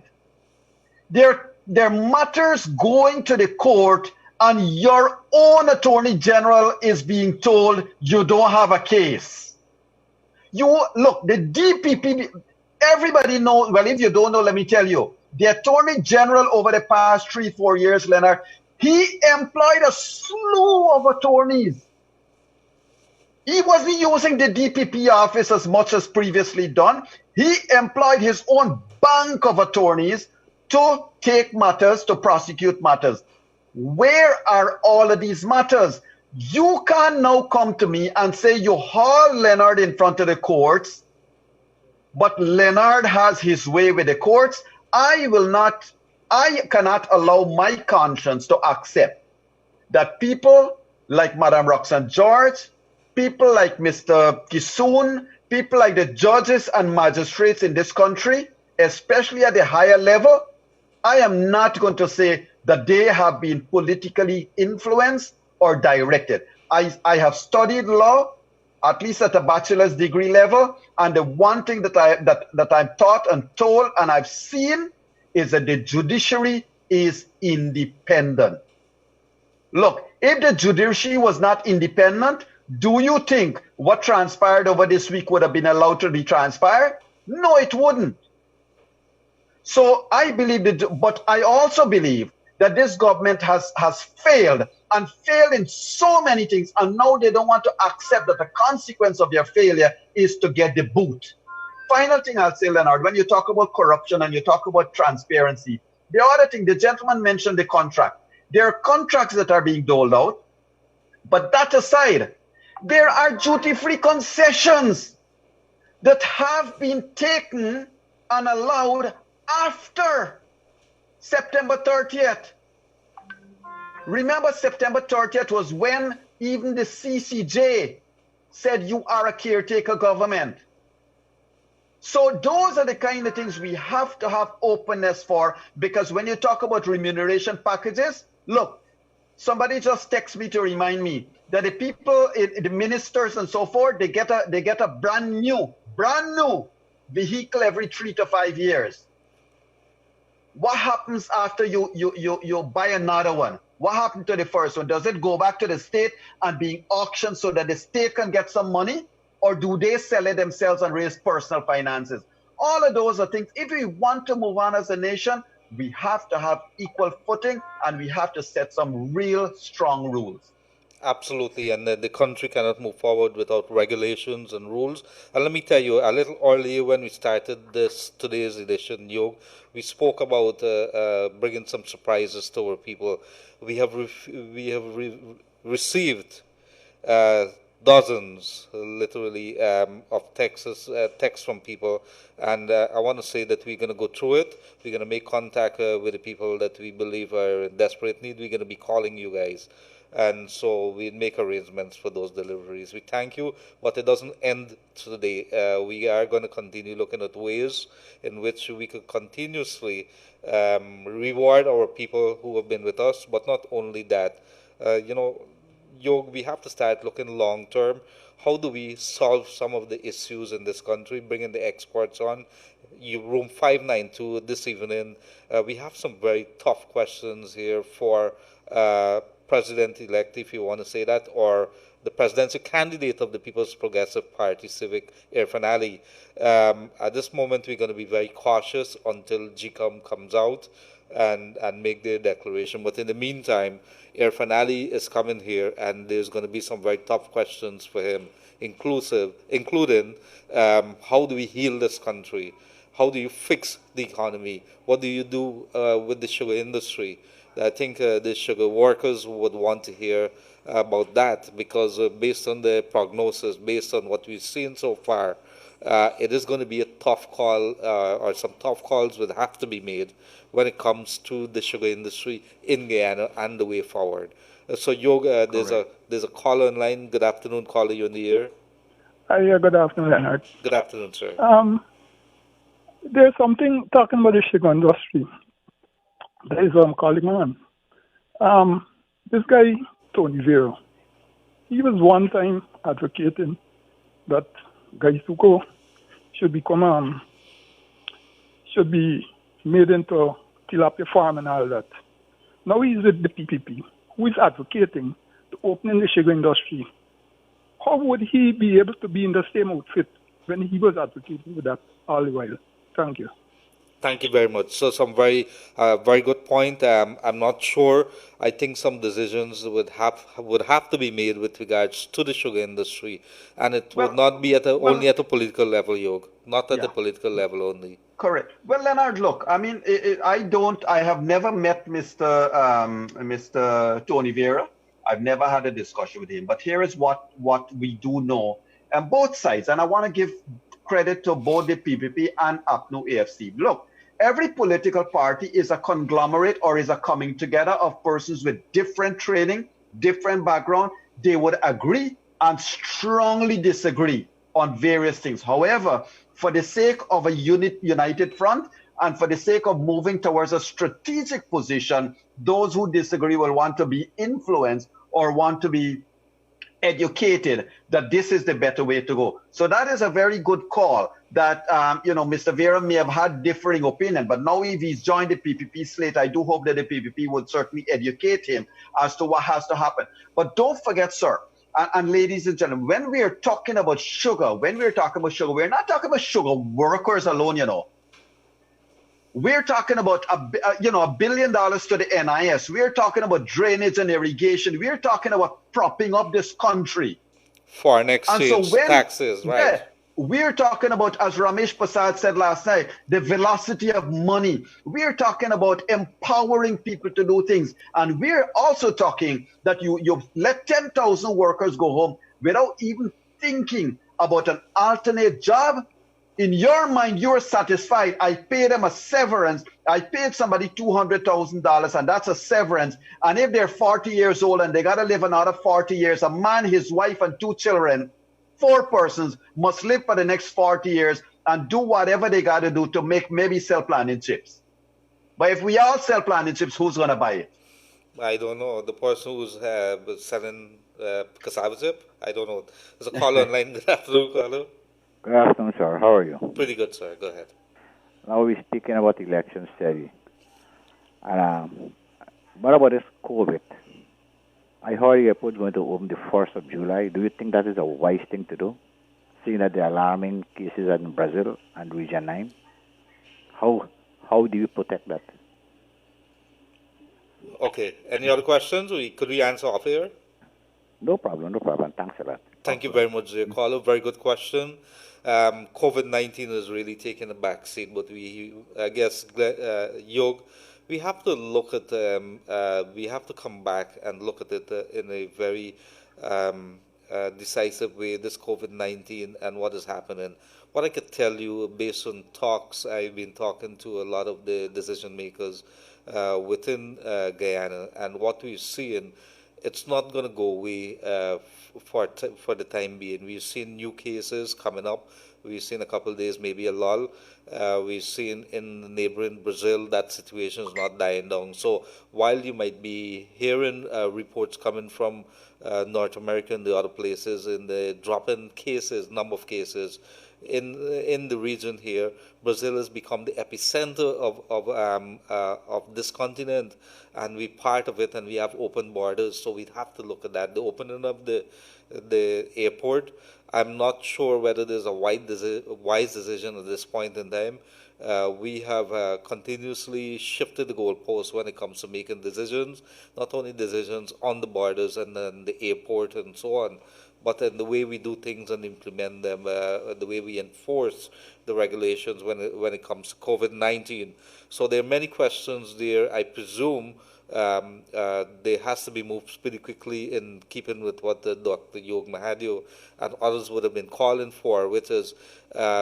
There matters going to the court, and your own attorney general is being told you don't have a case. Look, the DPP, everybody knows. Well, if you don't know, let me tell you. The attorney general over the past 3-4 years, Leonard, he employed a slew of attorneys. He wasn't using the DPP office as much as previously done. He employed his own bank of attorneys to take matters, to prosecute matters. Where are all of these matters? You can now come to me and say you haul Leonard in front of the courts, but Leonard has his way with the courts. I cannot allow my conscience to accept that people like Madam Roxanne George, people like Mr. Kisoon, people like the judges and magistrates in this country, especially at the higher level, I am not going to say that they have been politically influenced or directed. I have studied law, at least at a bachelor's degree level, and the one thing that I'm taught and told and I've seen is that the judiciary is independent. Look, if the judiciary was not independent, do you think what transpired over this week would have been allowed to be transpired? No, it wouldn't. So I believe that, but I also believe that this government has failed, and failed in so many things, and now they don't want to accept that the consequence of their failure is to get the boot. Final thing I'll say, Leonard, when you talk about corruption and you talk about transparency, the other thing, the gentleman mentioned the contract. There are contracts that are being doled out, but that aside, there are duty-free concessions that have been taken and allowed after September 30th. Remember, September 30th was when even the CCJ said you are a caretaker government. So those are the kind of things we have to have openness for, because when you talk about remuneration packages, look, somebody just texted me to remind me that the people, the ministers and so forth, they get a brand new vehicle every 3 to 5 years. What happens after you buy another one? What happened to the first one? Does it go back to the state and being auctioned so that the state can get some money? Or do they sell it themselves and raise personal finances? All of those are things. If we want to move on as a nation, we have to have equal footing, and we have to set some real strong rules. Absolutely, and the country cannot move forward without regulations and rules. And let me tell you, a little earlier when we started today's edition, Yog, we spoke about bringing some surprises to our people. We have received dozens, literally, of texts from people. And I want to say that we're going to go through it. We're going to make contact with the people that we believe are in desperate need. We're going to be calling you guys. And so we'll make arrangements for those deliveries. We thank you, but it doesn't end today. We are going to continue looking at ways in which we could continuously reward our people who have been with us. But not only that, Yog, we have to start looking long term. How do we solve some of the issues in this country, bringing the experts on? Room 592 this evening, we have some very tough questions here for President-elect, if you want to say that, or the presidential candidate of the People's Progressive Party, Civic Irfan Ali. At this moment, we're going to be very cautious until GCOM comes out and make their declaration. But in the meantime, Irfan Ali is coming here, and there's going to be some very tough questions for him, including how do we heal this country? How do you fix the economy? What do you do with the sugar industry? I think the sugar workers would want to hear about that, because based on the prognosis, based on what we've seen so far, it is going to be a tough call, or some tough calls would have to be made when it comes to the sugar industry in Guyana and the way forward. So, Yog, there's a caller on line. Good afternoon, caller. You're in the air. Yeah, good afternoon, Leonard. Good afternoon, sir. There's something talking about the sugar industry. That is what I'm calling on. This guy, Tony Vero, he was one time advocating that Gaisuko should be made into tilapia farm and all that. Now he's with the PPP, who is advocating to opening the sugar industry. How would he be able to be in the same outfit when he was advocating for that all the while? Thank you. Thank you very much. So some very good point. I'm not sure. I think some decisions would have to be made with regards to the sugar industry, and it would not be only at a political level, Yog. Not at the political level only. Correct. Well, Leonard, look, I mean, I have never met Mr. Tony Vera. I've never had a discussion with him. But here is what we do know, and both sides, and I want to give credit to both the PPP and APNU+AFC. Look, every political party is a conglomerate or is a coming together of persons with different training, different background. They would agree and strongly disagree on various things. However, for the sake of a united front and for the sake of moving towards a strategic position, those who disagree will want to be influenced or want to be educated that this is the better way to go. So that is a very good call that, Mr. Vera may have had differing opinion, but now if he's joined the PPP slate, I do hope that the PPP would certainly educate him as to what has to happen. But don't forget, sir, and ladies and gentlemen, when we're talking about sugar, we're not talking about sugar workers alone, We're talking about $1 billion to the NIS. We're talking about drainage and irrigation. We're talking about propping up this country. Foreign exchange, taxes, right? Yeah, we're talking about, as Ramesh Prasad said last night, the velocity of money. We're talking about empowering people to do things. And we're also talking that you let 10,000 workers go home without even thinking about an alternate job. In your mind, you're satisfied. I paid them a severance. I paid somebody $200,000, and that's a severance. And if they're 40 years old and they got to live another 40 years, a man, his wife, and 2 children, 4 persons must live for the next 40 years and do whatever they got to do to maybe sell planting chips. But if we all sell planting chips, who's going to buy it? I don't know. The person who's selling cassava chip? I don't know. There's a caller online. Good afternoon, caller. Good afternoon, sir. How are you? Pretty good, sir. Go ahead. Now we're speaking about elections, Terry. And what about this COVID? I heard the airport is going to open the 1st of July. Do you think that is a wise thing to do, seeing that the alarming cases are in Brazil and Region 9? How do you protect that? Okay. Any other questions? Could we answer off here? No problem. Thanks a lot. Thank you very much, caller. Very good question. COVID-19 is really taking a back seat, but I guess, Yog, we have to look at, we have to come back and look at it in a very decisive way, this COVID-19 and what is happening. What I could tell you based on talks, I've been talking to a lot of the decision makers within Guyana, and what we're seeing, it's not going to go away for the time being. We've seen new cases coming up. We've seen a couple of days, maybe a lull. We've seen in neighboring Brazil that situation is not dying down. So while you might be hearing reports coming from North America and the other places in the drop in cases, number of cases, in the region here, Brazil has become the epicenter of this continent, and we're part of it, and we have open borders, so we'd have to look at that. The opening of the airport, I'm not sure whether there's a wise decision at this point in time. We have continuously shifted the goalposts when it comes to making decisions, not only decisions on the borders and then the airport and so on, but in the way we do things and implement them, the way we enforce the regulations when it comes to COVID-19. So there are many questions there. I presume there has to be moved pretty quickly in keeping with what Dr. Yog Mahadeo and others would have been calling for, which is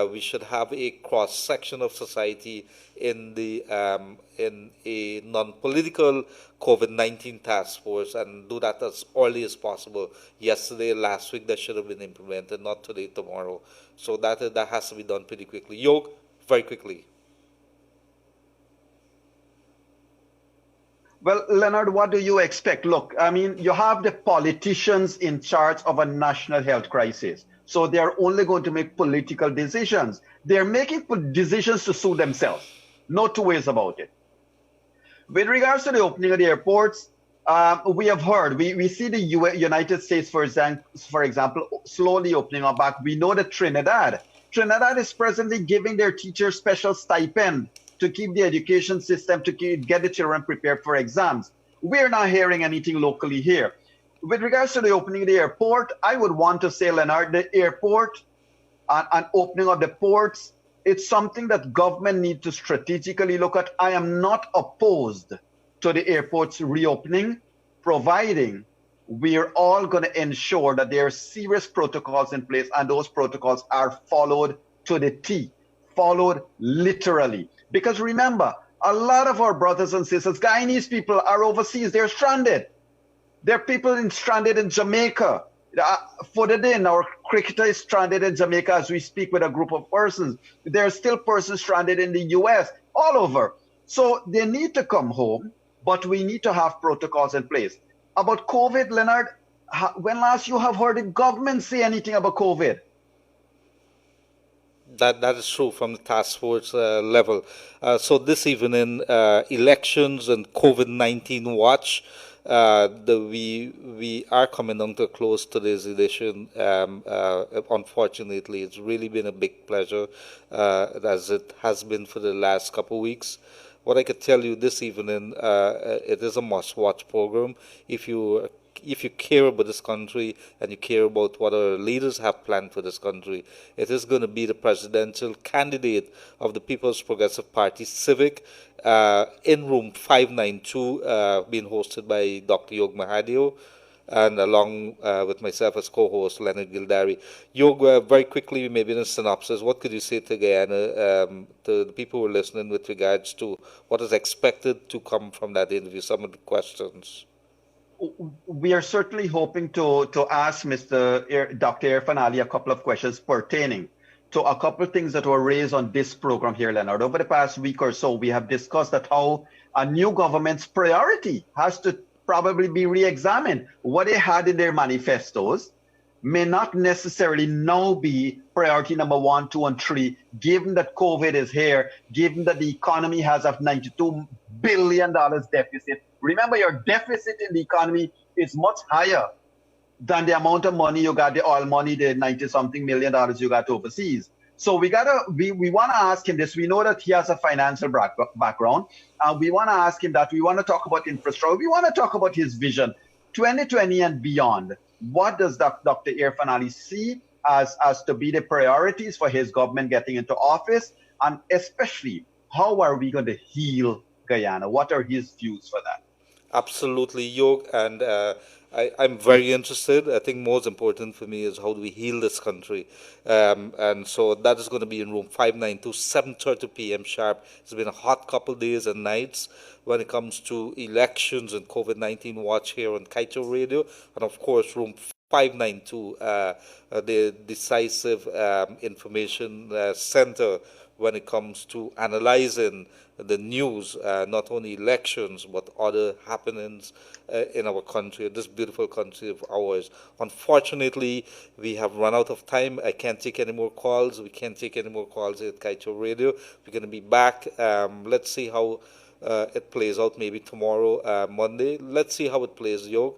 we should have a cross-section of society in a non-political COVID-19 task force, and do that as early as possible. Yesterday, last week, that should have been implemented, not today, tomorrow. So that has to be done pretty quickly. Yog, very quickly. Well, Leonard, what do you expect? Look, I mean, you have the politicians in charge of a national health crisis. So they're only going to make political decisions. They're making decisions to suit themselves. No two ways about it. With regards to the opening of the airports, we have heard, we see the United States, for example, slowly opening up back. We know that Trinidad is presently giving their teachers special stipend to keep the education system, to get the children prepared for exams. We're not hearing anything locally here. With regards to the opening of the airport, I would want to say, Leonard, the airport and opening of the ports, it's something that government needs to strategically look at. I am not opposed to the airports reopening, providing we're all going to ensure that there are serious protocols in place and those protocols are followed to the T, followed literally. Because remember, a lot of our brothers and sisters, Guyanese people, are overseas. They're stranded. There are people stranded in Jamaica. Fodadin, our cricketer, is stranded in Jamaica as we speak with a group of persons. There are still persons stranded in the US, all over. So they need to come home, but we need to have protocols in place. About COVID, Leonard, when last you have heard the government say anything about COVID? That is true from the task force level. So this evening, elections and COVID-19 watch. We are coming down to a close to this edition. Unfortunately, it's really been a big pleasure, as it has been for the last couple of weeks. What I could tell you this evening, it is a must-watch program. If you care about this country and you care about what our leaders have planned for this country, it is going to be the presidential candidate of the People's Progressive Party, Civic, in room 592, being hosted by Dr. Yog Mahadeo, and along with myself as co-host, Leonard Gildarie. Yog, very quickly, maybe in a synopsis, what could you say to Guyana, to the people who are listening with regards to what is expected to come from that interview, some of the questions? We are certainly hoping to ask Dr. Irfan Ali a couple of questions pertaining to a couple of things that were raised on this program here, Leonard. Over the past week or so, we have discussed that how a new government's priority has to probably be re-examined. What they had in their manifestos may not necessarily now be priority number 1, 2, and 3, given that COVID is here, given that the economy has a $92 billion deficit. Remember, your deficit in the economy is much higher than the amount of money you got, the oil money, the 90-something million dollars you got overseas. So we want to ask him this. We know that he has a financial background. We want to ask him that. We want to talk about infrastructure. We want to talk about his vision, 2020 and beyond. What does Dr. Irfan Ali see as to be the priorities for his government getting into office? And especially, how are we going to heal Guyana? What are his views for that? Absolutely, Yog, and I'm very interested. I think most important for me is how do we heal this country. And so that is going to be in room 592, 7:30 p.m. sharp. It's been a hot couple days and nights when it comes to elections and COVID-19 watch here on Kaito Radio. And of course, room 592, the decisive information center when it comes to analyzing the news, not only elections, but other happenings in our country, this beautiful country of ours. Unfortunately, we have run out of time. I can't take any more calls. We can't take any more calls at Kaito Radio. We're going to be back. Let's see how it plays out, maybe tomorrow, Monday. Let's see how it plays, Yog.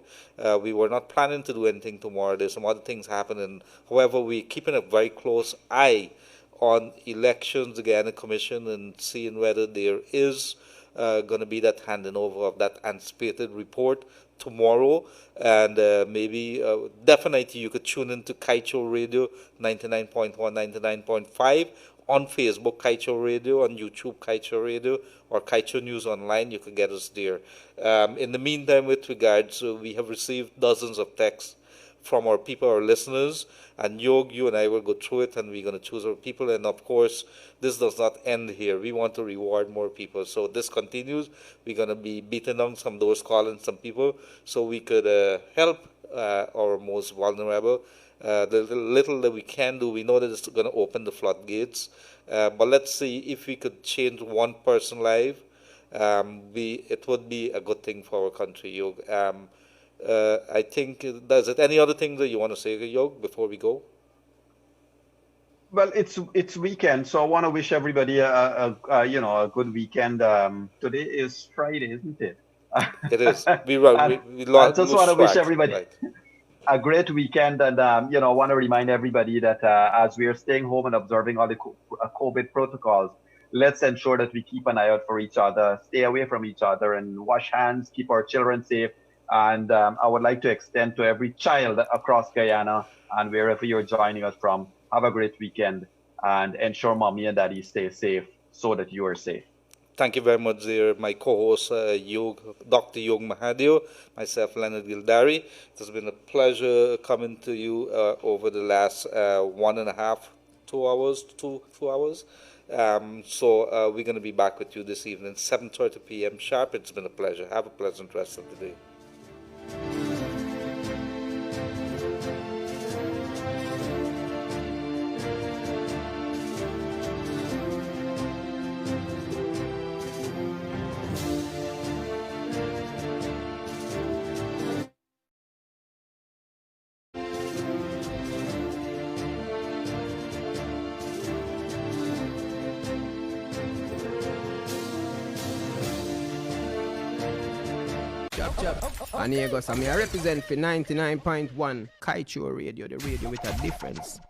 We were not planning to do anything tomorrow. There's some other things happening. However, we're keeping a very close eye on elections, again, a commission, and seeing whether there is going to be that handing over of that anticipated report tomorrow. And maybe, definitely you could tune into Kaito Radio 99.1, 99.5 on Facebook, Kaito Radio, on YouTube, Kaito Radio, or Kaito News Online. You could get us there. In the meantime, with regards, we have received dozens of texts from our people, our listeners, and Yog, you and I will go through it, and we're going to choose our people. And of course, this does not end here. We want to reward more people. So this continues. We're going to be beating down some doors, calling some people, so we could help our most vulnerable. The little that we can do, we know that it's going to open the floodgates. But let's see if we could change one person's life. It would be a good thing for our country, Yog. I think that's it. Any other thing that you want to say, Yog, before we go? Well, it's weekend, so I want to wish everybody a good weekend. Today is Friday, isn't it? It is. I just want to wish everybody a great weekend, and I want to remind everybody that as we are staying home and observing all the COVID protocols, let's ensure that we keep an eye out for each other, stay away from each other, and wash hands, keep our children safe. And I would like to extend to every child across Guyana and wherever you're joining us from, have a great weekend and ensure mommy and daddy stay safe so that you are safe. Thank you very much, dear. My co-host, Dr. Yog Mahadeo, myself, Leonard Gildarie. It has been a pleasure coming to you over the last 1.5, 2 hours, 2 hours. So we're going to be back with you this evening, 7:30 p.m. sharp. It's been a pleasure. Have a pleasant rest of the day. And here goes, I represent for 99.1 Kaito Radio, the radio with a difference.